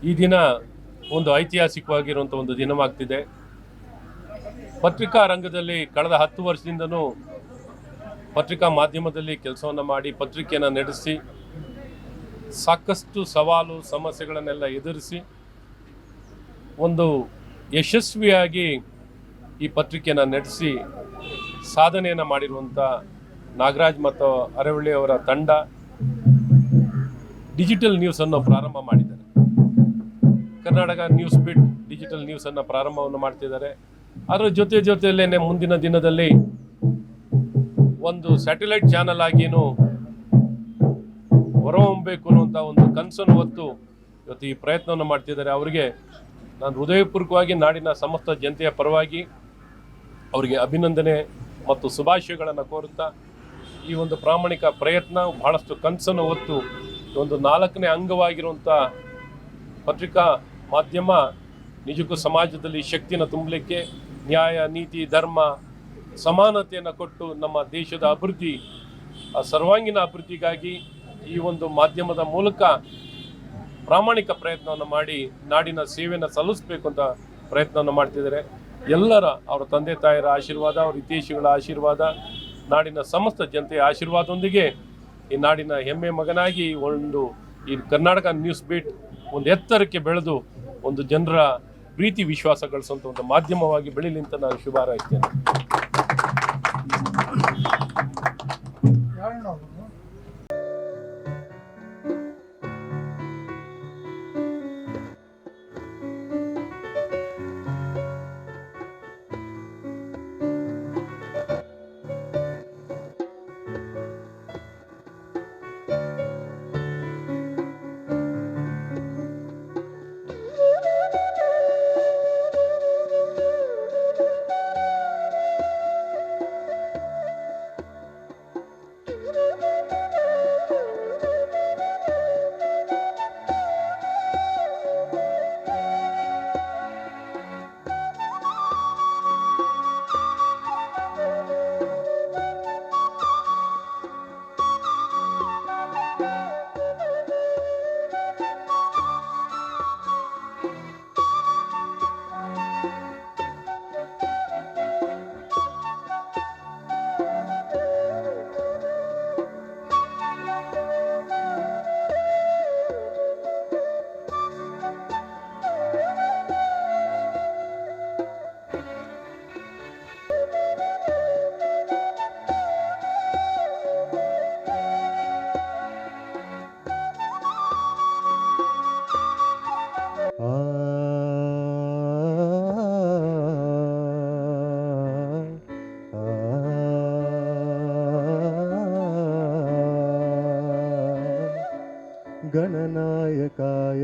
ಈ ದಿನ ಒಂದು ಐತಿಹಾಸಿಕವಾಗಿರುವಂಥ ಒಂದು ದಿನವಾಗ್ತಿದೆ. ಪತ್ರಿಕಾ ರಂಗದಲ್ಲಿ ಕಳೆದ 10 ವರ್ಷದಿಂದನೂ ಪತ್ರಿಕಾ ಮಾಧ್ಯಮದಲ್ಲಿ ಕೆಲಸವನ್ನು ಮಾಡಿ ಪತ್ರಿಕೆಯನ್ನು ನಡೆಸಿ ಸಾಕಷ್ಟು ಸವಾಲು ಸಮಸ್ಯೆಗಳನ್ನೆಲ್ಲ ಎದುರಿಸಿ ಒಂದು ಯಶಸ್ವಿಯಾಗಿ ಈ ಪತ್ರಿಕೆಯನ್ನು ನಡೆಸಿ ಸಾಧನೆಯನ್ನು ಮಾಡಿರುವಂಥ ನಾಗರಾಜ್ ಮತ್ತು ಅರವಳ್ಳಿ ಅವರ ತಂಡ ಡಿಜಿಟಲ್ ನ್ಯೂಸನ್ನು ಪ್ರಾರಂಭ ಮಾಡಿದ್ದಾರೆ. ಕರ್ನಾಟಕ ನ್ಯೂಸ್ ಬಿಟ್ ಡಿಜಿಟಲ್ ನ್ಯೂಸನ್ನು ಪ್ರಾರಂಭವನ್ನು ಮಾಡ್ತಿದ್ದಾರೆ. ಅದರ ಜೊತೆಯಲ್ಲೇ ಮುಂದಿನ ದಿನದಲ್ಲಿ ಒಂದು ಸ್ಯಾಟಲೈಟ್ ಚಾನಲ್ ಆಗಿಯೂ ಹೊರಹೊಮ್ಮಬೇಕು ಅನ್ನುವಂಥ ಒಂದು ಕನಸನ್ನು ಹೊತ್ತು ಇವತ್ತು ಈ ಪ್ರಯತ್ನವನ್ನು ಮಾಡ್ತಿದ್ದಾರೆ. ಅವರಿಗೆ ನಾನು ಹೃದಯಪೂರ್ವಕವಾಗಿ ನಾಡಿನ ಸಮಸ್ತ ಜನತೆಯ ಪರವಾಗಿ ಅವರಿಗೆ ಅಭಿನಂದನೆ ಮತ್ತು ಶುಭಾಶಯಗಳನ್ನು ಕೋರುತ್ತಾ, ಈ ಒಂದು ಪ್ರಾಮಾಣಿಕ ಪ್ರಯತ್ನ ಬಹಳಷ್ಟು ಕನಸನ್ನು ಹೊತ್ತು ಒಂದು 4ನೇ ಅಂಗವಾಗಿರುವಂಥ ಪತ್ರಿಕಾ ಮಾಧ್ಯಮ ನಿಜಕ್ಕೂ ಸಮಾಜದಲ್ಲಿ ಶಕ್ತಿಯನ್ನು ತುಂಬಲಿಕ್ಕೆ, ನ್ಯಾಯ, ನೀತಿ, ಧರ್ಮ, ಸಮಾನತೆಯನ್ನು ಕೊಟ್ಟು ನಮ್ಮ ದೇಶದ ಅಭಿವೃದ್ಧಿ, ಸರ್ವಾಂಗೀಣ ಅಭಿವೃದ್ಧಿಗಾಗಿ ಈ ಒಂದು ಮಾಧ್ಯಮದ ಮೂಲಕ ಪ್ರಾಮಾಣಿಕ ಪ್ರಯತ್ನವನ್ನು ಮಾಡಿ ನಾಡಿನ ಸೇವೆಯನ್ನು ಸಲ್ಲಿಸಬೇಕು ಅಂತ ಪ್ರಯತ್ನವನ್ನು ಮಾಡ್ತಿದ್ದಾರೆ. ಎಲ್ಲರ ಅವರ ತಂದೆ ತಾಯಿಯರ ಆಶೀರ್ವಾದ, ಅವರ ಹಿತೈಷಿಗಳ ಆಶೀರ್ವಾದ, ನಾಡಿನ ಸಮಸ್ತ ಜನತೆಯ ಆಶೀರ್ವಾದದೊಂದಿಗೆ ಈ ನಾಡಿನ ಹೆಮ್ಮೆ ಮಗನಾಗಿ ಈ ಕರ್ನಾಟಕ ನ್ಯೂಸ್ ಬೀಟ್ ಒಂದು ಎತ್ತರಕ್ಕೆ ಬೆಳೆದು ಒಂದು ಜನರ ಪ್ರೀತಿ ವಿಶ್ವಾಸ ಗಳಿಸುವಂಥ ಒಂದು ಮಾಧ್ಯಮವಾಗಿ ಬೆಳೀಲಿ ಅಂತ ನಾನು ಶುಭ ಹಾರೈಸ್ತೇನೆ. ಗಣನಾಯಕಾಯ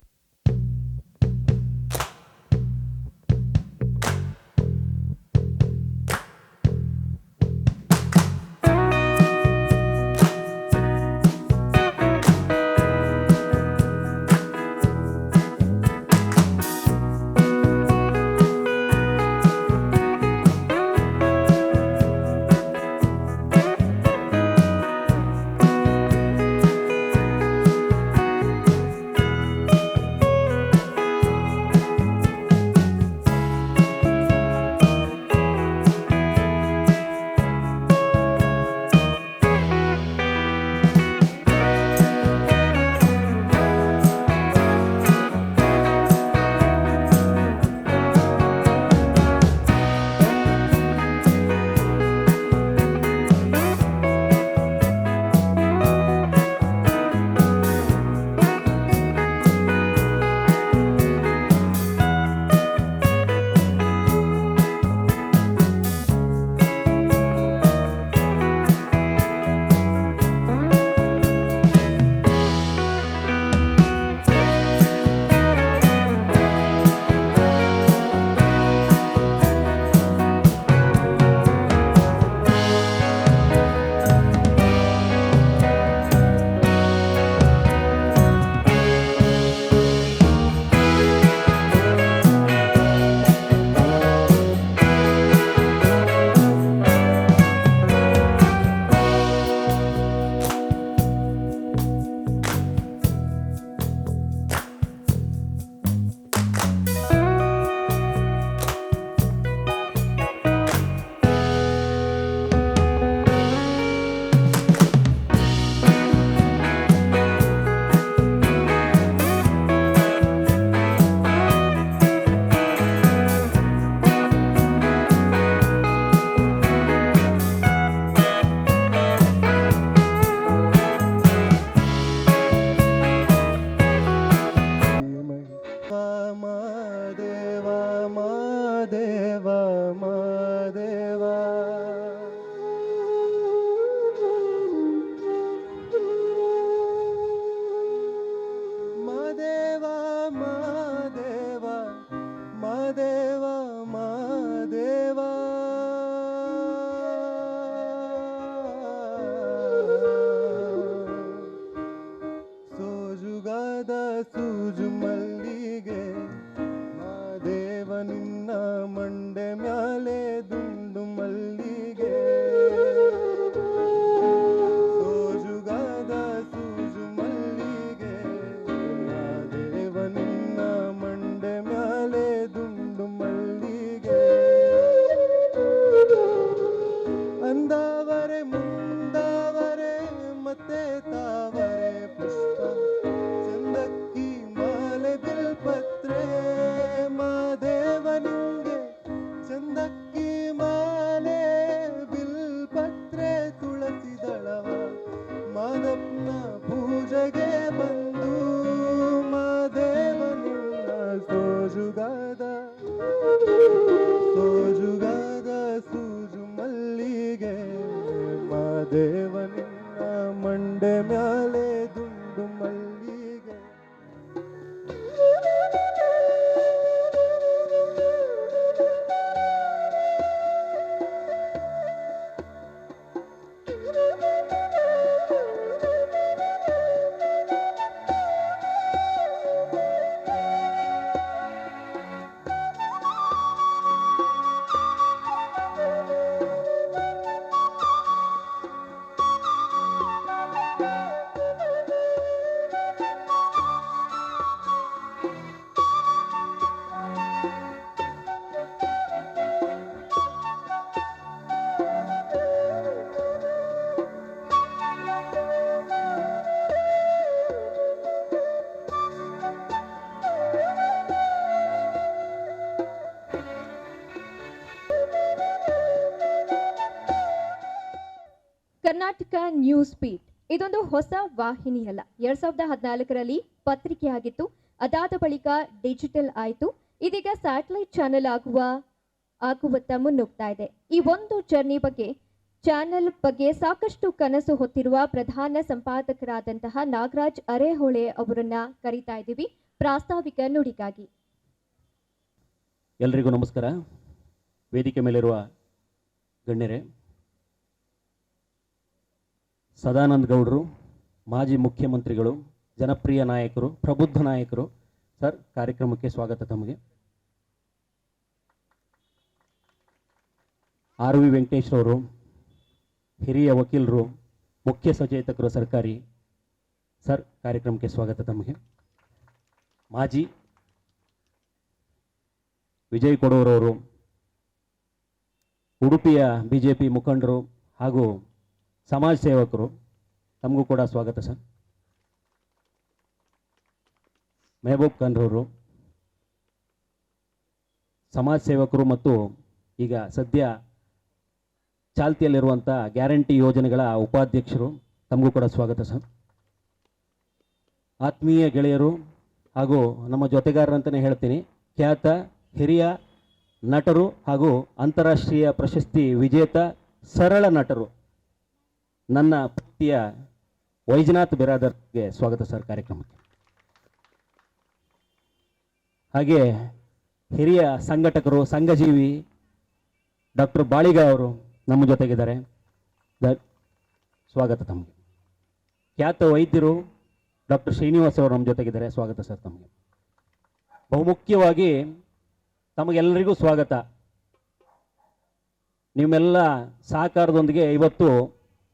ಸೂಜು ಮಲ್ಲಿಗೆ ಮಾದೇವ ನಿನ್ನ ಮಂಡೆ ಮ್ಯಾಲೆ ದುಂಡು ಮಲ್ಲಿಗೆ ಸೋಜುಗಾದ ಸೂಜು ಮಲ್ಲಿಗೆ ಮಾದೇವ ನಿನ್ನ ಮಂಡೆ ಮ್ಯಾಲೆ ದುಂಡು ಮಲ್ಲಿಗೆ ಅಂದಾವರೆ ಮುಂದಾವರೆ ಮತ್ತೆ ತಾವರೆ ಪುಷ್ಪ ಚಂದಕ್ಕಿ ಮಾಲೆ ಬಿಲ್ಪತ್ರೆ ಮಾದೇವ ನಿಂಗೆ ಚಂದಕ್ಕಿ ಮಾಲೆ ಬಿಲ್ಪತ್ರೆ ತುಳಸಿ ದಳವ ಮಾದಪ್ಪನ ಪೂಜೆಗೆ ಬಂದು ಮಾದೇವ ನಿನ್ನ ಸೋಜುಗಾದ ಸೂಜು ಮಲ್ಲಿಗೆ ಮಾದೇವ ನಿನ್ನ ಮಂಡೆ ಮ್ಯಾಲೆ ದುಂಡು ಮಲ್ಲಿಗೆ. ಕರ್ನಾಟಕ ನ್ಯೂಸ್ ಬೀಟ್ ಇದೊಂದು ಹೊಸ ವಾಹಿನಿಯಲ್ಲ. 2014ರಲ್ಲಿ ಪತ್ರಿಕೆಯಾಗಿತ್ತು. ಅದಾದ ಬಳಿಕ ಡಿಜಿಟಲ್ ಆಯಿತು. ಇದೀಗ ಸ್ಯಾಟಲೈಟ್ ಚಾನೆಲ್ ಆಗುವತ್ತ ಮುನ್ನುಗ್ತಾ ಇದೆ. ಈ ಒಂದು ಜರ್ನಿ ಬಗ್ಗೆ ಚಾನೆಲ್ ಬಗ್ಗೆ ಸಾಕಷ್ಟು ಕನಸು ಹೊತ್ತಿರುವ ಪ್ರಧಾನ ಸಂಪಾದಕರಾದಂತಹ ನಾಗರಾಜ್ ಅರೆಹೊಳೆ ಅವರನ್ನ ಕರೀತಾ ಇದ್ದೀವಿ ಪ್ರಾಸ್ತಾವಿಕ ನುಡಿಗಾಗಿ. ಎಲ್ರಿಗೂ ನಮಸ್ಕಾರ. ವೇದಿಕೆ ಮೇಲಿರುವ ಗಣ್ಯರೇ, ಸದಾನಂದ ಗೌಡರು, ಮಾಜಿ ಮುಖ್ಯಮಂತ್ರಿಗಳು, ಜನಪ್ರಿಯ ನಾಯಕರು, ಪ್ರಬುದ್ಧ ನಾಯಕರು, ಸರ್ ಕಾರ್ಯಕ್ರಮಕ್ಕೆ ಸ್ವಾಗತ. ತಮಗೆ ಆರ್ ವಿ ವೆಂಕಟೇಶ್ರವರು, ಹಿರಿಯ ವಕೀಲರು, ಮುಖ್ಯ ಸಚೇತಕರು ಸರ್ಕಾರಿ, ಸರ್ ಕಾರ್ಯಕ್ರಮಕ್ಕೆ ಸ್ವಾಗತ. ತಮಗೆ ಮಾಜಿ ವಿಜಯ್ ಕೊಡೂರವರು, ಉಡುಪಿಯ ಬಿಜೆಪಿ ಮುಖಂಡರು ಹಾಗೂ ಸಮಾಜ ಸೇವಕರು, ತಮಗೂ ಕೂಡ ಸ್ವಾಗತ ಸರ್. ಮೆಹಬೂಬ್ ಖಾನ್ರವರು, ಸಮಾಜ ಸೇವಕರು ಮತ್ತು ಈಗ ಸದ್ಯ ಚಾಲ್ತಿಯಲ್ಲಿರುವಂಥ ಗ್ಯಾರಂಟಿ ಯೋಜನೆಗಳ ಉಪಾಧ್ಯಕ್ಷರು, ತಮಗೂ ಕೂಡ ಸ್ವಾಗತ ಸರ್. ಆತ್ಮೀಯ ಗೆಳೆಯರು ಹಾಗೂ ನಮ್ಮ ಜೊತೆಗಾರರಂತಲೇ ಹೇಳ್ತೀನಿ, ಖ್ಯಾತ ಹಿರಿಯ ನಟರು ಹಾಗೂ ಅಂತಾರಾಷ್ಟ್ರೀಯ ಪ್ರಶಸ್ತಿ ವಿಜೇತ ಸರಳ ನಟರು, ನನ್ನ ಪ್ರೀತಿಯ ವೈಜನಾಥ್ ಬಿರಾದರ್ಗೆ ಸ್ವಾಗತ ಸರ್ ಕಾರ್ಯಕ್ರಮಕ್ಕೆ. ಹಾಗೆ ಹಿರಿಯ ಸಂಘಟಕರು, ಸಂಘಜೀವಿ ಡಾಕ್ಟರ್ ಬಾಳಿಗ ಅವರು ನಮ್ಮ ಜೊತೆಗಿದ್ದಾರೆ, ಸ್ವಾಗತ ತಮಗೆ. ಖ್ಯಾತ ವೈದ್ಯರು ಡಾಕ್ಟರ್ ಶ್ರೀನಿವಾಸ್ ಅವರು ನಮ್ಮ ಜೊತೆಗಿದ್ದಾರೆ, ಸ್ವಾಗತ ಸರ್ ತಮಗೆ. ಬಹುಮುಖ್ಯವಾಗಿ ತಮಗೆಲ್ಲರಿಗೂ ಸ್ವಾಗತ. ನಿಮ್ಮೆಲ್ಲ ಸಹಕಾರದೊಂದಿಗೆ ಇವತ್ತು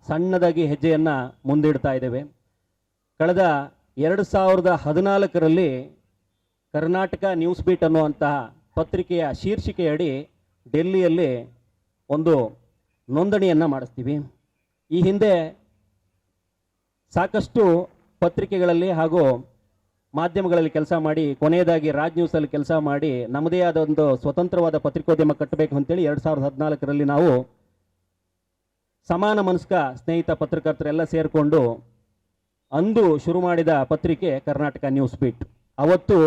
ಸಣ್ಣದಾಗಿ ಹೆಜ್ಜೆಯನ್ನು ಮುಂದಿಡ್ತಾ ಇದ್ದೇವೆ. ಕಳೆದ 2014ರಲ್ಲಿ ಕರ್ನಾಟಕ ನ್ಯೂಸ್ ಬೀಟ್ ಅನ್ನುವಂತಹ ಪತ್ರಿಕೆಯ ಶೀರ್ಷಿಕೆಯಡಿ ಡೆಲ್ಲಿಯಲ್ಲಿ ಒಂದು ನೋಂದಣಿಯನ್ನು ಮಾಡಿಸ್ತೀವಿ. ಈ ಹಿಂದೆ ಸಾಕಷ್ಟು ಪತ್ರಿಕೆಗಳಲ್ಲಿ ಹಾಗೂ ಮಾಧ್ಯಮಗಳಲ್ಲಿ ಕೆಲಸ ಮಾಡಿ, ಕೊನೆಯದಾಗಿ ರಾಜ್ ನ್ಯೂಸಲ್ಲಿ ಕೆಲಸ ಮಾಡಿ ನಮ್ಮದೇ ಆದ ಒಂದು ಸ್ವತಂತ್ರವಾದ ಪತ್ರಿಕೋದ್ಯಮ ಕಟ್ಟಬೇಕು ಅಂತೇಳಿ 2014ರಲ್ಲಿ ನಾವು ಸಮಾನ ಮನಸ್ಕ ಸ್ನೇಹಿತ ಪತ್ರಕರ್ತರೆಲ್ಲ ಸೇರಿಕೊಂಡು ಅಂದು ಶುರು ಮಾಡಿದ ಪತ್ರಿಕೆ ಕರ್ನಾಟಕ ನ್ಯೂಸ್ ಬೀಟ್. ಅವತ್ತು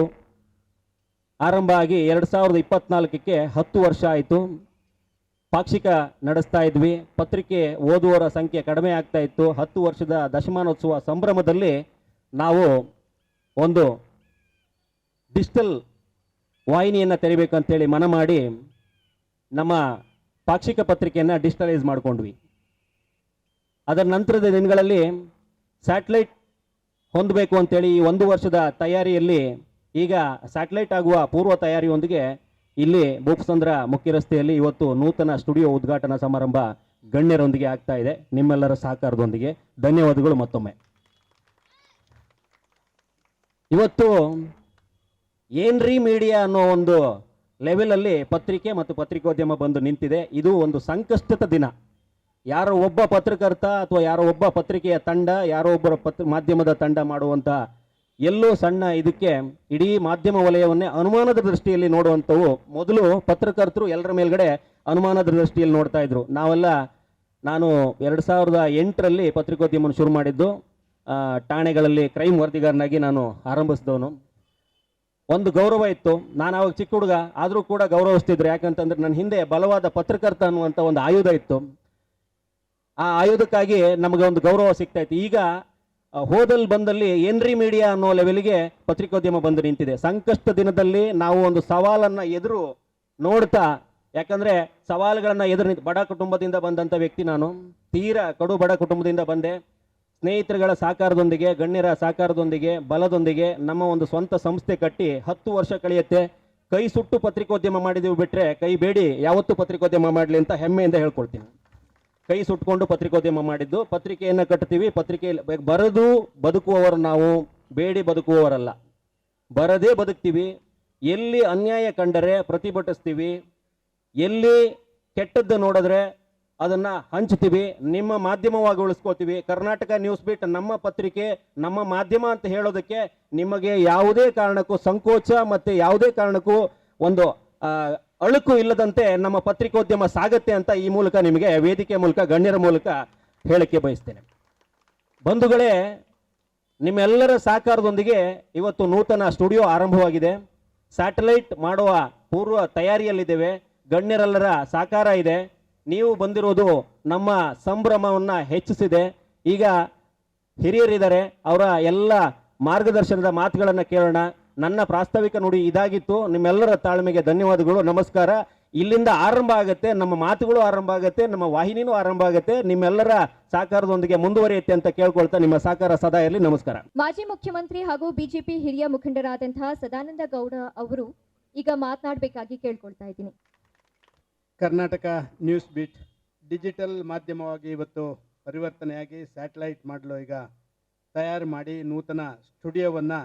ಆರಂಭ ಆಗಿ 2024ಕ್ಕೆ 10 ವರ್ಷ ಆಯಿತು. ಪಾಕ್ಷಿಕ ನಡೆಸ್ತಾ ಇದ್ವಿ. ಪತ್ರಿಕೆ ಓದುವವರ ಸಂಖ್ಯೆ ಕಡಿಮೆ ಆಗ್ತಾ ಇತ್ತು. 10 ವರ್ಷದ ದಶಮಾನೋತ್ಸವ ಸಂಭ್ರಮದಲ್ಲಿ ನಾವು ಒಂದು ಡಿಜಿಟಲ್ ವಾಹಿನಿಯನ್ನು ತೆರಿಬೇಕಂತೇಳಿ ಮನ ಮಾಡಿ ನಮ್ಮ ಪಾಕ್ಷಿಕ ಪತ್ರಿಕೆಯನ್ನು ಡಿಜಿಟಲೈಸ್ ಮಾಡಿಕೊಂಡ್ವಿ. ಅದರ ನಂತರದ ದಿನಗಳಲ್ಲಿ ಸ್ಯಾಟಲೈಟ್ ಹೊಂದಬೇಕು ಅಂತೇಳಿ ಈ 1 ವರ್ಷದ ತಯಾರಿಯಲ್ಲಿ ಈಗ ಸ್ಯಾಟಲೈಟ್ ಆಗುವ ಪೂರ್ವ ತಯಾರಿಯೊಂದಿಗೆ ಇಲ್ಲಿ ಭೂಪಸಂದ್ರ ಮುಖ್ಯ ರಸ್ತೆಯಲ್ಲಿ ಇವತ್ತು ನೂತನ ಸ್ಟುಡಿಯೋ ಉದ್ಘಾಟನಾ ಸಮಾರಂಭ ಗಣ್ಯರೊಂದಿಗೆ ಆಗ್ತಾ ಇದೆ. ನಿಮ್ಮೆಲ್ಲರ ಸಹಕಾರದೊಂದಿಗೆ ಧನ್ಯವಾದಗಳು ಮತ್ತೊಮ್ಮೆ. ಇವತ್ತು ಏನ್ರಿ ಮೀಡಿಯಾ ಅನ್ನೋ ಒಂದು ಲೆವೆಲಲ್ಲಿ ಪತ್ರಿಕೆ ಮತ್ತು ಪತ್ರಿಕೋದ್ಯಮ ಬಂದು ನಿಂತಿದೆ. ಇದು ಒಂದು ಸಂಕಷ್ಟದ ದಿನ. ಯಾರೋ ಒಬ್ಬ ಪತ್ರಕರ್ತ ಅಥವಾ ಯಾರೋ ಒಬ್ಬ ಪತ್ರಿಕೆಯ ತಂಡ, ಯಾರೋ ಒಬ್ಬರ ಮಾಧ್ಯಮದ ತಂಡ ಮಾಡುವಂಥ ಎಲ್ಲೋ ಸಣ್ಣ ಇದಕ್ಕೆ ಇಡೀ ಮಾಧ್ಯಮ ವಲಯವನ್ನೇ ಅನುಮಾನದ ದೃಷ್ಟಿಯಲ್ಲಿ ನೋಡುವಂಥವು. ಮೊದಲು ಪತ್ರಕರ್ತರು ಎಲ್ಲರ ಮೇಲ್ಗಡೆ ಅನುಮಾನದ ದೃಷ್ಟಿಯಲ್ಲಿ ನೋಡ್ತಾ ಇದ್ರು. ನಾನು 2008ರಲ್ಲಿ ಪತ್ರಿಕೋದ್ಯಮವನ್ನು ಶುರು ಮಾಡಿದ್ದು. ಠಾಣೆಗಳಲ್ಲಿ ಕ್ರೈಮ್ ವರದಿಗಾರನಾಗಿ ನಾನು ಆರಂಭಿಸಿದವನು. ಒಂದು ಗೌರವ ಇತ್ತು. ನಾನು ಅವಾಗ ಚಿಕ್ಕ ಹುಡುಗ ಆದರೂ ಕೂಡ ಗೌರವಿಸ್ತಿದ್ರು. ಯಾಕಂತಂದ್ರೆ ನನ್ನ ಹಿಂದೆ ಬಲವಾದ ಪತ್ರಕರ್ತ ಅನ್ನುವಂಥ ಒಂದು ಆಯುಧ ಇತ್ತು. ಆ ಆಯುಧಕ್ಕಾಗಿ ನಮಗೆ ಒಂದು ಗೌರವ ಸಿಗ್ತಾ ಇತ್ತು. ಈಗ ಹೋದಲ್ಲಿ ಬಂದಲ್ಲಿ ಏನ್ರಿ ಮೀಡಿಯಾ ಅನ್ನೋ ಲೆವೆಲ್ಗೆ ಪತ್ರಿಕೋದ್ಯಮ ಬಂದು ನಿಂತಿದೆ. ಸಂಕಷ್ಟ ದಿನದಲ್ಲಿ ನಾವು ಒಂದು ಸವಾಲನ್ನು ಎದುರು ನೋಡ್ತಾ, ಯಾಕಂದರೆ ಸವಾಲುಗಳನ್ನು ಎದುರು ನಿಂತು ಬಡ ಕುಟುಂಬದಿಂದ ಬಂದಂಥ ವ್ಯಕ್ತಿ ನಾನು. ತೀರಾ ಕಡು ಬಡ ಕುಟುಂಬದಿಂದ ಬಂದೆ. ಸ್ನೇಹಿತರುಗಳ ಸಹಕಾರದೊಂದಿಗೆ, ಗಣ್ಯರ ಸಹಕಾರದೊಂದಿಗೆ, ಬಲದೊಂದಿಗೆ ನಮ್ಮ ಒಂದು ಸ್ವಂತ ಸಂಸ್ಥೆ ಕಟ್ಟಿ 10 ವರ್ಷ ಕಳೆಯುತ್ತೆ. ಕೈ ಸುಟ್ಟು ಪತ್ರಿಕೋದ್ಯಮ ಮಾಡಿದೀವಿ ಬಿಟ್ಟರೆ ಕೈ ಬೇಡಿ ಯಾವತ್ತೂ ಪತ್ರಿಕೋದ್ಯಮ ಮಾಡಲಿ ಅಂತ ಹೆಮ್ಮೆಯಿಂದ ಹೇಳ್ಕೊಳ್ತೀನಿ. ಕೈ ಸುಟ್ಕೊಂಡು ಪತ್ರಿಕೋದ್ಯಮ ಮಾಡಿದ್ದು. ಪತ್ರಿಕೆಯನ್ನು ಕಟ್ತೀವಿ. ಪತ್ರಿಕೆಯಲ್ಲಿ ಬರೆದು ಬದುಕುವವರು ನಾವು, ಬೇಡಿ ಬದುಕುವವರಲ್ಲ. ಬರದೇ ಬದುಕ್ತೀವಿ. ಎಲ್ಲಿ ಅನ್ಯಾಯ ಕಂಡರೆ ಪ್ರತಿಭಟಿಸ್ತೀವಿ. ಎಲ್ಲಿ ಕೆಟ್ಟದ್ದು ನೋಡಿದ್ರೆ ಅದನ್ನು ಹಂಚ್ತೀವಿ. ನಿಮ್ಮ ಮಾಧ್ಯಮವಾಗಿ ಉಳಿಸ್ಕೋತೀವಿ. ಕರ್ನಾಟಕ ನ್ಯೂಸ್ ಬೀಟ್ ನಮ್ಮ ಪತ್ರಿಕೆ, ನಮ್ಮ ಮಾಧ್ಯಮ ಅಂತ ಹೇಳೋದಕ್ಕೆ ನಿಮಗೆ ಯಾವುದೇ ಕಾರಣಕ್ಕೂ ಸಂಕೋಚ ಮತ್ತು ಯಾವುದೇ ಕಾರಣಕ್ಕೂ ಒಂದು ಅಳುಕು ಇಲ್ಲದಂತೆ ನಮ್ಮ ಪತ್ರಿಕೋದ್ಯಮ ಸಾಗತ್ತೆ ಅಂತ ಈ ಮೂಲಕ ನಿಮಗೆ ವೇದಿಕೆ ಮೂಲಕ, ಗಣ್ಯರ ಮೂಲಕ ಹೇಳಕ್ಕೆ ಬಯಸ್ತೇನೆ. ಬಂಧುಗಳೇ, ನಿಮ್ಮೆಲ್ಲರ ಸಹಕಾರದೊಂದಿಗೆ ಇವತ್ತು ನೂತನ ಸ್ಟುಡಿಯೋ ಆರಂಭವಾಗಿದೆ. ಸ್ಯಾಟಲೈಟ್ ಮಾಡುವ ಪೂರ್ವ ತಯಾರಿಯಲ್ಲಿದ್ದೇವೆ. ಗಣ್ಯರೆಲ್ಲರ ಸಹಕಾರ ಇದೆ. ನೀವು ಬಂದಿರೋದು ನಮ್ಮ ಸಂಭ್ರಮವನ್ನು ಹೆಚ್ಚಿಸಿದೆ. ಈಗ ಹಿರಿಯರಿದ್ದಾರೆ, ಅವರ ಎಲ್ಲ ಮಾರ್ಗದರ್ಶನದ ಮಾತುಗಳನ್ನು ಕೇಳೋಣ. ನನ್ನ ಪ್ರಾಸ್ತಾವಿಕ ನುಡಿ ಇದಾಗಿತ್ತು. ನಿಮ್ಮೆಲ್ಲರ ತಾಳ್ಮೆಗೆ ಧನ್ಯವಾದಗಳು. ನಮಸ್ಕಾರ. ಇಲ್ಲಿಂದ ಆರಂಭ ಆಗುತ್ತೆ, ನಮ್ಮ ಮಾತುಗಳು ಆರಂಭ ಆಗುತ್ತೆ, ನಮ್ಮ ವಾಹಿನಿನೂ ಆರಂಭ ಆಗುತ್ತೆ. ನಿಮ್ಮೆಲ್ಲರ ಸಹಕಾರದೊಂದಿಗೆ ಮುಂದುವರಿಯುತ್ತೆ ಅಂತ ಕೇಳ್ಕೊಳ್ತಾ ನಿಮ್ಮ ಸಹಕಾರ ಸದಾ ಇರಲಿ. ನಮಸ್ಕಾರ. ಮಾಜಿ ಮುಖ್ಯಮಂತ್ರಿ ಹಾಗೂ ಬಿಜೆಪಿ ಹಿರಿಯ ಮುಖಂಡರಾದಂತಹ ಸದಾನಂದ ಗೌಡ ಅವರು ಈಗ ಮಾತನಾಡಬೇಕಾಗಿ ಕೇಳ್ಕೊಳ್ತಾ ಇದ್ದೀನಿ. ಕರ್ನಾಟಕ ನ್ಯೂಸ್ ಬೀಟ್ ಡಿಜಿಟಲ್ ಮಾಧ್ಯಮವಾಗಿ ಇವತ್ತು ಪರಿವರ್ತನೆಯಾಗಿ ಸ್ಯಾಟಲೈಟ್ ಮಾಡಲು ಈಗ ತಯಾರು ಮಾಡಿ ನೂತನ ಸ್ಟುಡಿಯೋವನ್ನು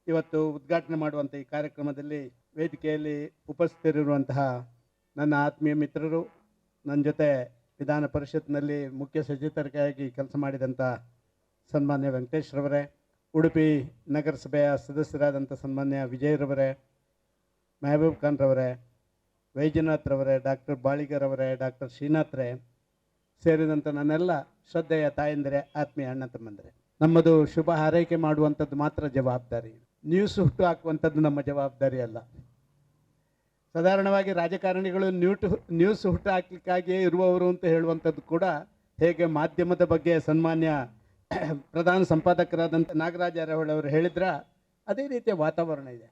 ಇವತ್ತು ಉದ್ಘಾಟನೆ ಮಾಡುವಂಥ ಈ ಕಾರ್ಯಕ್ರಮದಲ್ಲಿ ವೇದಿಕೆಯಲ್ಲಿ ಉಪಸ್ಥಿತರಿರುವಂತಹ ನನ್ನ ಆತ್ಮೀಯ ಮಿತ್ರರು, ನನ್ನ ಜೊತೆ ವಿಧಾನ ಪರಿಷತ್ನಲ್ಲಿ ಮುಖ್ಯ ಸಚೇತಕರಾಗಿ ಕೆಲಸ ಮಾಡಿದಂಥ ಸನ್ಮಾನ್ಯ ವೆಂಕಟೇಶ್ರವರೇ, ಉಡುಪಿ ನಗರಸಭೆಯ ಸದಸ್ಯರಾದಂಥ ಸನ್ಮಾನ್ಯ ವಿಜಯರವರೇ, ಮೆಹಬೂಬ್ ಖಾನ್ರವರೇ, ವೈದ್ಯನಾಥ್ ರವರೇ, ಡಾಕ್ಟರ್ ಬಾಳಿಗರ್ ಅವರೇ, ಡಾಕ್ಟರ್ ಶ್ರೀನಾಥ್ರೇ ಸೇರಿದಂಥ ನನ್ನೆಲ್ಲ ಶ್ರದ್ಧೆಯ ತಾಯಂದಿರೇ, ಆತ್ಮೀಯ ಅಣ್ಣ ತಮ್ಮಂದಿರೇ, ನಮ್ಮದು ಶುಭ ಹಾರೈಕೆ ಮಾಡುವಂಥದ್ದು ಮಾತ್ರ ಜವಾಬ್ದಾರಿ. ನ್ಯೂಸ್ ಹುಟ್ಟು ಹಾಕುವಂಥದ್ದು ನಮ್ಮ ಜವಾಬ್ದಾರಿ ಅಲ್ಲ. ಸಾಧಾರಣವಾಗಿ ರಾಜಕಾರಣಿಗಳು ನ್ಯೂಸ್ ಹುಟ್ಟು ಹಾಕಲಿಕ್ಕಾಗಿಯೇ ಇರುವವರು ಅಂತ ಹೇಳುವಂಥದ್ದು ಕೂಡ ಹೇಗೆ ಮಾಧ್ಯಮದ ಬಗ್ಗೆ ಸನ್ಮಾನ್ಯ ಪ್ರಧಾನ ಸಂಪಾದಕರಾದಂಥ ನಾಗರಾಜ ಅರಹೊಳೆ ಅವರು ಹೇಳಿದ್ರ, ಅದೇ ರೀತಿಯ ವಾತಾವರಣ ಇದೆ.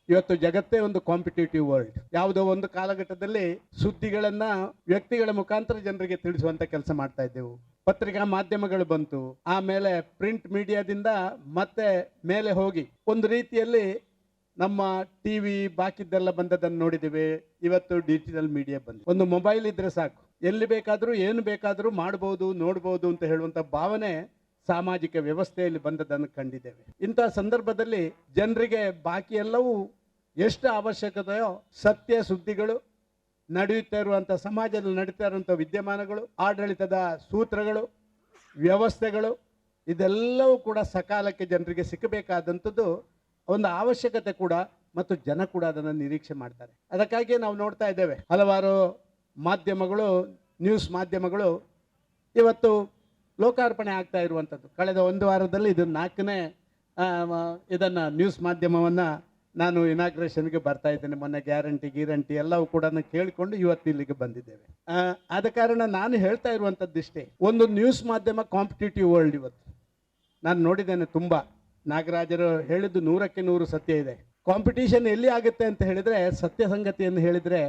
ಇವತ್ತು ಜಗತ್ತೇ ಒಂದು ಕಾಂಪಿಟೇಟಿವ್ ವರ್ಲ್ಡ್. ಯಾವುದೋ ಒಂದು ಕಾಲಘಟ್ಟದಲ್ಲಿ ಸುದ್ದಿಗಳನ್ನು ವ್ಯಕ್ತಿಗಳ ಮುಖಾಂತರ ಜನರಿಗೆ ತಿಳಿಸುವಂಥ ಕೆಲಸ ಮಾಡ್ತಾ ಇದ್ದೆವು. ಪತ್ರಿಕಾ ಮಾಧ್ಯಮಗಳು ಬಂತು, ಆಮೇಲೆ ಪ್ರಿಂಟ್ ಮೀಡಿಯಾದಿಂದ ಮತ್ತೆ ಮೇಲೆ ಹೋಗಿ ಒಂದು ರೀತಿಯಲ್ಲಿ ನಮ್ಮ ಟಿವಿ ಬಾಕಿದ್ದೆಲ್ಲ ಬಂದದನ್ನು ನೋಡಿದ್ದೇವೆ. ಇವತ್ತು ಡಿಜಿಟಲ್ ಮೀಡಿಯಾ ಬಂದಿದೆ. ಒಂದು ಮೊಬೈಲ್ ಇದ್ರೆ ಸಾಕು, ಎಲ್ಲಿ ಬೇಕಾದರೂ ಏನು ಬೇಕಾದರೂ ಮಾಡ್ಬೋದು, ನೋಡ್ಬೋದು ಅಂತ ಹೇಳುವಂಥ ಭಾವನೆ ಸಾಮಾಜಿಕ ವ್ಯವಸ್ಥೆಯಲ್ಲಿ ಬಂದದನ್ನು ಕಂಡಿದ್ದೇವೆ. ಇಂಥ ಸಂದರ್ಭದಲ್ಲಿ ಜನರಿಗೆ ಬಾಕಿ ಎಲ್ಲವೂ ಎಷ್ಟು ಅವಶ್ಯಕತೆಯೋ ಸತ್ಯ ಸುದ್ದಿಗಳು, ನಡೆಯುತ್ತಾ ಇರುವಂಥ ಸಮಾಜದಲ್ಲಿ ನಡೀತಾ ಇರುವಂಥ ವಿದ್ಯಮಾನಗಳು, ಆಡಳಿತದ ಸೂತ್ರಗಳು, ವ್ಯವಸ್ಥೆಗಳು, ಇದೆಲ್ಲವೂ ಕೂಡ ಸಕಾಲಕ್ಕೆ ಜನರಿಗೆ ಸಿಕ್ಕಬೇಕಾದಂಥದ್ದು ಒಂದು ಅವಶ್ಯಕತೆ ಕೂಡ, ಮತ್ತು ಜನ ಕೂಡ ಅದನ್ನು ನಿರೀಕ್ಷೆ ಮಾಡ್ತಾರೆ. ಅದಕ್ಕಾಗಿ ನಾವು ನೋಡ್ತಾ ಇದ್ದೇವೆ ಹಲವಾರು ಮಾಧ್ಯಮಗಳು, ನ್ಯೂಸ್ ಮಾಧ್ಯಮಗಳು ಇವತ್ತು ಲೋಕಾರ್ಪಣೆ ಆಗ್ತಾ ಇರುವಂಥದ್ದು. ಕಳೆದ ಒಂದು ವಾರದಲ್ಲಿ ಇದು 4ನೇ ಇದನ್ನು ನ್ಯೂಸ್ ಮಾಧ್ಯಮವನ್ನು ನಾನು ಇನಾಗ್ರೇಷನ್ಗೆ ಬರ್ತಾ ಇದ್ದೇನೆ. ಮೊನ್ನೆ ಗ್ಯಾರಂಟಿ ಎಲ್ಲವೂ ಕೂಡ ಕೇಳಿಕೊಂಡು ಇವತ್ತು ಇಲ್ಲಿಗೆ ಬಂದಿದ್ದೇವೆ. ಆದ ಕಾರಣ ನಾನು ಹೇಳ್ತಾ ಇರುವಂಥದ್ದು ಇಷ್ಟೇ, ಒಂದು ನ್ಯೂಸ್ ಮಾಧ್ಯಮ ಕಾಂಪಿಟೇಟಿವ್ ವರ್ಲ್ಡ್ ಇವತ್ತು ನಾನು ನೋಡಿದ್ದೇನೆ. ತುಂಬ ನಾಗರಾಜರು ಹೇಳಿದ್ದು 100ಕ್ಕೆ 100 ಸತ್ಯ ಇದೆ. ಕಾಂಪಿಟೇಷನ್ ಎಲ್ಲಿ ಆಗುತ್ತೆ ಅಂತ ಹೇಳಿದರೆ, ಸತ್ಯ ಸಂಗತಿಯನ್ನು ಹೇಳಿದರೆ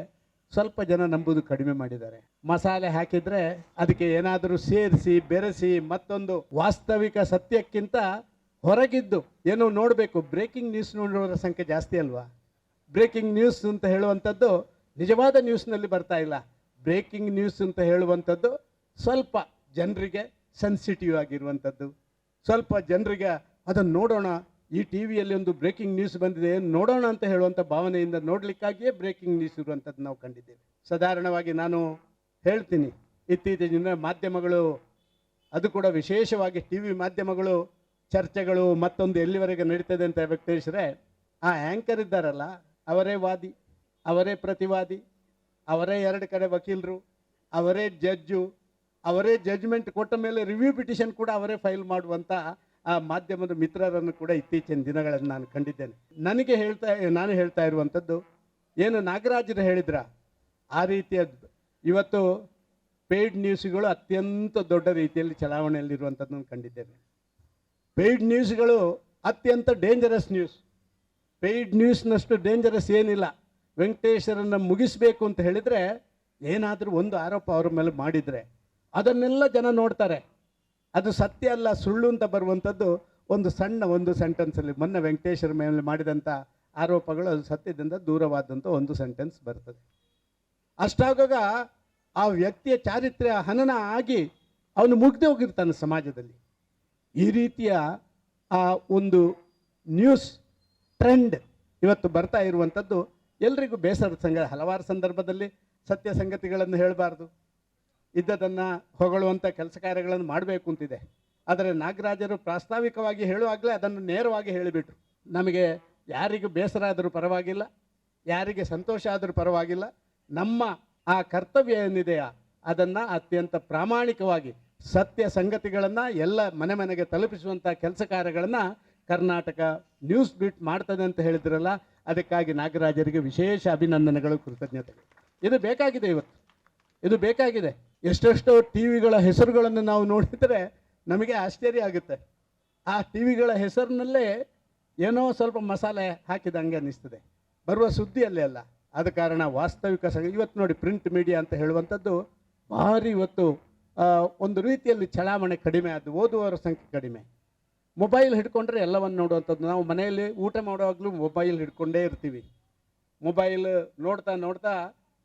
ಸ್ವಲ್ಪ ಜನ ನಂಬುದು ಕಡಿಮೆ ಮಾಡಿದ್ದಾರೆ. ಮಸಾಲೆ ಹಾಕಿದರೆ ಅದಕ್ಕೆ ಏನಾದರೂ ಸೇರಿಸಿ ಬೆರೆಸಿ ಮತ್ತೊಂದು ವಾಸ್ತವಿಕ ಸತ್ಯಕ್ಕಿಂತ ಹೊರಗಿದ್ದು ಏನೋ ನೋಡಬೇಕು. ಬ್ರೇಕಿಂಗ್ ನ್ಯೂಸ್ ನೋಡುವವರ ಸಂಖ್ಯೆ ಜಾಸ್ತಿ ಅಲ್ವಾ? ಬ್ರೇಕಿಂಗ್ ನ್ಯೂಸ್ ಅಂತ ಹೇಳುವಂಥದ್ದು ನಿಜವಾದ ನ್ಯೂಸ್ನಲ್ಲಿ ಬರ್ತಾ ಇಲ್ಲ. ಬ್ರೇಕಿಂಗ್ ನ್ಯೂಸ್ ಅಂತ ಹೇಳುವಂಥದ್ದು ಸ್ವಲ್ಪ ಜನರಿಗೆ ಸೆನ್ಸಿಟಿವ್ ಆಗಿರುವಂಥದ್ದು, ಸ್ವಲ್ಪ ಜನರಿಗೆ ಅದನ್ನು ನೋಡೋಣ, ಈ ಟಿ ವಿಯಲ್ಲಿ ಒಂದು ಬ್ರೇಕಿಂಗ್ ನ್ಯೂಸ್ ಬಂದಿದೆ ನೋಡೋಣ ಅಂತ ಹೇಳುವಂಥ ಭಾವನೆಯಿಂದ ನೋಡಲಿಕ್ಕಾಗಿಯೇ ಬ್ರೇಕಿಂಗ್ ನ್ಯೂಸ್ ಇರುವಂಥದ್ದು ನಾವು ಕಂಡಿದ್ದೇವೆ. ಸಾಧಾರಣವಾಗಿ ನಾನು ಹೇಳ್ತೀನಿ, ಇತ್ತೀಚಿನ ಮಾಧ್ಯಮಗಳು, ಅದು ಕೂಡ ವಿಶೇಷವಾಗಿ ಟಿ ವಿ ಮಾಧ್ಯಮಗಳು, ಚರ್ಚೆಗಳು ಮತ್ತೊಂದು ಎಲ್ಲಿವರೆಗೆ ನಡೀತದೆ ಅಂತ ವ್ಯಕ್ತರಿಸಿದ್ರೆ, ಆ ಆ್ಯಂಕರ್ ಇದ್ದಾರಲ್ಲ ಅವರೇ ವಾದಿ, ಅವರೇ ಪ್ರತಿವಾದಿ, ಅವರೇ ಎರಡು ಕಡೆ ವಕೀಲರು, ಅವರೇ ಜಡ್ಜು, ಅವರೇ ಜಡ್ಜ್ಮೆಂಟ್ ಕೊಟ್ಟ ಮೇಲೆ ರಿವ್ಯೂ ಪಿಟಿಷನ್ ಕೂಡ ಅವರೇ ಫೈಲ್ ಮಾಡುವಂಥ ಆ ಮಾಧ್ಯಮದ ಮಿತ್ರರನ್ನು ಕೂಡ ಇತ್ತೀಚಿನ ದಿನಗಳಲ್ಲಿ ನಾನು ಕಂಡಿದ್ದೇನೆ. ನಾನು ಹೇಳ್ತಾ ಇರುವಂಥದ್ದು ಏನು ನಾಗರಾಜರು ಹೇಳಿದ್ರ ಆ ರೀತಿಯ ಇವತ್ತು ಪೇಯ್ಡ್ ನ್ಯೂಸ್ಗಳು ಅತ್ಯಂತ ದೊಡ್ಡ ರೀತಿಯಲ್ಲಿ ಚಲಾವಣೆಯಲ್ಲಿರುವಂಥದ್ದನ್ನು ಕಂಡಿದ್ದೇನೆ. ಪೇಯ್ಡ್ ನ್ಯೂಸ್ಗಳು ಅತ್ಯಂತ ಡೇಂಜರಸ್ ನ್ಯೂಸ್. ಪೇಯ್ಡ್ ನ್ಯೂಸ್ನಷ್ಟು ಡೇಂಜರಸ್ ಏನಿಲ್ಲ. ವೆಂಕಟೇಶ್ವರನ್ನು ಮುಗಿಸಬೇಕು ಅಂತ ಹೇಳಿದರೆ ಏನಾದರೂ ಒಂದು ಆರೋಪ ಅವರ ಮೇಲೆ ಮಾಡಿದರೆ ಅದನ್ನೆಲ್ಲ ಜನ ನೋಡ್ತಾರೆ. ಅದು ಸತ್ಯ ಅಲ್ಲ ಸುಳ್ಳು ಅಂತ ಬರುವಂಥದ್ದು ಒಂದು ಸೆಂಟೆನ್ಸಲ್ಲಿ ಮೊನ್ನೆ ವೆಂಕಟೇಶ್ವರ ಮೇಲೆ ಮಾಡಿದಂಥ ಆರೋಪಗಳು ಅದು ಸತ್ಯದಿಂದ ದೂರವಾದಂಥ ಒಂದು ಸೆಂಟೆನ್ಸ್ ಬರ್ತದೆ. ಅಷ್ಟಾಗ ಆ ವ್ಯಕ್ತಿಯ ಚಾರಿತ್ರ್ಯ ಹನನ ಆಗಿ ಅವನು ಮುಗ್ದು ಹೋಗಿರ್ತಾನೆ ಸಮಾಜದಲ್ಲಿ. ಈ ರೀತಿಯ ಆ ಒಂದು ನ್ಯೂಸ್ ಟ್ರೆಂಡ್ ಇವತ್ತು ಬರ್ತಾ ಇರುವಂಥದ್ದು ಎಲ್ರಿಗೂ ಬೇಸರದ ಸಂಗತಿ. ಹಲವಾರು ಸಂದರ್ಭದಲ್ಲಿ ಸತ್ಯ ಸಂಗತಿಗಳನ್ನು ಹೇಳಬಾರ್ದು, ಇದ್ದದನ್ನು ಹೊಗಳುವಂಥ ಕೆಲಸ ಕಾರ್ಯಗಳನ್ನು ಮಾಡಬೇಕು ಅಂತಿದೆ. ಆದರೆ ನಾಗರಾಜರು ಪ್ರಾಸ್ತಾವಿಕವಾಗಿ ಹೇಳುವಾಗಲೇ ಅದನ್ನು ನೇರವಾಗಿ ಹೇಳಿಬಿಟ್ರು. ನಮಗೆ ಯಾರಿಗೂ ಬೇಸರ ಆದರೂ ಪರವಾಗಿಲ್ಲ, ಯಾರಿಗೆ ಸಂತೋಷ ಆದರೂ ಪರವಾಗಿಲ್ಲ, ನಮ್ಮ ಆ ಕರ್ತವ್ಯ ಏನಿದೆಯಾ ಅದನ್ನು ಅತ್ಯಂತ ಪ್ರಾಮಾಣಿಕವಾಗಿ ಸತ್ಯ ಸಂಗತಿಗಳನ್ನು ಎಲ್ಲ ಮನೆ ಮನೆಗೆ ತಲುಪಿಸುವಂಥ ಕೆಲಸ ಕಾರ್ಯಗಳನ್ನು ಕರ್ನಾಟಕ ನ್ಯೂಸ್ ಬೀಟ್ ಮಾಡ್ತದೆ ಅಂತ ಹೇಳಿದ್ರಲ್ಲ, ಅದಕ್ಕಾಗಿ ನಾಗರಾಜರಿಗೆ ವಿಶೇಷ ಅಭಿನಂದನೆಗಳು, ಕೃತಜ್ಞತೆಗಳು. ಇದು ಬೇಕಾಗಿದೆ, ಇದು ಬೇಕಾಗಿದೆ. ಎಷ್ಟೆಷ್ಟೋ ಟಿ ವಿಗಳ ಹೆಸರುಗಳನ್ನು ನಾವು ನೋಡಿದರೆ ನಮಗೆ ಆಶ್ಚರ್ಯ ಆಗುತ್ತೆ. ಆ ಟಿ ವಿಗಳ ಹೆಸರಿನಲ್ಲೇ ಏನೋ ಸ್ವಲ್ಪ ಮಸಾಲೆ ಹಾಕಿದಂಗೆ ಅನ್ನಿಸ್ತದೆ, ಬರುವ ಸುದ್ದಿಯಲ್ಲೇ ಅಲ್ಲ. ಆದ ಕಾರಣ ವಾಸ್ತವಿಕ ಇವತ್ತು ನೋಡಿ ಪ್ರಿಂಟ್ ಮೀಡಿಯಾ ಅಂತ ಹೇಳುವಂಥದ್ದು ಭಾರಿ ಇವತ್ತು ಒಂದು ರೀತಿಯಲ್ಲಿ ಚಲಾವಣೆ ಕಡಿಮೆ ಆದ್ದು, ಓದುವವರ ಸಂಖ್ಯೆ ಕಡಿಮೆ. ಮೊಬೈಲ್ ಹಿಡ್ಕೊಂಡ್ರೆ ಎಲ್ಲವನ್ನು ನೋಡುವಂಥದ್ದು. ನಾವು ಮನೆಯಲ್ಲಿ ಊಟ ಮಾಡುವಾಗಲೂ ಮೊಬೈಲ್ ಹಿಡ್ಕೊಂಡೇ ಇರ್ತೀವಿ. ಮೊಬೈಲ್ ನೋಡ್ತಾ ನೋಡ್ತಾ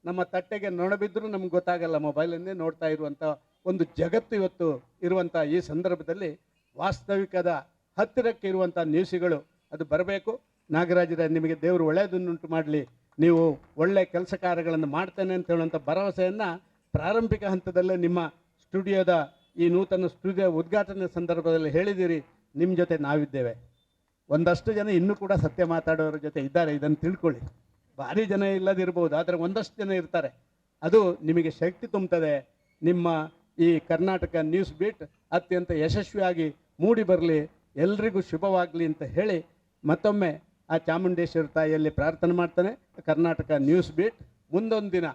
ನಮ್ಮ ತಟ್ಟೆಗೆ ನೊಣಬಿದ್ದರೂ ನಮ್ಗೆ ಗೊತ್ತಾಗಲ್ಲ, ಮೊಬೈಲನ್ನೇ ನೋಡ್ತಾ ಇರುವಂಥ ಒಂದು ಜಗತ್ತು ಇವತ್ತು ಇರುವಂಥ ಈ ಸಂದರ್ಭದಲ್ಲಿ ವಾಸ್ತವಿಕದ ಹತ್ತಿರಕ್ಕೆ ಇರುವಂಥ ನ್ಯೂಸ್ಗಳು ಅದು ಬರಬೇಕು. ನಾಗರಾಜರ ನಿಮಗೆ ದೇವರು ಒಳ್ಳೆಯದನ್ನುಂಟು ಮಾಡಲಿ, ನೀವು ಒಳ್ಳೆಯ ಕೆಲಸ ಕಾರ್ಯಗಳನ್ನು ಮಾಡ್ತೇನೆ ಅಂತ ಹೇಳುವಂಥ ಭರವಸೆಯನ್ನು ಪ್ರಾರಂಭಿಕ ಹಂತದಲ್ಲೇ ನಿಮ್ಮ ಸ್ಟುಡಿಯೋದ ಈ ನೂತನ ಸ್ಟುಡಿಯೋ ಉದ್ಘಾಟನೆ ಸಂದರ್ಭದಲ್ಲಿ ಹೇಳಿದ್ದೀರಿ. ನಿಮ್ಮ ಜೊತೆ ನಾವಿದ್ದೇವೆ. ಒಂದಷ್ಟು ಜನ ಇನ್ನೂ ಕೂಡ ಸತ್ಯ ಮಾತಾಡೋರ ಜೊತೆ ಇದ್ದಾರೆ, ಇದನ್ನು ತಿಳ್ಕೊಳ್ಳಿ. ಭಾರಿ ಜನ ಇಲ್ಲದಿರ್ಬೋದು, ಆದರೆ ಒಂದಷ್ಟು ಜನ ಇರ್ತಾರೆ. ಅದು ನಿಮಗೆ ಶಕ್ತಿ ತುಂಬುತ್ತದೆ. ನಿಮ್ಮ ಈ ಕರ್ನಾಟಕ ನ್ಯೂಸ್ ಬೀಟ್ ಅತ್ಯಂತ ಯಶಸ್ವಿಯಾಗಿ ಮೂಡಿ ಬರಲಿ, ಎಲ್ರಿಗೂ ಶುಭವಾಗಲಿ ಅಂತ ಹೇಳಿ ಮತ್ತೊಮ್ಮೆ ಆ ಚಾಮುಂಡೇಶ್ವರಿ ತಾಯಿಯಲ್ಲಿ ಪ್ರಾರ್ಥನೆ ಮಾಡ್ತಾನೆ. ಕರ್ನಾಟಕ ನ್ಯೂಸ್ ಬೀಟ್ ಮುಂದೊಂದು ದಿನ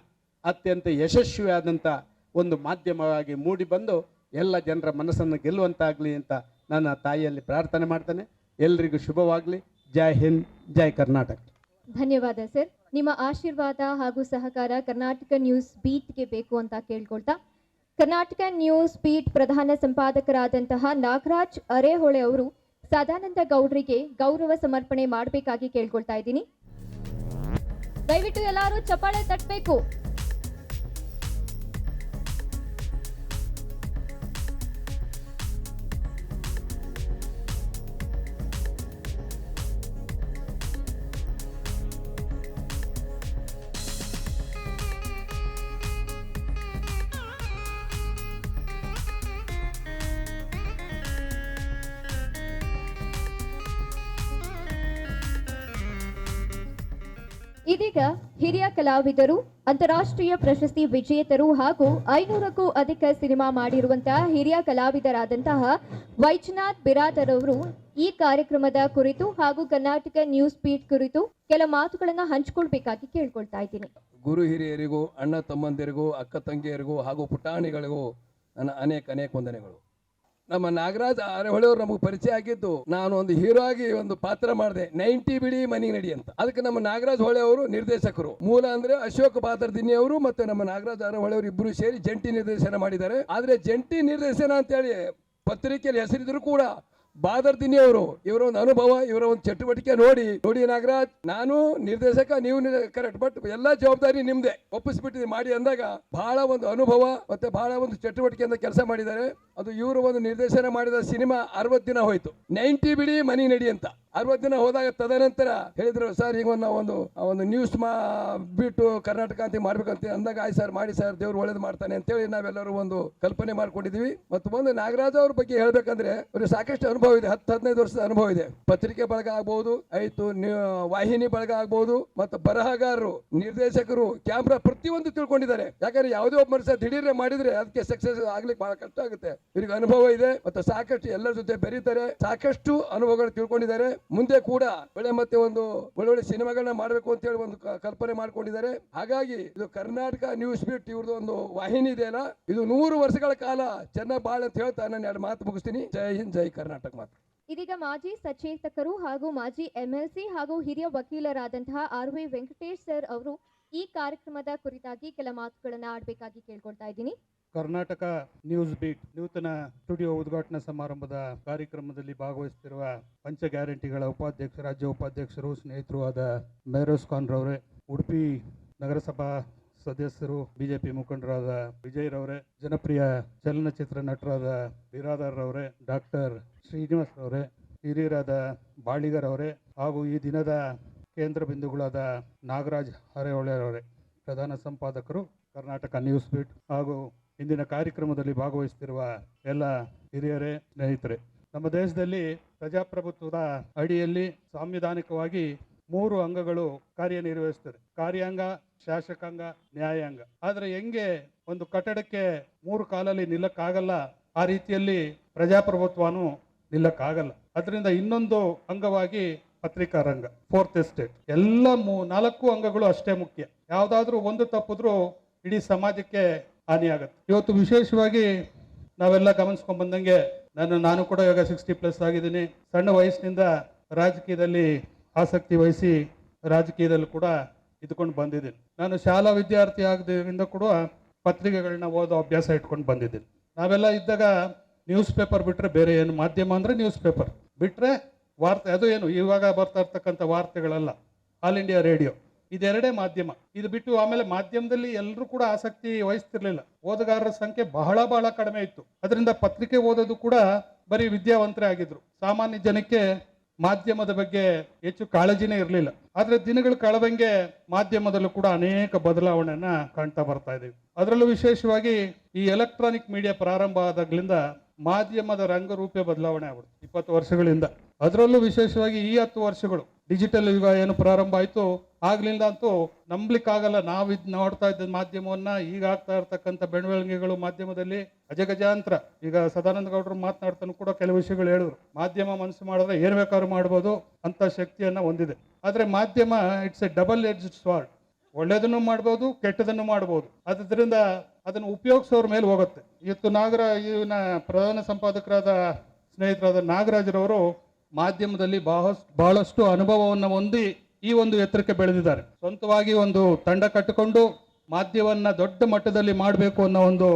ಅತ್ಯಂತ ಯಶಸ್ವಿಯಾದಂಥ ಒಂದು ಮಾಧ್ಯಮವಾಗಿ ಮೂಡಿ ಬಂದು ಎಲ್ಲ ಜನರ ಮನಸ್ಸನ್ನು ಗೆಲ್ಲುವಂತಾಗಲಿ ಅಂತ ನಾನು ಆ ತಾಯಿಯಲ್ಲಿ ಪ್ರಾರ್ಥನೆ ಮಾಡ್ತಾನೆ. ಎಲ್ರಿಗೂ ಶುಭವಾಗಲಿ. ಜೈ ಹಿಂದ್, ಜೈ ಕರ್ನಾಟಕ. ಧನ್ಯವಾದ ಸರ್. ನಿಮ್ಮ ಆಶೀರ್ವಾದ ಹಾಗೂ ಸಹಕಾರ ಕರ್ನಾಟಕ ನ್ಯೂಸ್ ಬೀಟ್ಗೆ ಬೇಕು ಅಂತ ಕೇಳ್ಕೊಳ್ತಾ, ಕರ್ನಾಟಕ ನ್ಯೂಸ್ ಬೀಟ್ ಪ್ರಧಾನ ಸಂಪಾದಕರಾದಂತಹ ನಾಗರಾಜ್ ಅರೇಹೊಳೆ ಅವರು ಸದಾನಂದ ಗೌಡ್ರಿಗೆ ಗೌರವ ಸಮರ್ಪಣೆ ಮಾಡಬೇಕಾಗಿ ಕೇಳ್ಕೊಳ್ತಾ ಇದ್ದೀನಿ. ದಯವಿಟ್ಟು ಎಲ್ಲರೂ ಚಪ್ಪಾಳೆ ತಟ್ಟಬೇಕು. ಇದೀಗ ಹಿರಿಯ ಕಲಾವಿದರು, ಅಂತಾರಾಷ್ಟ್ರೀಯ ಪ್ರಶಸ್ತಿ ವಿಜೇತರು ಹಾಗೂ 500ಕ್ಕೂ ಅಧಿಕ ಸಿನಿಮಾ ಮಾಡಿರುವಂತಹ ಹಿರಿಯ ಕಲಾವಿದರಾದಂತಹ ವೈಜನಾಥ್ ಬಿರಾದರ್ ಅವರು ಈ ಕಾರ್ಯಕ್ರಮದ ಕುರಿತು ಹಾಗೂ ಕರ್ನಾಟಕ ನ್ಯೂಸ್ ಬೀಟ್ ಕುರಿತು ಕೆಲ ಮಾತುಗಳನ್ನು ಹಂಚಿಕೊಳ್ಬೇಕಾಗಿ ಕೇಳ್ಕೊಳ್ತಾ ಇದ್ದೀನಿ. ಗುರು ಹಿರಿಯರಿಗೂ, ಅಣ್ಣ ತಮ್ಮಂದಿರಿಗೂ, ಅಕ್ಕ ತಂಗಿಯರಿಗೂ ಹಾಗೂ ಪುಟಾಣಿಗಳಿಗೂ ನನ್ನ ಅನೇಕ ವಂದನೆಗಳು. ನಮ್ಮ ನಾಗರಾಜ್ ಅರೇಹೊಳೆಯವರು ನಮಗೆ ಪರಿಚಯ ಆಗಿದ್ದು, ನಾನು ಒಂದು ಹೀರೋ ಆಗಿ ಒಂದು ಪಾತ್ರ ಮಾಡಿದೆ, 90 ಬಿಡಿ ಮನಿ ನಡಿ ಅಂತ. ಅದಕ್ಕೆ ನಮ್ಮ ನಾಗರಾಜ್ ಹೊಳೆ ಅವರು ನಿರ್ದೇಶಕರು. ಮೂಲ ಅಂದ್ರೆ ಅಶೋಕ್ ಬಾದರ್ದಿನ್ನಿ ಅವರು ಮತ್ತೆ ನಮ್ಮ ನಾಗರಾಜ್ ಅರೇಹೊಳೆ ಅವರು ಇಬ್ಬರು ಸೇರಿ ಜಂಟಿ ನಿರ್ದೇಶನ ಮಾಡಿದ್ದಾರೆ. ಆದ್ರೆ ಜಂಟಿ ನಿರ್ದೇಶನ ಅಂತೇಳಿ ಪತ್ರಿಕೆಯಲ್ಲಿ ಹೆಸರಿದ್ರು ಕೂಡ ಬಾದರ್ದಿನಿ ಅವರು, ಇವರ ಒಂದು ಅನುಭವ, ಇವರ ಒಂದು ಚಟುವಟಿಕೆ ನೋಡಿ ನಾಗರಾಜ್, ನಾನು ನಿರ್ದೇಶಕ, ನೀವು ಕರೆಕ್ಟ್, ಬಟ್ ಎಲ್ಲಾ ಜವಾಬ್ದಾರಿ ನಿಮ್ದೆ, ಒಪ್ಪಿಸ್ಬಿಟ್ಟಿದೆ ಮಾಡಿ ಅಂದಾಗ ಬಹಳ ಒಂದು ಅನುಭವ ಮತ್ತೆ ಬಹಳ ಒಂದು ಚಟುವಟಿಕೆಯಿಂದ ಕೆಲಸ ಮಾಡಿದ್ದಾರೆ. ಅದು ಇವರು ಒಂದು ನಿರ್ದೇಶನ ಮಾಡಿದ ಸಿನಿಮಾ 60 ದಿನ ಹೋಯ್ತು. 90 ಬಿಡಿ ಮನಿ ನಡಿ ಅಂತ 60 ದಿನ ಹೋದಾಗ ತದನಂತರ ಹೇಳಿದ್ರು ಸರ್ ಈಗ ನಾವು ಒಂದು ನ್ಯೂಸ್ ಬಿಟ್ಟು ಕರ್ನಾಟಕ ಅಂತ ಮಾಡ್ಬೇಕಂತ ಅಂದಾಗ, ಆಯ್ತು ಸರ್ ಮಾಡಿ ಸರ್, ದೇವ್ರು ಒಳ್ಳೇದು ಮಾಡ್ತಾನೆ ಅಂತೇಳಿ ನಾವೆಲ್ಲರೂ ಒಂದು ಕಲ್ಪನೆ ಮಾಡ್ಕೊಂಡಿದೀವಿ. ಮತ್ತು ಒಂದು ನಾಗರಾಜ್ ಅವ್ರ ಬಗ್ಗೆ ಹೇಳ್ಬೇಕಂದ್ರೆ ಅವ್ರಿಗೆ ಸಾಕಷ್ಟು ಅನುಭವ ಇದೆ, 10-15 ವರ್ಷದ ಅನುಭವ ಇದೆ. ಪತ್ರಿಕೆ ಬಳಗ ಆಗ್ಬಹುದು, ಆಯ್ತು ವಾಹಿನಿ ಬಳಗ ಆಗ್ಬಹುದು, ಮತ್ತು ಬರಹಗಾರರು, ನಿರ್ದೇಶಕರು, ಕ್ಯಾಮ್ರಾ ಪ್ರತಿಯೊಂದು ತಿಳ್ಕೊಂಡಿದ್ದಾರೆ. ಯಾಕಂದ್ರೆ ಯಾವುದೇ ಒಬ್ಬ ಮನುಷ್ಯ ದಿಢೀರ್ನೆ ಮಾಡಿದ್ರೆ ಅದಕ್ಕೆ ಸಕ್ಸಸ್ ಆಗ್ಲಿಕ್ಕೆ ಬಹಳ ಕಷ್ಟ ಆಗುತ್ತೆ. ಇವ್ರಿಗೆ ಅನುಭವ ಇದೆ ಮತ್ತು ಸಾಕಷ್ಟು ಎಲ್ಲರ ಜೊತೆ ಬೆರೀತಾರೆ, ಸಾಕಷ್ಟು ಅನುಭವಗಳು ತಿಳ್ಕೊಂಡಿದ್ದಾರೆ. ಮುಂದೆ ಕೂಡ ಮತ್ತೆ ಒಂದು ಒಳ್ಳೊಳ್ಳೆ ಸಿನಿಮಾಗಳನ್ನ ಮಾಡಬೇಕು ಅಂತ ಹೇಳಿ ಒಂದು ಕಲ್ಪನೆ ಮಾಡ್ಕೊಂಡಿದ್ದಾರೆ. ಹಾಗಾಗಿ ಇದು ಕರ್ನಾಟಕ ನ್ಯೂಸ್ ಬೀಟ್ ಇವ್ರದ್ದು ಒಂದು ವಾಹಿನಿ ಇದೆಯಲ್ಲ, ಇದು 100 ವರ್ಷಗಳ ಕಾಲ ಚೆನ್ನಾಗಿ ಬಾಳ ಅಂತ ಹೇಳ್ತಾ ನಾನು 2 ಮಾತು ಮುಗಿಸ್ತೀನಿ. ಜೈ ಹಿಂದ್, ಜೈ ಕರ್ನಾಟಕ ಮಾತು. ಇದೀಗ ಮಾಜಿ ಸಚೇತಕರು ಹಾಗೂ ಮಾಜಿ MLC ಹಾಗೂ ಹಿರಿಯ ವಕೀಲರಾದಂತಹ RV ವೆಂಕಟೇಶ್ ಸರ್ ಅವರು ಈ ಕಾರ್ಯಕ್ರಮದ ಕುರಿತಾಗಿ ಕೆಲ ಮಾತುಗಳನ್ನ ಆಡಬೇಕಾಗಿ ಕೇಳ್ಕೊಳ್ತಾ ಇದ್ದೀನಿ. ಕರ್ನಾಟಕ ನ್ಯೂಸ್ ಬೀಟ್ ನೂತನ ಸ್ಟುಡಿಯೋ ಉದ್ಘಾಟನಾ ಸಮಾರಂಭದ ಕಾರ್ಯಕ್ರಮದಲ್ಲಿ ಭಾಗವಹಿಸುತ್ತಿರುವ ಪಂಚ ಗ್ಯಾರಂಟಿಗಳ ರಾಜ್ಯ ಉಪಾಧ್ಯಕ್ಷರು, ಸ್ನೇಹಿತರು ಆದ ಮೇರೋಸ್ ಖಾನ್ ರವರೇ, ಉಡುಪಿ ನಗರಸಭಾ ಸದಸ್ಯರು, ಬಿಜೆಪಿ ಮುಖಂಡರಾದ ವಿಜಯ್ ರವರೇ, ಜನಪ್ರಿಯ ಚಲನಚಿತ್ರ ನಟರಾದ ಬಿರಾದರ್ ರವರೇ, ಡಾಕ್ಟರ್ ಶ್ರೀನಿವಾಸ್ ರವರೇ, ಹಿರಿಯರಾದ ಬಾಳಿಗರ್ ಅವರೇ, ಹಾಗೂ ಈ ದಿನದ ಕೇಂದ್ರ ಬಿಂದುಗಳಾದ ನಾಗರಾಜ್ ಹರೇಹೊಳೆ ಅವರೇ, ಪ್ರಧಾನ ಸಂಪಾದಕರು ಕರ್ನಾಟಕ ನ್ಯೂಸ್ ಬೀಟ್, ಹಾಗೂ ಇಂದಿನ ಕಾರ್ಯಕ್ರಮದಲ್ಲಿ ಭಾಗವಹಿಸುತ್ತಿರುವ ಎಲ್ಲ ಹಿರಿಯರೇ, ಸ್ನೇಹಿತರೆ. ನಮ್ಮ ದೇಶದಲ್ಲಿ ಪ್ರಜಾಪ್ರಭುತ್ವದ ಅಡಿಯಲ್ಲಿ ಸಾಂವಿಧಾನಿಕವಾಗಿ 3 ಅಂಗಗಳು ಕಾರ್ಯನಿರ್ವಹಿಸುತ್ತದೆ: ಕಾರ್ಯಾಂಗ, ಶಾಸಕಾಂಗ, ನ್ಯಾಯಾಂಗ. ಆದರೆ ಹೆಂಗೆ ಒಂದು ಕಟ್ಟಡಕ್ಕೆ 3 ಕಾಲಲ್ಲಿ ನಿಲ್ಲಕ್ಕಾಗಲ್ಲ, ಆ ರೀತಿಯಲ್ಲಿ ಪ್ರಜಾಪ್ರಭುತ್ವನೂ ನಿಲ್ಲಕ್ಕಾಗಲ್ಲ. ಅದರಿಂದ ಇನ್ನೊಂದು ಅಂಗವಾಗಿ ಪತ್ರಿಕಾ ರಂಗ, 4th ಎಸ್ಟೇಟ್. ಎಲ್ಲ 4 ಅಂಗಗಳು ಅಷ್ಟೇ ಮುಖ್ಯ. ಯಾವುದಾದ್ರೂ ಒಂದು ತಪ್ಪಿದ್ರೂ ಇಡೀ ಸಮಾಜಕ್ಕೆ ಹಾನಿಯಾಗತ್ತೆ. ಇವತ್ತು ವಿಶೇಷವಾಗಿ ನಾವೆಲ್ಲ ಗಮನಿಸ್ಕೊಂಡ್ ಬಂದಂಗೆ, ನಾನು ಕೂಡ ಇವಾಗ 60+ ಆಗಿದ್ದೀನಿ. ಸಣ್ಣ ವಯಸ್ಸಿನಿಂದ ರಾಜಕೀಯದಲ್ಲಿ ಆಸಕ್ತಿ ವಹಿಸಿ ರಾಜಕೀಯದಲ್ಲಿ ಕೂಡ ಇದ್ಕೊಂಡು ಬಂದಿದ್ದೀನಿ. ನಾನು ಶಾಲಾ ವಿದ್ಯಾರ್ಥಿ ಆಗದ್ರಿಂದ ಕೂಡ ಪತ್ರಿಕೆಗಳನ್ನ ಓದೋ ಅಭ್ಯಾಸ ಇಟ್ಕೊಂಡು ಬಂದಿದ್ದೀನಿ. ನಾವೆಲ್ಲ ಇದ್ದಾಗ ನ್ಯೂಸ್ ಪೇಪರ್ ಬಿಟ್ಟರೆ ಬೇರೆ ಏನು ಮಾಧ್ಯಮ ಅಂದರೆ ನ್ಯೂಸ್ ಪೇಪರ್ ಬಿಟ್ಟರೆ ವಾರ್ತೆ, ಅದು ಏನು ಇವಾಗ ಬರ್ತಾ ಇರ್ತಕ್ಕಂಥ ವಾರ್ತೆಗಳಲ್ಲ, ಆಲ್ ಇಂಡಿಯಾ ರೇಡಿಯೋ, ಇದೆರಡೇ ಮಾಧ್ಯಮ. ಇದು ಬಿಟ್ಟು ಆಮೇಲೆ ಮಾಧ್ಯಮದಲ್ಲಿ ಎಲ್ಲರೂ ಕೂಡ ಆಸಕ್ತಿ ವಹಿಸ್ತಿರ್ಲಿಲ್ಲ. ಓದುಗಾರರ ಸಂಖ್ಯೆ ಬಹಳ ಕಡಿಮೆ ಇತ್ತು. ಅದರಿಂದ ಪತ್ರಿಕೆ ಓದೋದು ಕೂಡ ಬರೀ ವಿದ್ಯಾವಂತರೇ ಆಗಿದ್ರು. ಸಾಮಾನ್ಯ ಜನಕ್ಕೆ ಮಾಧ್ಯಮದ ಬಗ್ಗೆ ಹೆಚ್ಚು ಕಾಳಜಿನೇ ಇರಲಿಲ್ಲ. ಆದ್ರೆ ದಿನಗಳು ಕಳೆದಂಗೆ ಮಾಧ್ಯಮದಲ್ಲೂ ಕೂಡ ಅನೇಕ ಬದಲಾವಣೆಯನ್ನ ಕಾಣ್ತಾ ಬರ್ತಾ ಇದ್ದೀವಿ. ಅದರಲ್ಲೂ ವಿಶೇಷವಾಗಿ ಈ ಎಲೆಕ್ಟ್ರಾನಿಕ್ ಮೀಡಿಯಾ ಪ್ರಾರಂಭ ಆದಾಗ್ಲಿಂದ ಮಾಧ್ಯಮದ ರಂಗರೂಪೇ ಬದಲಾವಣೆ ಆಗ್ಬಿಡುತ್ತೆ 20 ವರ್ಷಗಳಿಂದ. ಅದರಲ್ಲೂ ವಿಶೇಷವಾಗಿ ಈ 10 ವರ್ಷಗಳು ಡಿಜಿಟಲ್ ಯುಗ ಏನು ಪ್ರಾರಂಭ ಆಯ್ತು, ಆಗ್ಲಿಂದ ಅಂತೂ ನಂಬ್ಲಿಕ್ಕಾಗಲ್ಲ. ನಾವಿದ್ ನೋಡ್ತಾ ಇದ್ದ ಮಾಧ್ಯಮವನ್ನ ಈಗ ಆಗ್ತಾ ಇರ್ತಕ್ಕಂಥ ಬೆಳವಣಿಗೆಗಳು ಮಾಧ್ಯಮದಲ್ಲಿ ಅಜಗಜಾಂತರ. ಈಗ ಸದಾನಂದ ಗೌಡರು ಮಾತನಾಡ್ತಾನು ಕೂಡ ಕೆಲವು ವಿಷಯಗಳು ಹೇಳಿದ್ರು. ಮಾಧ್ಯಮ ಮನಸ್ಸು ಮಾಡಿದ್ರೆ ಏನ್ ಬೇಕಾದ್ರೂ ಮಾಡ್ಬೋದು ಅಂತ ಶಕ್ತಿಯನ್ನ ಹೊಂದಿದೆ. ಆದ್ರೆ ಮಾಧ್ಯಮ it's a double edged sword. ಒಳ್ಳೇದನ್ನು ಮಾಡ್ಬೋದು, ಕೆಟ್ಟದನ್ನು ಮಾಡ್ಬೋದು. ಅದರಿಂದ ಅದನ್ನು ಉಪಯೋಗಿಸೋರ ಮೇಲೆ ಹೋಗುತ್ತೆ. ಇವತ್ತು ಇವನ ಪ್ರಧಾನ ಸಂಪಾದಕರಾದ ಸ್ನೇಹಿತರಾದ ನಾಗರಾಜರವರು ಮಾಧ್ಯಮದಲ್ಲಿ ಬಹಳಷ್ಟು ಅನುಭವವನ್ನು ಹೊಂದಿ ಈ ಒಂದು ಎತ್ತರಕ್ಕೆ ಬೆಳೆದಿದ್ದಾರೆ. ಸ್ವಂತವಾಗಿ ಒಂದು ತಂಡ ಕಟ್ಟಿಕೊಂಡು ಮಾಧ್ಯಮವನ್ನ ದೊಡ್ಡ ಮಟ್ಟದಲ್ಲಿ ಮಾಡಬೇಕು ಅನ್ನೋ ಒಂದು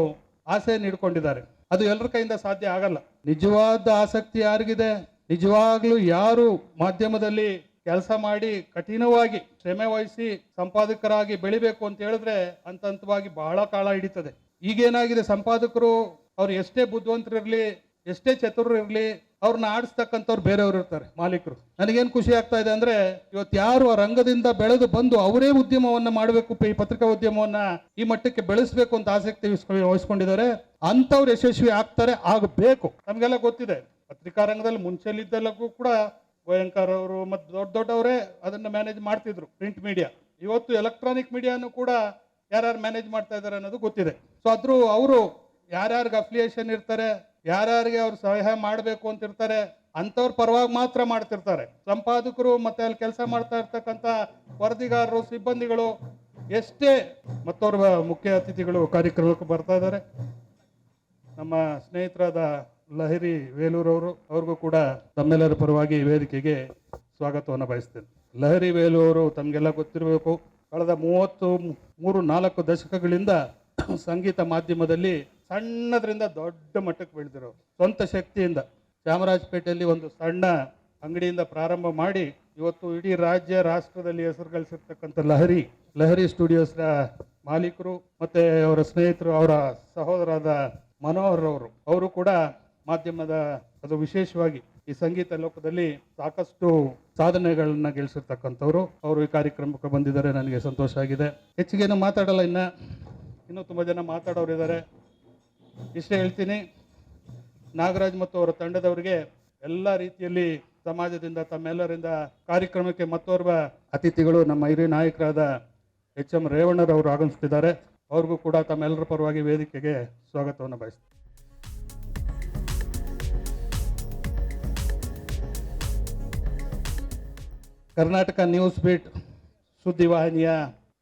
ಆಸೆಯನ್ನು ಇಟ್ಕೊಂಡಿದ್ದಾರೆ. ಅದು ಎಲ್ಲರ ಕೈಯಿಂದ ಸಾಧ್ಯ ಆಗಲ್ಲ. ನಿಜವಾದ ಆಸಕ್ತಿ ಯಾರಿಗಿದೆ, ನಿಜವಾಗ್ಲೂ ಯಾರು ಮಾಧ್ಯಮದಲ್ಲಿ ಕೆಲಸ ಮಾಡಿ ಕಠಿಣವಾಗಿ ಶ್ರಮೆ ವಹಿಸಿ ಸಂಪಾದಕರಾಗಿ ಬೆಳಿಬೇಕು ಅಂತ ಹೇಳಿದ್ರೆ ಹಂತವಾಗಿ ಬಹಳ ಕಾಲ ಹಿಡಿತದೆ. ಈಗೇನಾಗಿದೆ, ಸಂಪಾದಕರು ಅವ್ರು ಎಷ್ಟೇ ಬುದ್ಧಿವಂತರಿರ್ಲಿ, ಎಷ್ಟೇ ಚತುರರಿರ್ಲಿ, ಅವ್ರನ್ನ ಆಡಿಸ್ತಕ್ಕಂಥವ್ರು ಬೇರೆಯವರು ಇರ್ತಾರೆ, ಮಾಲೀಕರು. ನನಗೇನು ಖುಷಿ ಆಗ್ತಾ ಇದೆ ಅಂದ್ರೆ, ಇವತ್ತು ಯಾರು ಆ ರಂಗದಿಂದ ಬೆಳೆದು ಬಂದು ಅವರೇ ಉದ್ಯಮವನ್ನ ಮಾಡಬೇಕು, ಈ ಪತ್ರಿಕಾ ಉದ್ಯಮವನ್ನ ಈ ಮಟ್ಟಕ್ಕೆ ಬೆಳೆಸಬೇಕು ಅಂತ ಆಸಕ್ತಿ ವಹಿಸ್ಕೊಂಡಿದ್ದಾರೆ, ಅಂಥವ್ರು ಯಶಸ್ವಿ ಆಗ್ತಾರೆ, ಆಗಬೇಕು. ನಮ್ಗೆಲ್ಲ ಗೊತ್ತಿದೆ, ಪತ್ರಿಕಾ ರಂಗದಲ್ಲಿ ಮುಂಚೆಲಿದ್ದಲ್ಲೂ ಕೂಡ ಗೋಯಂಕರ್ ಅವರು ಮತ್ತು ದೊಡ್ಡವರೇ ಅದನ್ನ ಮ್ಯಾನೇಜ್ ಮಾಡ್ತಿದ್ರು, ಪ್ರಿಂಟ್ ಮೀಡಿಯಾ. ಇವತ್ತು ಎಲೆಕ್ಟ್ರಾನಿಕ್ ಮೀಡಿಯಾನು ಕೂಡ ಯಾರ್ಯಾರು ಮ್ಯಾನೇಜ್ ಮಾಡ್ತಾ ಇದ್ದಾರೆ ಅನ್ನೋದು ಗೊತ್ತಿದೆ. ಸೊ ಅವರು ಯಾರ್ಯಾರಿಗೆ ಅಫಿಲಿಯೇಷನ್ ಇರ್ತಾರೆ, ಯಾರ್ಯಾರಿಗೆ ಅವ್ರು ಸಹಾಯ ಮಾಡಬೇಕು ಅಂತ ಇರ್ತಾರೆ, ಅಂಥವ್ರ ಪರವಾಗಿ ಮಾತ್ರ ಮಾಡ್ತಿರ್ತಾರೆ. ಸಂಪಾದಕರು ಮತ್ತೆ ಅಲ್ಲಿ ಕೆಲಸ ಮಾಡ್ತಾ ಇರ್ತಕ್ಕಂಥ ವರದಿಗಾರರು, ಸಿಬ್ಬಂದಿಗಳು ಎಷ್ಟೇ, ಮತ್ತವ್ರ ಮುಖ್ಯ ಅತಿಥಿಗಳು ಕಾರ್ಯಕ್ರಮಕ್ಕೆ ಬರ್ತಾ ಇದ್ದಾರೆ. ನಮ್ಮ ಸ್ನೇಹಿತರಾದ ಲಹರಿ ವೇಲೂರವರು, ಅವ್ರಿಗೂ ಕೂಡ ತಮ್ಮೆಲ್ಲರ ಪರವಾಗಿ ವೇದಿಕೆಗೆ ಸ್ವಾಗತವನ್ನು ಬಯಸ್ತೇನೆ. ಲಹರಿ ವೇಲೂರು ತಮಗೆಲ್ಲ ಗೊತ್ತಿರಬೇಕು, ಕಳೆದ 33-4 ದಶಕಗಳಿಂದ ಸಂಗೀತ ಮಾಧ್ಯಮದಲ್ಲಿ ಸಣ್ಣದ್ರಿಂದ ದೊಡ್ಡ ಮಟ್ಟಕ್ಕೆ ಬೆಳೆದಿರೋ ಸ್ವಂತ ಶಕ್ತಿಯಿಂದ ಚಾಮರಾಜಪೇಟೆಯಲ್ಲಿ ಒಂದು ಸಣ್ಣ ಅಂಗಡಿಯಿಂದ ಪ್ರಾರಂಭ ಮಾಡಿ ಇವತ್ತು ಇಡೀ ರಾಜ್ಯ ರಾಷ್ಟ್ರದಲ್ಲಿ ಹೆಸರು ಗಳಿಸಿರ್ತಕ್ಕಂಥ ಲಹರಿ ಸ್ಟುಡಿಯೋಸ್ನ ಮಾಲೀಕರು ಮತ್ತೆ ಅವರ ಸ್ನೇಹಿತರು, ಅವರ ಸಹೋದರಾದ ಮನೋಹರ್ ಅವರು ಕೂಡ ಮಾಧ್ಯಮದ, ಅದು ವಿಶೇಷವಾಗಿ ಈ ಸಂಗೀತ ಲೋಕದಲ್ಲಿ ಸಾಕಷ್ಟು ಸಾಧನೆಗಳನ್ನ ಗಳಿಸಿರ್ತಕ್ಕಂಥವ್ರು. ಅವರು ಈ ಕಾರ್ಯಕ್ರಮಕ್ಕೆ ಬಂದಿದ್ದಾರೆ, ನನಗೆ ಸಂತೋಷ ಆಗಿದೆ. ಹೆಚ್ಚಿಗೇನು ಮಾತಾಡಲ್ಲ, ಇನ್ನೂ ತುಂಬ ಜನ ಮಾತಾಡೋರಿದ್ದಾರೆ. ಇಷ್ಟೇ ಹೇಳ್ತೀನಿ, ನಾಗರಾಜ್ ಮತ್ತು ಅವರ ತಂಡದವರಿಗೆ ಎಲ್ಲ ರೀತಿಯಲ್ಲಿ ಸಮಾಜದಿಂದ ತಮ್ಮೆಲ್ಲರಿಂದ ಕಾರ್ಯಕ್ರಮಕ್ಕೆ ಮತ್ತೋರ್ವ ಅತಿಥಿಗಳು ನಮ್ಮ ಹಿರಿಯ ನಾಯಕರಾದ ಎಚ್.ಎಂ. ರೇವಣ್ಣರವರು ಆಗಮಿಸ್ತಿದ್ದಾರೆ. ಅವ್ರಿಗೂ ಕೂಡ ತಮ್ಮೆಲ್ಲರ ಪರವಾಗಿ ವೇದಿಕೆಗೆ ಸ್ವಾಗತವನ್ನು ಬಯಸ್ತೀನಿ. ಕರ್ನಾಟಕ ನ್ಯೂಸ್ ಬೀಟ್ ಸುದ್ದಿವಾಹಿನಿಯ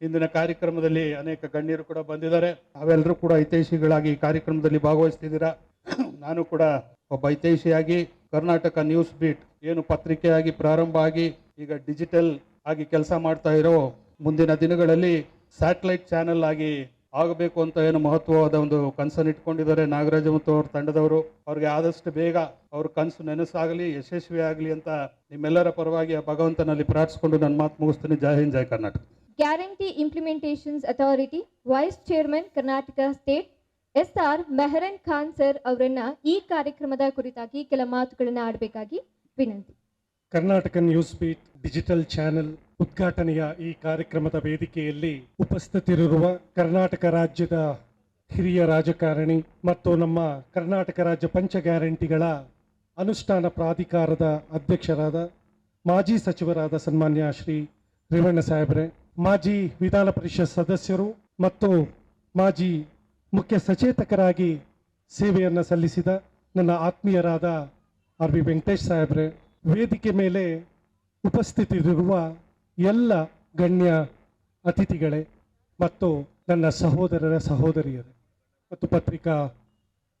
ಇಂದಿನ ಕಾರ್ಯಕ್ರಮದಲ್ಲಿ ಅನೇಕ ಗಣ್ಯರು ಕೂಡ ಬಂದಿದ್ದಾರೆ. ಅವೆಲ್ಲರೂ ಕೂಡ ಹಿತೈಷಿಗಳಾಗಿ ಈ ಕಾರ್ಯಕ್ರಮದಲ್ಲಿ ಭಾಗವಹಿಸ್ತಿದ್ದೀರಾ. ನಾನು ಕೂಡ ಒಬ್ಬ ಹಿತೈಷಿಯಾಗಿ ಕರ್ನಾಟಕ ನ್ಯೂಸ್ ಬೀಟ್ ಏನು ಪತ್ರಿಕೆಯಾಗಿ ಪ್ರಾರಂಭ ಆಗಿ ಈಗ ಡಿಜಿಟಲ್ ಆಗಿ ಕೆಲಸ ಮಾಡ್ತಾ ಇರೋ, ಮುಂದಿನ ದಿನಗಳಲ್ಲಿ ಸ್ಯಾಟಲೈಟ್ ಚಾನೆಲ್ ಆಗಿ ಆಗಬೇಕು ಅಂತ ಏನು ಮಹತ್ವವಾದ ಒಂದು ಕನಸನ್ನು ಇಟ್ಕೊಂಡಿದ್ದಾರೆ ನಾಗರಾಜ ಮತ್ತು ಅವ್ರ ತಂಡದವರು. ಅವ್ರಿಗೆ ಆದಷ್ಟು ಬೇಗ ಅವ್ರ ಕನಸು ನೆನಸಾಗಲಿ, ಯಶಸ್ವಿ ಆಗಲಿ ಅಂತ ನಿಮ್ಮೆಲ್ಲರ ಪರವಾಗಿ ಆ ಭಗವಂತನಲ್ಲಿ ಪ್ರಾರ್ಥಿಸಿಕೊಂಡು ನನ್ನ ಮಾತು ಮುಗಿಸ್ತೀನಿ. ಜೈ ಹಿಂದ್, ಜೈ Karnataka. Guarantee implementations authority vice chairman Karnataka state SR Mehran Khan sir ಅವರನ್ನ ಈ ಕಾರ್ಯಕ್ರಮದ ಕುರಿತಾಗಿ ಕೆಲ ಮಾತುಗಳನ್ನ ಆಡಬೇಕಾಗಿ ವಿನಂತಿ. Karnataka news beat digital channel ಉದ್ಘಾಟನೆಯ ಈ ಕಾರ್ಯಕ್ರಮದ ವೇದಿಕೆಯಲ್ಲಿ ಉಪಸ್ಥಿತರಿರುವ ಕರ್ನಾಟಕ ರಾಜ್ಯದ ಹಿರಿಯ ರಾಜಕಾರಣಿ ಮತ್ತು ನಮ್ಮ ಕರ್ನಾಟಕ ರಾಜ್ಯ ಪಂಚ ಗ್ಯಾರಂಟಿಗಳ ಅನುಷ್ಠಾನ ಪ್ರಾಧಿಕಾರದ ಅಧ್ಯಕ್ಷರಾದ ಮಾಜಿ ಸಚಿವರಾದ ಸನ್ಮಾನ್ಯ ಶ್ರೀ ರೇವಣ್ಣ ಸಾಹೇಬ್ರೆ, ಮಾಜಿ ವಿಧಾನ ಪರಿಷತ್ ಸದಸ್ಯರು ಮತ್ತು ಮಾಜಿ ಮುಖ್ಯ ಸಚೇತಕರಾಗಿ ಸೇವೆಯನ್ನು ಸಲ್ಲಿಸಿದ ನನ್ನ ಆತ್ಮೀಯರಾದ RV ವೆಂಕಟೇಶ್ ಸಾಹೇಬ್ರೆ, ವೇದಿಕೆ ಮೇಲೆ ಉಪಸ್ಥಿತರಿರುವ ಎಲ್ಲ ಗಣ್ಯ ಅತಿಥಿಗಳೇ ಮತ್ತು ನನ್ನ ಸಹೋದರರ ಸಹೋದರಿಯರೇ ಮತ್ತು ಪತ್ರಿಕಾ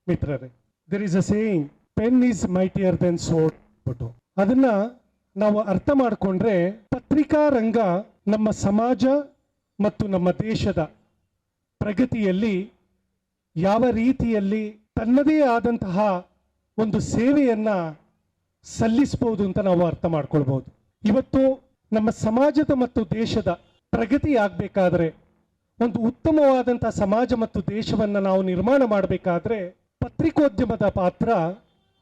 ಮಿತ್ರರೇ, there is a saying, pen is mightier than sword. ಅದನ್ನ ನಾವು ಅರ್ಥ ಮಾಡಿಕೊಂಡ್ರೆ ಪತ್ರಿಕಾ ರಂಗ ನಮ್ಮ ಸಮಾಜ ಮತ್ತು ನಮ್ಮ ದೇಶದ ಪ್ರಗತಿಯಲ್ಲಿ ಯಾವ ರೀತಿಯಲ್ಲಿ ತನ್ನದೇ ಆದಂತಹ ಒಂದು ಸೇವೆಯನ್ನ ಸಲ್ಲಿಸಬಹುದು ಅಂತ ನಾವು ಅರ್ಥ ಮಾಡ್ಕೊಳ್ಬಹುದು. ಇವತ್ತು ನಮ್ಮ ಸಮಾಜದ ಮತ್ತು ದೇಶದ ಪ್ರಗತಿ ಆಗಬೇಕಾದ್ರೆ, ಒಂದು ಉತ್ತಮವಾದಂತಹ ಸಮಾಜ ಮತ್ತು ದೇಶವನ್ನು ನಾವು ನಿರ್ಮಾಣ ಮಾಡಬೇಕಾದ್ರೆ ಪತ್ರಿಕೋದ್ಯಮದ ಪಾತ್ರ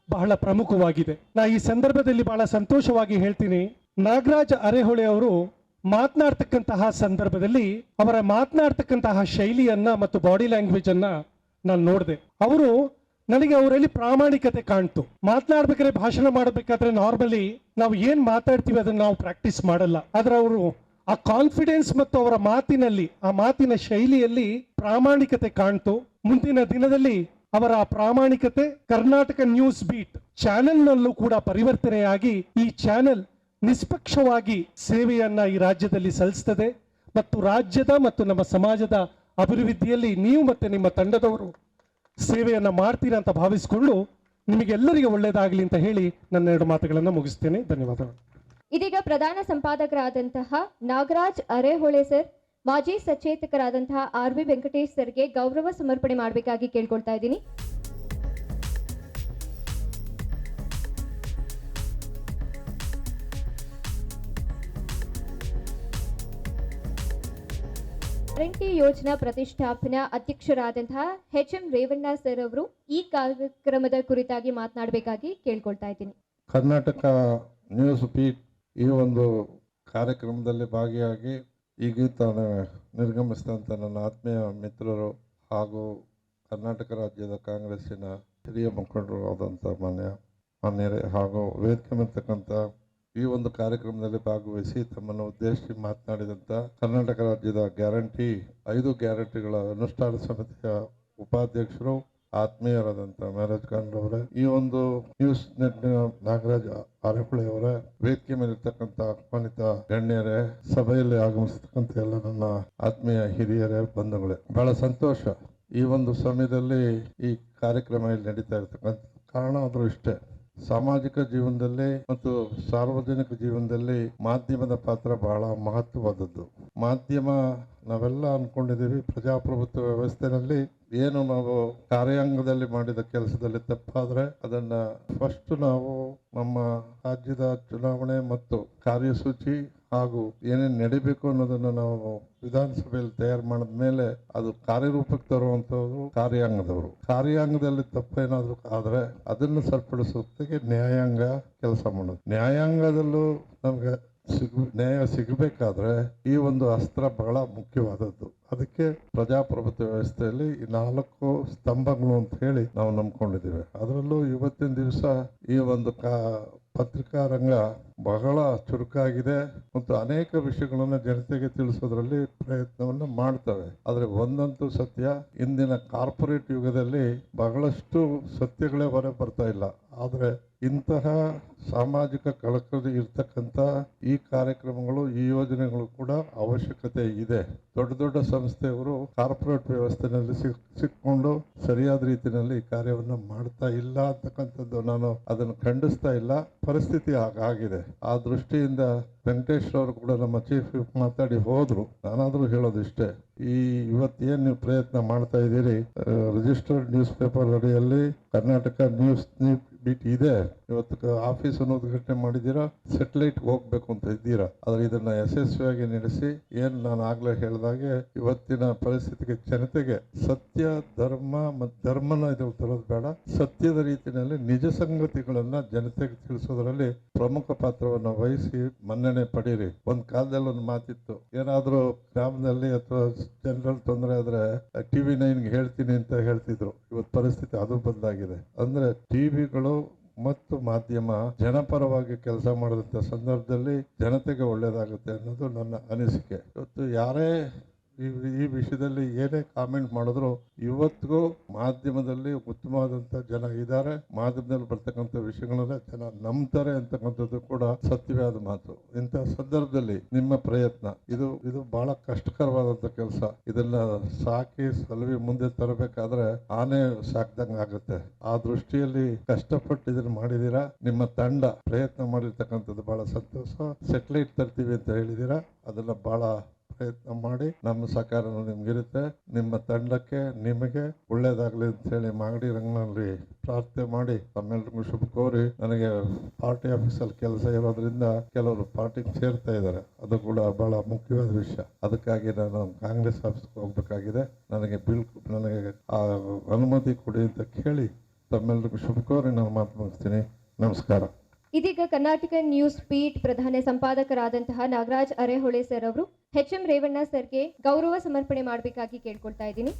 ಬಹಳ ಪ್ರಮುಖವಾಗಿದೆ. ನಾ ಈ ಸಂದರ್ಭದಲ್ಲಿ ಬಹಳ ಸಂತೋಷವಾಗಿ ಹೇಳ್ತೀನಿ, ನಾಗರಾಜ್ ಅರೆಹೊಳೆ ಅವರು ಮಾತನಾಡ್ತಕ್ಕಂತಹ ಸಂದರ್ಭದಲ್ಲಿ ಅವರ ಮಾತನಾಡ್ತಕ್ಕಂತಹ ಶೈಲಿಯನ್ನ ಮತ್ತು ಬಾಡಿ ಲ್ಯಾಂಗ್ವೇಜ್ ಅನ್ನ ನಾನು ನೋಡಿದೆ. ಅವರು ನನಗೆ ಅವರಲ್ಲಿ ಪ್ರಾಮಾಣಿಕತೆ ಕಾಣ್ತು. ಮಾತನಾಡ್ಬೇಕಾದ್ರೆ, ಭಾಷಣ ಮಾಡಬೇಕಾದ್ರೆ ನಾರ್ಮಲಿ ನಾವು ಏನ್ ಮಾತಾಡ್ತೀವಿ ಅದನ್ನ ನಾವು ಪ್ರಾಕ್ಟೀಸ್ ಮಾಡಲ್ಲ. ಆದ್ರೆ ಅವರು ಆ ಕಾನ್ಫಿಡೆನ್ಸ್ ಮತ್ತು ಅವರ ಮಾತಿನಲ್ಲಿ, ಆ ಮಾತಿನ ಶೈಲಿಯಲ್ಲಿ ಪ್ರಾಮಾಣಿಕತೆ ಕಾಣ್ತು. ಮುಂದಿನ ದಿನದಲ್ಲಿ ಅವರ ಪ್ರಾಮಾಣಿಕತೆ ಕರ್ನಾಟಕ ನ್ಯೂಸ್ ಬೀಟ್ ಚಾನೆಲ್ ನಲ್ಲೂ ಕೂಡ ಪರಿವರ್ತನೆಯಾಗಿ ಈ ಚಾನೆಲ್ ನಿಷ್ಪಕ್ಷವಾಗಿ ಸೇವೆಯನ್ನ ಈ ರಾಜ್ಯದಲ್ಲಿ ಸಲ್ಲಿಸ್ತದೆ ಮತ್ತು ರಾಜ್ಯದ ಮತ್ತು ನಮ್ಮ ಸಮಾಜದ ಅಭಿವೃದ್ಧಿಯಲ್ಲಿ ನೀವು ಮತ್ತೆ ನಿಮ್ಮ ತಂಡದವರು ಸೇವೆಯನ್ನ ಮಾಡ್ತೀರಾ ಅಂತ ಭಾವಿಸಿಕೊಂಡು ನಿಮಗೆಲ್ಲರಿಗೆ ಒಳ್ಳೆಯದಾಗಲಿ ಅಂತ ಹೇಳಿ ನನ್ನ 2 ಮಾತುಗಳನ್ನು ಮುಗಿಸ್ತೇನೆ. ಧನ್ಯವಾದಗಳು. ಇದೀಗ ಪ್ರಧಾನ ಸಂಪಾದಕರಾದಂತಹ ನಾಗರಾಜ್ ಅರೆಹೊಳೆ ಸರ್, ಮಾಜಿ ಸಚೇತಕರಾದಂತಹ RV ವೆಂಕಟೇಶ್ ಸರ್ಗೆ ಗೌರವ ಸಮರ್ಪಣೆ ಮಾಡಬೇಕಾಗಿ ಕೇಳ್ಕೊಳ್ತಾ ಇದ್ದೀನಿ. ಗ್ಯಾರಂಟಿ ಯೋಜನಾ ಪ್ರತಿಷ್ಠಾಪನಾ ಅಧ್ಯಕ್ಷರಾದಂತಹ HM ರೇವಣ್ಣ ಸರ್ ಅವರು ಈ ಕಾರ್ಯಕ್ರಮದ ಕುರಿತಾಗಿ ಮಾತನಾಡಬೇಕಾಗಿ ಕೇಳ್ಕೊಳ್ತಾ ಇದ್ದೀನಿ. ಕರ್ನಾಟಕ ನ್ಯೂಸ್ ಬೀಟ್ ಈ ಒಂದು ಕಾರ್ಯಕ್ರಮದಲ್ಲಿ ಭಾಗಿಯಾಗಿ ಈಗ ತಾನು ನಿರ್ಗಮಿಸಿದಂಥ ನನ್ನ ಆತ್ಮೀಯ ಮಿತ್ರರು ಹಾಗೂ ಕರ್ನಾಟಕ ರಾಜ್ಯದ ಕಾಂಗ್ರೆಸ್ಸಿನ ಹಿರಿಯ ಮುಖಂಡರು ಆದಂಥ ಮಾನ್ಯರೇ ಹಾಗೂ ವೇದಿಕೆ ಮೇಲಿರ್ತಕ್ಕಂಥ ಈ ಒಂದು ಕಾರ್ಯಕ್ರಮದಲ್ಲಿ ಭಾಗವಹಿಸಿ ತಮ್ಮನ್ನು ಉದ್ದೇಶಿಸಿ ಮಾತನಾಡಿದಂಥ ಕರ್ನಾಟಕ ರಾಜ್ಯದ 5 ಗ್ಯಾರಂಟಿಗಳ ಅನುಷ್ಠಾನ ಸಮಿತಿಯ ಉಪಾಧ್ಯಕ್ಷರು ಆತ್ಮೀಯರಾದಂಥ ಮ್ಯಾರೇಜ್ ಖಾನ್ ಅವರೇ, ಈ ಒಂದು ನ್ಯೂಸ್ ನೆಟ್ನ ನಾಗರಾಜ್ ಅರೆಹೊಳೆ ಅವರ ವೇದಿಕೆ ಮೇಲಿರ್ತಕ್ಕಂಥ ಆಹ್ವಾನಿತ ಗಣ್ಯರೇ, ಸಭೆಯಲ್ಲಿ ಆಗಮಿಸತಕ್ಕಂಥ ಎಲ್ಲ ನನ್ನ ಆತ್ಮೀಯ ಹಿರಿಯರೇ, ಬಂಧುಗಳೇ, ಬಹಳ ಸಂತೋಷ. ಈ ಒಂದು ಸಮಯದಲ್ಲಿ ಈ ಕಾರ್ಯಕ್ರಮ ಇಲ್ಲಿ ನಡೀತಾ ಇರತಕ್ಕಂಥ ಕಾರಣ ಆದರೂ ಇಷ್ಟೇ, ಸಾಮಾಜಿಕ ಜೀವನದಲ್ಲಿ ಮತ್ತು ಸಾರ್ವಜನಿಕ ಜೀವನದಲ್ಲಿ ಮಾಧ್ಯಮದ ಪಾತ್ರ ಬಹಳ ಮಹತ್ವವಾದದ್ದು. ಮಾಧ್ಯಮ ನಾವೆಲ್ಲ ಅನ್ಕೊಂಡಿದ್ದೀವಿ, ಪ್ರಜಾಪ್ರಭುತ್ವ ವ್ಯವಸ್ಥೆಯಲ್ಲಿ ಏನು ನಾವು ಕಾರ್ಯಾಂಗದಲ್ಲಿ ಮಾಡಿದ ಕೆಲಸದಲ್ಲಿ ತಪ್ಪಾದ್ರೆ ಅದನ್ನ ಫಸ್ಟ್ ನಾವು ನಮ್ಮ ರಾಜ್ಯದ ಚುನಾವಣೆ ಮತ್ತು ಕಾರ್ಯಸೂಚಿ ಹಾಗೂ ಏನೇನು ನಡಿಬೇಕು ಅನ್ನೋದನ್ನ ನಾವು ವಿಧಾನಸಭೆಯಲ್ಲಿ ತಯಾರು ಮಾಡಿದ ಮೇಲೆ ಅದು ಕಾರ್ಯರೂಪಕ್ಕೆ ತರುವಂತವ್ರು ಕಾರ್ಯಾಂಗದವರು. ಕಾರ್ಯಾಂಗದಲ್ಲಿ ತಪ್ಪೇನಾದ್ರೂ ಆದ್ರೆ ಅದನ್ನು ಸರಿಪಡಿಸೋದಕ್ಕೆ ನ್ಯಾಯಾಂಗ ಕೆಲಸ ಮಾಡೋದು. ನ್ಯಾಯಾಂಗದಲ್ಲೂ ನಮ್ಗೆ ನ್ಯಾಯ ಸಿಗಬೇಕಾದ್ರೆ ಈ ಒಂದು ಅಸ್ತ್ರ ಬಹಳ ಮುಖ್ಯವಾದದ್ದು. ಅದಕ್ಕೆ ಪ್ರಜಾಪ್ರಭುತ್ವ ವ್ಯವಸ್ಥೆಯಲ್ಲಿ ಈ 4 ಸ್ತಂಭಗಳು ಅಂತ ಹೇಳಿ ನಾವು ನಂಬ್ಕೊಂಡಿದ್ದೇವೆ. ಅದರಲ್ಲೂ ಇವತ್ತಿನ ದಿವಸ ಈ ಒಂದು ಪತ್ರಿಕಾ ರಂಗ ಬಹಳ ಚುರುಕಾಗಿದೆ ಮತ್ತು ಅನೇಕ ವಿಷಯಗಳನ್ನ ಜನತೆಗೆ ತಿಳಿಸೋದ್ರಲ್ಲಿ ಪ್ರಯತ್ನವನ್ನ ಮಾಡ್ತವೆ. ಆದ್ರೆ ಒಂದಂತೂ ಸತ್ಯ, ಇಂದಿನ ಕಾರ್ಪೊರೇಟ್ ಯುಗದಲ್ಲಿ ಬಹಳಷ್ಟು ಸತ್ಯಗಳೇ ಹೊರ ಬರ್ತಾ ಇಲ್ಲ. ಆದ್ರೆ ಇಂತಹ ಸಾಮಾಜಿಕ ಕಳಕಳಿ ಇರ್ತಕ್ಕಂಥ ಈ ಕಾರ್ಯಕ್ರಮಗಳು, ಈ ಯೋಜನೆಗಳು ಕೂಡ ಅವಶ್ಯಕತೆ ಇದೆ. ದೊಡ್ಡ ದೊಡ್ಡ ಸಂಸ್ಥೆಯವರು ಕಾರ್ಪೊರೇಟ್ ವ್ಯವಸ್ಥೆಯಲ್ಲಿ ಸಿಕ್ಕೊಂಡು ಸರಿಯಾದ ರೀತಿಯಲ್ಲಿ ಕಾರ್ಯವನ್ನ ಮಾಡ್ತಾ ಇಲ್ಲ ಅಂತಕ್ಕಂಥದ್ದು ನಾನು ಅದನ್ನು ಖಂಡಿಸ್ತಾ ಇಲ್ಲ. ಪರಿಸ್ಥಿತಿ ಹಾಗಾಗಿದೆ. ಆ ದೃಷ್ಟಿಯಿಂದ ವೆಂಕಟೇಶ್ ಅವರು ಕೂಡ ನಮ್ಮ ಚೀಫ್ ಮಾತಾಡಿ ಹೋದ್ರು. ನಾನಾದ್ರೂ ಹೇಳೋದಿಷ್ಟೇ, ಇವತ್ತೇನು ನೀವು ಪ್ರಯತ್ನ ಮಾಡ್ತಾ ಇದ್ದೀರಿ, ರಿಜಿಸ್ಟರ್ಡ್ ನ್ಯೂಸ್ ಪೇಪರ್ ಅಡಿಯಲ್ಲಿ ಕರ್ನಾಟಕ ನ್ಯೂಸ್ ಬೀಟ್ ಇದೆ. ಇವತ್ತು ಆಫೀಸ್ ಅನ್ನು ಉದ್ಘಾಟನೆ ಮಾಡಿದ್ದೀರಾ, ಸೆಟಲೈಟ್ ಹೋಗ್ಬೇಕು ಅಂತ ಇದ್ದೀರಾ. ಆದ್ರೆ ಇದನ್ನ ಯಶಸ್ವಿಯಾಗಿ ನಡೆಸಿ, ಏನ್ ನಾನು ಆಗ್ಲೇ ಹೇಳಿದಾಗೆ ಇವತ್ತಿನ ಪರಿಸ್ಥಿತಿಗೆ ಜನತೆಗೆ ಸತ್ಯ, ಧರ್ಮ ಮತ್ತು ಧರ್ಮನ ಇದು ತರೋದು ಬೇಡ, ಸತ್ಯದ ರೀತಿಯಲ್ಲಿ ನಿಜ ಸಂಗತಿಗಳನ್ನ ಜನತೆಗೆ ತಿಳಿಸೋದ್ರಲ್ಲಿ ಪ್ರಮುಖ ಪಾತ್ರವನ್ನು ವಹಿಸಿ ಮನ್ನಣೆ ಪಡೀರಿ. ಒಂದ್ ಕಾಲದಲ್ಲಿ ಒಂದು ಮಾತಿತ್ತು, ಏನಾದ್ರೂ ಗ್ರಾಮದಲ್ಲಿ ಅಥವಾ ಜನರಲ್ ತೊಂದರೆ ಆದ್ರೆ TV 9 ಹೇಳ್ತೀನಿ ಅಂತ ಹೇಳ್ತಿದ್ರು. ಇವತ್ತು ಪರಿಸ್ಥಿತಿ ಅದು ಬದಲಾಗಿದೆ. ಅಂದ್ರೆ ಟಿವಿಗಳು ಮತ್ತು ಮಾಧ್ಯಮ ಜನಪರವಾಗಿ ಕೆಲಸ ಮಾಡಿದಂಥ ಸಂದರ್ಭದಲ್ಲಿ ಜನತೆಗೆ ಒಳ್ಳೇದಾಗುತ್ತೆ ಅನ್ನೋದು ನನ್ನ ಅನಿಸಿಕೆ. ಇವತ್ತು ಯಾರೇ ಈ ವಿಷಯದಲ್ಲಿ ಏನೇ ಕಾಮೆಂಟ್ ಮಾಡಿದ್ರು, ಇವತ್ತಿಗೂ ಮಾಧ್ಯಮದಲ್ಲಿ ಉತ್ತಮವಾದಂಥ ಜನ ಇದ್ದಾರೆ. ಮಾಧ್ಯಮದಲ್ಲಿ ಬರ್ತಕ್ಕಂಥ ವಿಷಯಗಳನ್ನ ಜನ ನಂಬ್ತಾರೆ ಅಂತಕ್ಕಂಥದ್ದು ಕೂಡ ಸತ್ಯವಾದ ಮಾತು. ಇಂಥ ಸಂದರ್ಭದಲ್ಲಿ ನಿಮ್ಮ ಪ್ರಯತ್ನ ಇದು ಬಹಳ ಕಷ್ಟಕರವಾದಂಥ ಕೆಲಸ. ಇದನ್ನ ಸಾಕಿ ಸಲುವಿ ಮುಂದೆ ತರಬೇಕಾದ್ರೆ ಆನೆ ಸಾಕ್ದಂಗೆ ಆಗುತ್ತೆ. ಆ ದೃಷ್ಟಿಯಲ್ಲಿ ಕಷ್ಟಪಟ್ಟು ಇದನ್ನ ಮಾಡಿದೀರಾ. ನಿಮ್ಮ ತಂಡ ಪ್ರಯತ್ನ ಮಾಡಿರ್ತಕ್ಕಂಥದ್ದು ಬಹಳ ಸಂತೋಷ. ಸೆಟಲೈಟ್ ತರ್ತೀವಿ ಅಂತ ಹೇಳಿದೀರಾ, ಅದನ್ನ ಬಹಳ ಪ್ರಯತ್ನ ಮಾಡಿ ನಮ್ಮ ಸಹಕಾರ ನಿಮ್ಗಿರುತ್ತೆ. ನಿಮ್ಮ ತಂಡಕ್ಕೆ ನಿಮಗೆ ಒಳ್ಳೇದಾಗ್ಲಿ ಅಂತ ಹೇಳಿ ಮಾಗಡಿ ರಂಗನಲ್ಲಿ ಪ್ರಾರ್ಥನೆ ಮಾಡಿ ತಮ್ಮೆಲ್ಲರಿಗೂ ಶುಭ ಕೋರಿ, ನನಗೆ ಪಾರ್ಟಿ ಆಫೀಸಲ್ಲಿ ಕೆಲಸ ಇರೋದ್ರಿಂದ ಕೆಲವರು ಪಾರ್ಟಿಗೆ ಸೇರ್ತಾ ಇದ್ದಾರೆ. ಅದು ಕೂಡ ಬಹಳ ಮುಖ್ಯವಾದ ವಿಷಯ. ಅದಕ್ಕಾಗಿ ನಾನು ಕಾಂಗ್ರೆಸ್ ಆಫೀಸ್ಗೆ ಹೋಗ್ಬೇಕಾಗಿದೆ. ನನಗೆ ಆ ಅನುಮತಿ ಕೊಡಿ ಅಂತ ಕೇಳಿ ತಮ್ಮೆಲ್ಲರಿಗೂ ಶುಭ ಕೋರಿ ನಾನು ಮಾತು ಮುಗಿಸ್ತೀನಿ. ನಮಸ್ಕಾರ. ಇದೀಗ ಕರ್ನಾಟಕ ನ್ಯೂಸ್ ಬೀಟ್ ಪ್ರಧಾನ ಸಂಪಾದಕರಾದಂತಹ ನಾಗರಾಜ್ ಅರೆಹೊಳೆ ಸರ್ ಅವರು HM ರೇವಣ್ಣ ಸರ್ಗೆ ಗೌರವ ಸಮರ್ಪಣೆ ಮಾಡಬೇಕಾಗಿ ಕೇಳ್ಕೊಳ್ತಾ ಇದ್ದೀನಿ.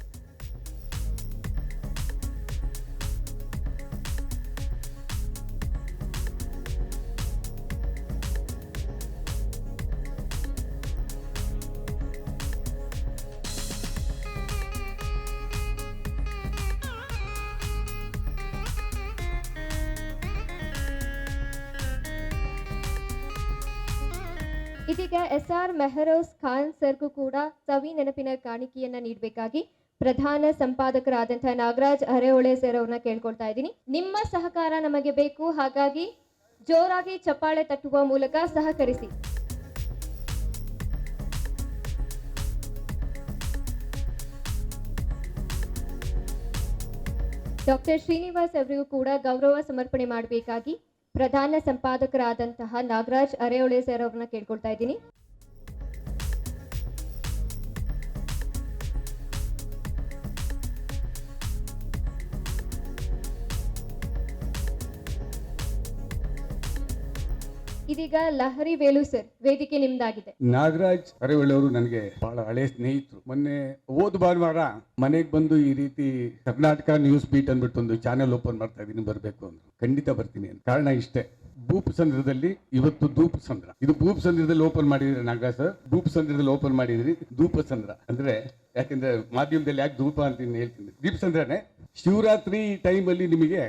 ಇದೀಗ SR ಮೆಹರೋಸ್ ಖಾನ್ ಸರ್ಗೂ ಕೂಡ ಸವಿ ನೆನಪಿನ ಕಾಣಿಕೆಯನ್ನ ನೀಡಬೇಕಾಗಿ ಪ್ರಧಾನ ಸಂಪಾದಕರಾದಂತಹ ನಾಗರಾಜ್ ಅರೆಹೊಳೆ ಸರ್ ಅವ್ರನ್ನ ಕೇಳ್ಕೊಳ್ತಾ ಇದ್ದೀನಿ. ನಿಮ್ಮ ಸಹಕಾರ ನಮಗೆ ಬೇಕು, ಹಾಗಾಗಿ ಜೋರಾಗಿ ಚಪ್ಪಾಳೆ ತಟ್ಟುವ ಮೂಲಕ ಸಹಕರಿಸಿ. ಡಾಕ್ಟರ್ ಶ್ರೀನಿವಾಸ್ ಅವರಿಗೂ ಕೂಡ ಗೌರವ ಸಮರ್ಪಣೆ ಮಾಡಬೇಕಾಗಿ ಪ್ರಧಾನ ಸಂಪಾದಕರಾದಂತಹ ನಾಗರಾಜ್ ಅರೆಹೊಳೆ ಸರ್ ಅವ್ರನ್ನ ಕೇಳ್ಕೊಳ್ತಾ ಇದ್ದೀನಿ. ಇದೀಗ ಲಹರಿ ವೇಲು ಸರ್, ವೇದಿಕೆ ನಿಮ್ದಾಗಿದೆ. ನಾಗರಾಜ್ ಅರೆಹೊಳೆ ಅವರು ನನಗೆ ಬಹಳ ಹಳೆ ಸ್ನೇಹಿತರು. ಮೊನ್ನೆ ಹೋದ ಭಾನುವಾರ ಮನೆಗೆ ಬಂದು ಈ ರೀತಿ ಕರ್ನಾಟಕ ನ್ಯೂಸ್ ಬೀಟ್ ಅಂದ್ಬಿಟ್ಟು ಒಂದು ಚಾನೆಲ್ ಓಪನ್ ಮಾಡ್ತಾ ಇದೀನಿ, ಬರ್ಬೇಕು ಅಂದ್ರು. ಖಂಡಿತ ಬರ್ತೀನಿ ಅಂತ. ಕಾರಣ ಇಷ್ಟೇ, ಭೂಪಸಂದ್ರದಲ್ಲಿ ಇವತ್ತು ಧೂಪಸಂದ್ರ, ಇದು ಭೂಪಸಂದ್ರದಲ್ಲಿ ಓಪನ್ ಮಾಡಿದ್ರಿ ನಾಗರಾಜ್ ಸರ್. ಭೂಪಸಂದ್ರದಲ್ಲಿ ಓಪನ್ ಮಾಡಿದ್ರಿ ಧೂಪಸಂದ್ರ ಅಂದ್ರೆ, ಯಾಕಂದ್ರೆ ಮಾಧ್ಯಮದಲ್ಲಿ ಯಾಕೆ ಧೂಪ ಅಂತ ಹೇಳ್ತೀನಿ, ದೀಪಸಂದ್ರನೇ. ಶಿವರಾತ್ರಿ ಟೈಮಲ್ಲಿ ನಿಮಗೆ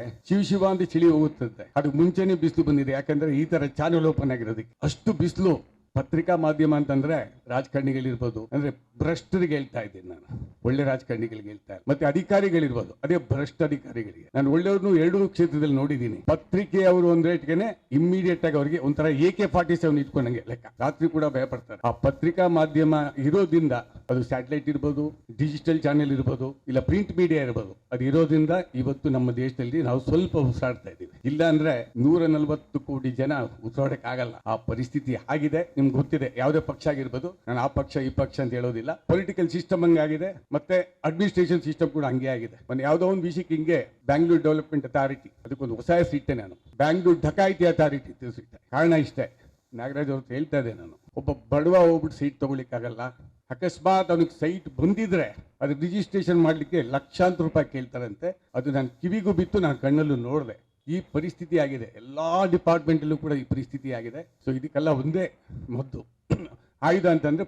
ಶಿವ ಅಂತ ಚಳಿ ಹೋಗುತ್ತದೆ. ಅದಕ್ಕೆ ಮುಂಚೆನೆ ಬಿಸಿಲು ಬಂದಿದೆ, ಯಾಕಂದ್ರೆ ಈ ತರ ಚಾನೆಲ್ ಓಪನ್ ಆಗಿರೋದಕ್ಕೆ. ಅಷ್ಟು ಬಿಸಿಲು ಪತ್ರಿಕಾ ಮಾಧ್ಯಮ ಅಂತಂದ್ರೆ ರಾಜಕಾರಣಿಗಳಿರ್ಬೋದು, ಅಂದ್ರೆ ಭ್ರಷ್ಟರಿಗೆ ಹೇಳ್ತಾ ಇದ್ದೀನಿ ನಾನು, ಒಳ್ಳೆ ರಾಜಕಾರಣಿಗಳಿಗೆ ಹೇಳ್ತಾ ಇಲ್ಲ. ಮತ್ತೆ ಅಧಿಕಾರಿಗಳಿರ್ಬೋದು, ಅದೇ ಭ್ರಷ್ಟ ಅಧಿಕಾರಿಗಳಿಗೆ. ನಾನು ಒಳ್ಳೆಯವ್ರನ್ನು ಎರಡೂ ಕ್ಷೇತ್ರದಲ್ಲಿ ನೋಡಿದ್ದೀನಿ. ಪತ್ರಿಕೆಯವರು ಅಂದ್ರೆ ಇಟ್ಕೇನೆ ಇಮ್ಮಿಡಿಯೇಟ್ ಆಗಿ ಅವರಿಗೆ ಒಂಥರ AK-47 ಇಟ್ಕೊಂಡಂಗೆ ಲೆಕ್ಕ, ರಾತ್ರಿ ಕೂಡ ಭಯ ಪಡ್ತಾರೆ. ಆ ಪತ್ರಿಕಾ ಮಾಧ್ಯಮ ಇರೋದ್ರಿಂದ, ಅದು ಸ್ಯಾಟಲೈಟ್ ಇರ್ಬೋದು, ಡಿಜಿಟಲ್ ಚಾನೆಲ್ ಇರ್ಬೋದು, ಇಲ್ಲ ಪ್ರಿಂಟ್ ಮೀಡಿಯಾ ಇರ್ಬೋದು, ಅದು ಇರೋದ್ರಿಂದ ಇವತ್ತು ನಮ್ಮ ದೇಶದಲ್ಲಿ ನಾವು ಸ್ವಲ್ಪ ಉಸಿರಾಡ್ತಾ ಇದ್ದೀವಿ. ಇಲ್ಲ ಅಂದ್ರೆ 140 ಕೋಟಿ ಜನ ಉಸಿರಾಡಕ್ ಆಗಲ್ಲ. ಆ ಪರಿಸ್ಥಿತಿ ಆಗಿದೆ. ನಿಮ್ಗೆ ಗೊತ್ತಿದೆ, ಯಾವುದೇ ಪಕ್ಷ ಆಗಿರ್ಬೋದು, ನಾನು ಆ ಪಕ್ಷ ಈ ಪಕ್ಷ ಅಂತ ಹೇಳೋದಿಲ್ಲ. ಪೊಲಿಟಿಕಲ್ ಸಿಸ್ಟಮ್ ಹಂಗಾಗಿದೆ, ಮತ್ತೆ ಅಡ್ಮಿನಿಸ್ಟ್ರೇಷನ್ ಸಿಸ್ಟಮ್ ಕೂಡ ಹಂಗೆ ಆಗಿದೆ. ಯಾವುದೋ ಒಂದು ವಿಷಯಕ್ಕೆ ಹಿಂಗೆ ಬ್ಯಾಂಗ್ಳೂರ್ ಡೆವಲಪ್ಮೆಂಟ್ ಅಥಾರಿಟಿ, ಅದಕ್ಕೊಂದು ಹೊಸ ಹೆಸರಿಟ್ಟೆ ನಾನು, ಬ್ಯಾಂಗ್ಳೂರ್ ಡಕಾಯಿತಿ ಅಥಾರಿಟಿ ತಿಳಿಸಿಟ್ಟೆ. ಕಾರಣ ಇಷ್ಟೇ, ನಾಗರಾಜ್ ಅವ್ರು ಹೇಳ್ತಾ ಇದ್ದೆ ನಾನು, ಒಬ್ಬ ಬಡವ ಹೋಗ್ಬಿಟ್ಟು ಸೈಟ್ ತಗೊಳ್ಳಿಕ್ಕಾಗಲ್ಲ. ಅಕಸ್ಮಾತ್ ಅವನಿಗೆ ಸೈಟ್ ಬಂದಿದ್ರೆ ಅದು ರಿಜಿಸ್ಟ್ರೇಷನ್ ಮಾಡಲಿಕ್ಕೆ ಲಕ್ಷಾಂತರ ರೂಪಾಯಿ ಕೇಳ್ತಾರಂತೆ. ಅದು ನನ್ನ ಕಿವಿಗೂ ಬಿತ್ತು, ನಾನು ಕಣ್ಣಲ್ಲೂ ನೋಡಿದೆ. ಈ ಪರಿಸ್ಥಿತಿ ಆಗಿದೆ, ಎಲ್ಲಾ ಡಿಪಾರ್ಟ್ಮೆಂಟಲ್ಲೂ ಕೂಡ ಈ ಪರಿಸ್ಥಿತಿ ಆಗಿದೆ. ಸೊ ಇದಕ್ಕೆಲ್ಲ ಒಂದೇ ಮದ್ದು ಆಯುಧ ಅಂತಂದ್ರೆ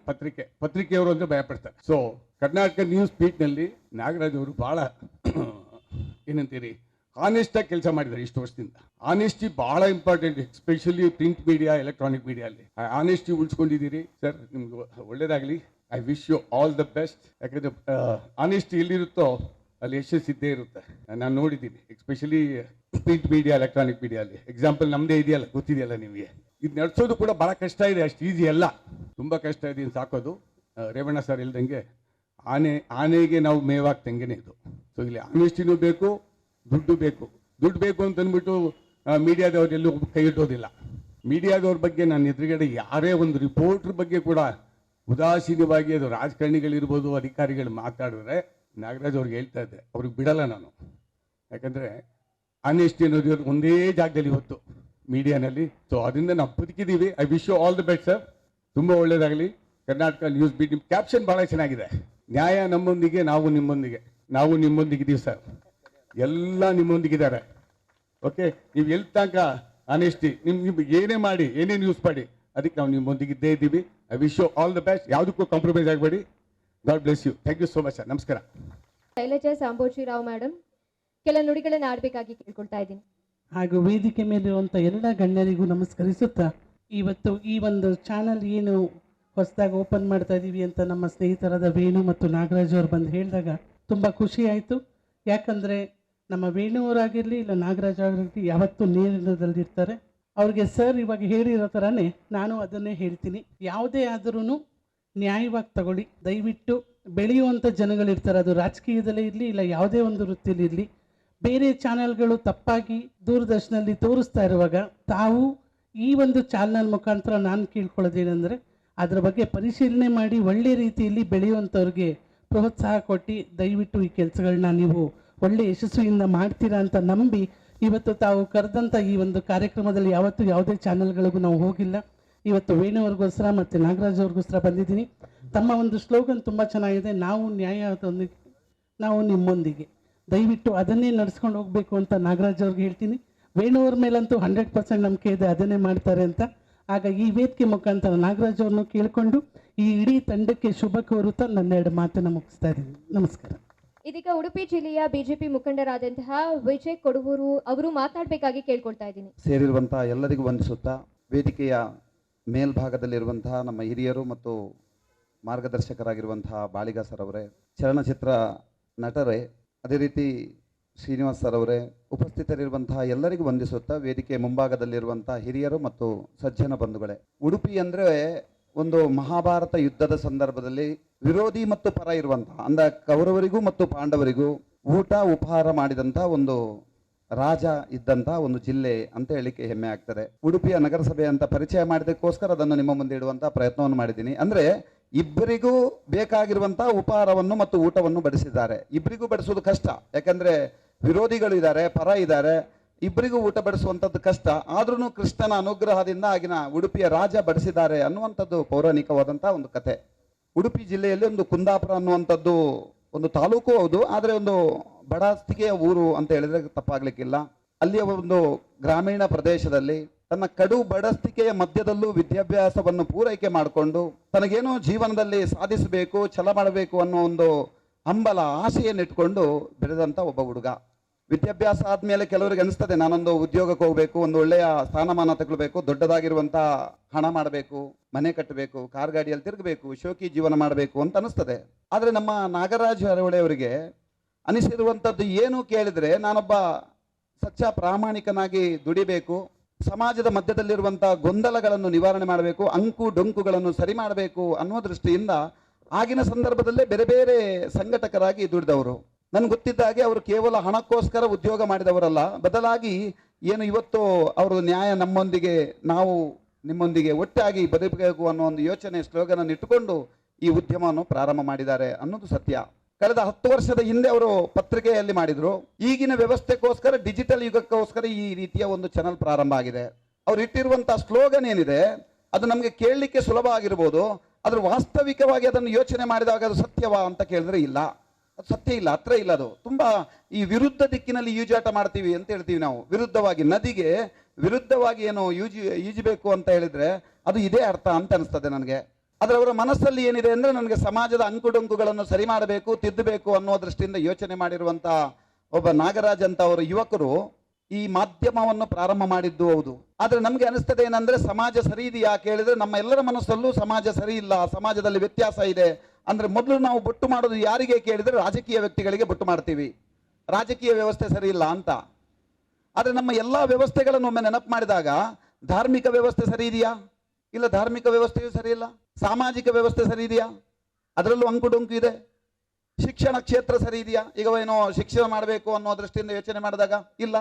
ಪತ್ರಿಕೆಯವರು ಅಂದ್ರೆ ಭಯಪಡ್ತಾರೆ. ಸೊ ಕರ್ನಾಟಕ ನ್ಯೂಸ್ ಬೀಟ್ನಲ್ಲಿ ನಾಗರಾಜ್ ಅವರು ಬಹಳ ಏನಂತೀರಿ ಆನೆಸ್ಟ್ ಆಗಿ ಕೆಲಸ ಮಾಡಿದ್ದಾರೆ ಇಷ್ಟು ವರ್ಷದಿಂದ. ಆನೆಸ್ಟಿ ಬಹಳ important, especially print media, electronic media ಅಲ್ಲಿ ಆನೆಸ್ಟಿ ಉಳಿಸ್ಕೊಂಡಿದ್ದೀರಿ ಸರ್. ನಿಮ್ಗೆ ಒಳ್ಳೇದಾಗಲಿ. I wish you all the best. ಯಾಕಂದ್ರೆ ಆನೆಸ್ಟಿ ಎಲ್ಲಿರುತ್ತೋ ಅಲ್ಲಿ ಯಶಸ್ಸಿದ್ದೇ ಇರುತ್ತೆ. ನಾನು ನೋಡಿದ್ದೀನಿ, especially print media, electronic media ಅಲ್ಲಿ. ಎಕ್ಸಾಂಪಲ್ ನಮ್ಮದೇ ಇದೆಯಲ್ಲ, ಗೊತ್ತಿದೆಯಲ್ಲ ನಿಮಗೆ. ಇದು ನಡೆಸೋದು ಕೂಡ ಬಹಳ ಕಷ್ಟ ಇದೆ, ಅಷ್ಟು ಈಸಿ ಅಲ್ಲ, ತುಂಬ ಕಷ್ಟ ಇದೆ ಸಾಕೋದು. ರೇವಣ್ಣ ಸರ್ ಹೇಳ್ದಂಗೆ ಆನೆಗೆ ನಾವು ಮೇವಾಗ್ತಂಗೆನೇ ಇದು. ಸೊ ಇಲ್ಲಿ ಆನೆಸ್ಟಿನೂ ಬೇಕು, ದುಡ್ಡು ಬೇಕು ಅಂತ ಅಂದ್ಬಿಟ್ಟು ಮೀಡಿಯಾದವ್ರು ಎಲ್ಲೂ ಕೈ ಇಟ್ಟೋದಿಲ್ಲ. ಮೀಡಿಯಾದವ್ರ ಬಗ್ಗೆ ನಾನು ಎದುರುಗಡೆ ಯಾರೇ ಒಂದು ರಿಪೋರ್ಟರ್ ಬಗ್ಗೆ ಕೂಡ ಉದಾಸೀನವಾಗಿ, ಅದು ರಾಜಕಾರಣಿಗಳಿರ್ಬೋದು, ಅಧಿಕಾರಿಗಳು ಮಾತಾಡಿದ್ರೆ, ನಾಗರಾಜ್ ಅವ್ರಿಗೆ ಹೇಳ್ತಾ ಇದ್ದೆ, ಅವ್ರಿಗೆ ಬಿಡಲ್ಲ ನಾನು. ಯಾಕಂದರೆ ಆನೆಸ್ಟಿ ಅನ್ನೋದು ಒಂದೇ ಜಾಗದಲ್ಲಿ ಇವತ್ತು ಮೀಡಿಯಾನಲ್ಲಿ. ಸೊ ಅದರಿಂದ ನಾವು ಬದುಕಿದ್ದೀವಿ. I wish you all the best sir. ತುಂಬ ಒಳ್ಳೇದಾಗಲಿ. ಕರ್ನಾಟಕ ನ್ಯೂಸ್ ಬೀಟ್ ನಿಮ್ಮ ಕ್ಯಾಪ್ಷನ್ ಭಾಳ ಚೆನ್ನಾಗಿದೆ. ನ್ಯಾಯ ನಮ್ಮೊಂದಿಗೆ, ನಾವು ನಿಮ್ಮೊಂದಿಗಿದ್ದೀವಿ ಸರ್. ಎಲ್ಲ ನಿಮ್ಮೊಂದಿಗಿದ್ದಾರೆ. ಓಕೆ, ನೀವು ಎಲ್ಲಿ ತನಕ ಆನೆಸ್ಟಿ, ನಿಮ್ಗೆ ಏನೇ ಮಾಡಿ, ಏನೇ ನ್ಯೂಸ್ ಮಾಡಿ, ಅದಕ್ಕೆ ನಾವು ನಿಮ್ಮೊಂದಿಗಿದ್ದೇ ಇದ್ದೀವಿ. I wish you all the best. ಯಾವುದಕ್ಕೂ ಕಾಂಪ್ರಮೈಸ್ ಆಗಬೇಡಿ. God bless you. Thank you so much sir. ನಮಸ್ಕಾರ. ಶೈಲಜಾ ಸಾಂಬೋಜಿರಾವ್ ಮೇಡಮ್ ಕೆಲ ನುಡಿಗಳನ್ನು ಆಡಬೇಕಾಗಿ ಕೇಳ್ಕೊಳ್ತಾ ಇದ್ದೀನಿ. ಹಾಗೂ ವೇದಿಕೆ ಮೇಲಿರುವಂಥ ಎಲ್ಲ ಗಣ್ಯರಿಗೂ ನಮಸ್ಕರಿಸುತ್ತಾ, ಇವತ್ತು ಈ ಒಂದು ಚಾನಲ್ ಏನು ಹೊಸದಾಗಿ ಓಪನ್ ಮಾಡ್ತಾ ಇದ್ದೀವಿ ಅಂತ ನಮ್ಮ ಸ್ನೇಹಿತರಾದ ವೇಣು ಮತ್ತು ನಾಗರಾಜ್ ಅವರು ಬಂದು ಹೇಳಿದಾಗ ತುಂಬ ಖುಷಿ ಆಯಿತು. ಯಾಕಂದರೆ ನಮ್ಮ ವೇಣುವರಾಗಿರಲಿ ಇಲ್ಲ ನಾಗರಾಜ್ ಆಗಿರಲಿ ಯಾವತ್ತೂ ನೇರದಲ್ಲಿರ್ತಾರೆ. ಅವ್ರಿಗೆ ಸರ್ ಇವಾಗ ಹೇಳಿರೋ ಥರನೇ ನಾನು ಅದನ್ನೇ ಹೇಳ್ತೀನಿ, ಯಾವುದೇ ಆದ್ರೂ ನ್ಯಾಯವಾಗಿ ತಗೊಳ್ಳಿ. ದಯವಿಟ್ಟು ಬೆಳೆಯುವಂಥ ಜನಗಳಿರ್ತಾರೆ, ಅದು ರಾಜಕೀಯದಲ್ಲೇ ಇರಲಿ ಇಲ್ಲ ಯಾವುದೇ ಒಂದು ವೃತ್ತಿಯಲ್ಲಿ ಇರಲಿ. ಬೇರೆ ಚಾನೆಲ್ಗಳು ತಪ್ಪಾಗಿ ದೂರದರ್ಶನಲ್ಲಿ ತೋರಿಸ್ತಾ ಇರುವಾಗ ತಾವು ಈ ಒಂದು ಚಾನಲ್ ಮುಖಾಂತರ ನಾನು ಕೇಳ್ಕೊಳ್ಳೋದೇನೆಂದರೆ, ಅದರ ಬಗ್ಗೆ ಪರಿಶೀಲನೆ ಮಾಡಿ ಒಳ್ಳೆ ರೀತಿಯಲ್ಲಿ ಬೆಳೆಯುವಂಥವ್ರಿಗೆ ಪ್ರೋತ್ಸಾಹ ಕೊಟ್ಟು ದಯವಿಟ್ಟು ಈ ಕೆಲಸಗಳನ್ನ ನೀವು ಒಳ್ಳೆ ಯಶಸ್ವಿಯಿಂದ ಮಾಡ್ತೀರಾ ಅಂತ ನಂಬಿ ಇವತ್ತು ತಾವು ಕರೆದಂಥ ಈ ಒಂದು ಕಾರ್ಯಕ್ರಮದಲ್ಲಿ ಯಾವತ್ತೂ ಯಾವುದೇ ಚಾನಲ್ಗಳಿಗೂ ನಾವು ಹೋಗಿಲ್ಲ. ಇವತ್ತು ವೇಣುವರ್ಗೋಸ್ಕರ ಮತ್ತು ನಾಗರಾಜ್ ಅವ್ರಿಗೋಸ್ಕರ ಬಂದಿದ್ದೀನಿ. ತಮ್ಮ ಒಂದು ಸ್ಲೋಗನ್ ತುಂಬ ಚೆನ್ನಾಗಿದೆ, ನಾವು ನ್ಯಾಯದೊಂದಿಗೆ, ನಾವು ನಿಮ್ಮೊಂದಿಗೆ. ದಯವಿಟ್ಟು ಅದನ್ನೇ ನಡೆಸ್ಕೊಂಡು ಹೋಗಬೇಕು ಅಂತ ನಾಗರಾಜ್ ಅವ್ರಿಗೆ ಹೇಳ್ತೀನಿ. ವೇಣುವ್ರ ಮೇಲಂತೂ 100% ನಂಬಿಕೆ ಇದೆ, ಅದನ್ನೇ ಮಾಡ್ತಾರೆ ಅಂತ. ಆಗ ಈ ವೇದಿಕೆ ಮುಖಾಂತರ ನಾಗರಾಜ್ ಅವ್ರನ್ನು ಕೇಳಿಕೊಂಡು ಈ ಇಡೀ ತಂಡಕ್ಕೆ ಶುಭ ಕೋರುತ್ತಾ ನನ್ನ 2 ಮಾತನ್ನು ಮುಗಿಸ್ತಾ ಇದ್ದೀನಿ. ನಮಸ್ಕಾರ. ಇದೀಗ ಉಡುಪಿ ಜಿಲ್ಲೆಯ ಬಿಜೆಪಿ ಮುಖಂಡರಾದಂತಹ ವಿಜಯ್ ಕೊಡವೂರು ಅವರು ಮಾತಾಡಬೇಕಾಗಿ ಕೇಳ್ಕೊಳ್ತಾ ಇದ್ದೀನಿ. ಸೇರಿರುವಂತಹ ಎಲ್ಲರಿಗೂ ವಂದಿಸುತ್ತಾ, ವೇದಿಕೆಯ ಮೇಲ್ಭಾಗದಲ್ಲಿರುವಂತಹ ನಮ್ಮ ಹಿರಿಯರು ಮತ್ತು ಮಾರ್ಗದರ್ಶಕರಾಗಿರುವಂತಹ ಬಾಳಿಗ ಸರ್ ಅವರೇ, ಚಲನಚಿತ್ರ ನಟರೇ, ಅದೇ ರೀತಿ ಶ್ರೀನಿವಾಸ್ ಸರ್ ಅವರೇ, ಉಪಸ್ಥಿತರಿರುವಂತಹ ಎಲ್ಲರಿಗೂ ವಂದಿಸುತ್ತಾ, ವೇದಿಕೆ ಮುಂಭಾಗದಲ್ಲಿರುವಂತಹ ಹಿರಿಯರು ಮತ್ತು ಸಜ್ಜನ ಬಂಧುಗಳೇ, ಉಡುಪಿ ಅಂದರೆ ಒಂದು ಮಹಾಭಾರತ ಯುದ್ಧದ ಸಂದರ್ಭದಲ್ಲಿ ವಿರೋಧಿ ಮತ್ತು ಪರ ಇರುವಂತಹ, ಅಂದ ಕೌರವರಿಗೂ ಮತ್ತು ಪಾಂಡವರಿಗೂ ಊಟ ಉಪಹಾರ ಮಾಡಿದಂಥ ಒಂದು ರಾಜ ಇದ್ದಂಥ ಒಂದು ಜಿಲ್ಲೆ ಅಂತ ಹೇಳಿಕೆ ಹೆಮ್ಮೆ ಆಗ್ತದೆ. ಉಡುಪಿಯ ನಗರಸಭೆ ಅಂತ ಪರಿಚಯ ಮಾಡಿದಕ್ಕೋಸ್ಕರ ಅದನ್ನು ನಿಮ್ಮ ಮುಂದೆ ಇಡುವಂಥ ಪ್ರಯತ್ನವನ್ನು ಮಾಡಿದ್ದೀನಿ. ಅಂದರೆ ಇಬ್ಬರಿಗೂ ಬೇಕಾಗಿರುವಂಥ ಉಪಹಾರವನ್ನು ಮತ್ತು ಊಟವನ್ನು ಬಡಿಸಿದ್ದಾರೆ. ಇಬ್ಬರಿಗೂ ಬಡಿಸೋದು ಕಷ್ಟ, ಯಾಕಂದರೆ ವಿರೋಧಿಗಳು ಇದ್ದಾರೆ, ಪರ ಇದ್ದಾರೆ, ಇಬ್ಬರಿಗೂ ಊಟ ಬಡಿಸುವಂಥದ್ದು ಕಷ್ಟ. ಆದ್ರೂ ಕೃಷ್ಣನ ಅನುಗ್ರಹದಿಂದ ಆಗಿನ ಉಡುಪಿಯ ರಾಜ ಬಡಿಸಿದ್ದಾರೆ ಅನ್ನುವಂಥದ್ದು ಪೌರಾಣಿಕವಾದಂಥ ಒಂದು ಕಥೆ. ಉಡುಪಿ ಜಿಲ್ಲೆಯಲ್ಲಿ ಒಂದು ಕುಂದಾಪುರ ಅನ್ನುವಂಥದ್ದು ಒಂದು ತಾಲೂಕು ಹೌದು, ಆದರೆ ಒಂದು ಬಡಸ್ತಿಕೆಯ ಊರು ಅಂತ ಹೇಳಿದ್ರೆ ತಪ್ಪಾಗ್ಲಿಕ್ಕಿಲ್ಲ. ಅಲ್ಲಿಯ ಒಂದು ಗ್ರಾಮೀಣ ಪ್ರದೇಶದಲ್ಲಿ ತನ್ನ ಕಡು ಬಡಸ್ತಿಕೆಯ ಮಧ್ಯದಲ್ಲೂ ವಿದ್ಯಾಭ್ಯಾಸವನ್ನು ಪೂರೈಕೆ ಮಾಡಿಕೊಂಡು ತನಗೇನೋ ಜೀವನದಲ್ಲಿ ಸಾಧಿಸಬೇಕು, ಛಲ ಮಾಡಬೇಕು ಅನ್ನೋ ಒಂದು ಹಂಬಲ, ಆಸೆಯನ್ನಿಟ್ಕೊಂಡು ಬೆಳೆದಂಥ ಒಬ್ಬ ಹುಡುಗ. ವಿದ್ಯಾಭ್ಯಾಸ ಆದಮೇಲೆ ಕೆಲವರಿಗೆ ಅನಿಸ್ತದೆ ನಾನೊಂದು ಉದ್ಯೋಗಕ್ಕೆ ಹೋಗಬೇಕು, ಒಂದು ಒಳ್ಳೆಯ ಸ್ಥಾನಮಾನ ತಗೊಳ್ಬೇಕು, ದೊಡ್ಡದಾಗಿರುವಂಥ ಹಣ ಮಾಡಬೇಕು, ಮನೆ ಕಟ್ಟಬೇಕು, ಕಾರ್ ಗಾಡಿಯಲ್ಲಿ ತಿರುಗಬೇಕು, ಶೋಕಿ ಜೀವನ ಮಾಡಬೇಕು ಅಂತ ಅನಿಸ್ತದೆ. ಆದರೆ ನಮ್ಮ ನಾಗರಾಜ್ ಅರವಳೆ ಅವರಿಗೆ ಅನಿಸಿರುವಂಥದ್ದು ಏನು ಕೇಳಿದರೆ, ನಾನೊಬ್ಬ ಸಚ್ಚ ಪ್ರಾಮಾಣಿಕನಾಗಿ ದುಡಿಬೇಕು, ಸಮಾಜದ ಮಧ್ಯದಲ್ಲಿರುವಂಥ ಗೊಂದಲಗಳನ್ನು ನಿವಾರಣೆ ಮಾಡಬೇಕು, ಅಂಕು ಡೊಂಕುಗಳನ್ನು ಸರಿ ಮಾಡಬೇಕು ಅನ್ನೋ ದೃಷ್ಟಿಯಿಂದ ಆಗಿನ ಸಂದರ್ಭದಲ್ಲೇ ಬೇರೆ ಬೇರೆ ಸಂಘಟಕರಾಗಿ ದುಡಿದವರು. ನನಗೆ ಗೊತ್ತಿದ್ದ ಹಾಗೆ ಅವರು ಕೇವಲ ಹಣಕ್ಕೋಸ್ಕರ ಉದ್ಯೋಗ ಮಾಡಿದವರಲ್ಲ, ಬದಲಾಗಿ ಏನು ಇವತ್ತು ಅವರು ನ್ಯಾಯ ನಮ್ಮೊಂದಿಗೆ, ನಾವು ನಿಮ್ಮೊಂದಿಗೆ ಒಟ್ಟಾಗಿ ಬದುಕಬೇಕು ಅನ್ನೋ ಒಂದು ಯೋಚನೆ ಸ್ಲೋಗನ್ ಇಟ್ಟುಕೊಂಡು ಈ ಉದ್ಯಮವನ್ನು ಪ್ರಾರಂಭ ಮಾಡಿದ್ದಾರೆ ಅನ್ನೋದು ಸತ್ಯ. ಕಳೆದ 10 ವರ್ಷದ ಹಿಂದೆ ಅವರು ಪತ್ರಿಕೆಯಲ್ಲಿ ಮಾಡಿದ್ರು. ಈಗಿನ ವ್ಯವಸ್ಥೆಗೋಸ್ಕರ, ಡಿಜಿಟಲ್ ಯುಗಕ್ಕೋಸ್ಕರ ಈ ರೀತಿಯ ಒಂದು ಚಾನಲ್ ಪ್ರಾರಂಭ ಆಗಿದೆ. ಅವ್ರು ಇಟ್ಟಿರುವಂಥ ಸ್ಲೋಗನ್ ಏನಿದೆ ಅದು ನಮಗೆ ಕೇಳಲಿಕ್ಕೆ ಸುಲಭ ಆಗಿರ್ಬೋದು, ಆದ್ರೆ ವಾಸ್ತವಿಕವಾಗಿ ಅದನ್ನು ಯೋಚನೆ ಮಾಡಿದಾಗ ಅದು ಸತ್ಯವಾ ಅಂತ ಕೇಳಿದ್ರೆ ಇಲ್ಲ, ಅದು ಸತ್ಯ ಇಲ್ಲ, ಹತ್ರ ಇಲ್ಲ. ಅದು ತುಂಬಾ ಈ ವಿರುದ್ಧ ದಿಕ್ಕಿನಲ್ಲಿ ಈಜಾಟ ಮಾಡ್ತೀವಿ ಅಂತ ಹೇಳ್ತೀವಿ ನಾವು. ವಿರುದ್ಧವಾಗಿ, ನದಿಗೆ ವಿರುದ್ಧವಾಗಿ ಏನು ಈಜಬೇಕು ಅಂತ ಹೇಳಿದ್ರೆ ಅದು ಇದೇ ಅರ್ಥ ಅಂತ ಅನಿಸ್ತದೆ ನನಗೆ. ಆದರೆ ಅವರ ಮನಸ್ಸಲ್ಲಿ ಏನಿದೆ ಅಂದರೆ, ನನಗೆ ಸಮಾಜದ ಅಂಕುಡೊಂಕುಗಳನ್ನು ಸರಿ ಮಾಡಬೇಕು, ತಿದ್ದಬೇಕು ಅನ್ನೋ ದೃಷ್ಟಿಯಿಂದ ಯೋಚನೆ ಮಾಡಿರುವಂಥ ಒಬ್ಬ ನಾಗರಾಜ್ ಅಂತ ಅವರ ಯುವಕರು ಈ ಮಾಧ್ಯಮವನ್ನು ಪ್ರಾರಂಭ ಮಾಡಿದ್ದು ಹೌದು. ಆದರೆ ನಮಗೆ ಅನಿಸ್ತದೆ ಏನಂದ್ರೆ, ಸಮಾಜ ಸರಿ ಇದೆಯಾ ಕೇಳಿದ್ರೆ ನಮ್ಮ ಎಲ್ಲರ ಮನಸ್ಸಲ್ಲೂ ಸಮಾಜ ಸರಿ ಇಲ್ಲ, ಸಮಾಜದಲ್ಲಿ ವ್ಯತ್ಯಾಸ ಇದೆ. ಅಂದ್ರೆ ಮೊದಲು ನಾವು ಬೊಟ್ಟು ಮಾಡೋದು ಯಾರಿಗೆ ಕೇಳಿದ್ರೆ ರಾಜಕೀಯ ವ್ಯಕ್ತಿಗಳಿಗೆ ಬೊಟ್ಟು ಮಾಡ್ತೀವಿ, ರಾಜಕೀಯ ವ್ಯವಸ್ಥೆ ಸರಿ ಇಲ್ಲ ಅಂತ. ಆದರೆ ನಮ್ಮ ಎಲ್ಲ ವ್ಯವಸ್ಥೆಗಳನ್ನು ಒಮ್ಮೆ ನೆನಪು ಮಾಡಿದಾಗ, ಧಾರ್ಮಿಕ ವ್ಯವಸ್ಥೆ ಸರಿ ಇದೆಯಾ? ಇಲ್ಲ, ಧಾರ್ಮಿಕ ವ್ಯವಸ್ಥೆಯೂ ಸರಿ ಇಲ್ಲ. ಸಾಮಾಜಿಕ ವ್ಯವಸ್ಥೆ ಸರಿ ಇದೆಯಾ? ಅದರಲ್ಲೂ ಅಂಕುಡೊಂಕು ಇದೆ. ಶಿಕ್ಷಣ ಕ್ಷೇತ್ರ ಸರಿ ಇದೆಯಾ? ಈಗ ಏನೋ ಶಿಕ್ಷಣ ಮಾಡಬೇಕು ಅನ್ನೋ ದೃಷ್ಟಿಯಿಂದ ಯೋಚನೆ ಮಾಡಿದಾಗ ಇಲ್ಲ,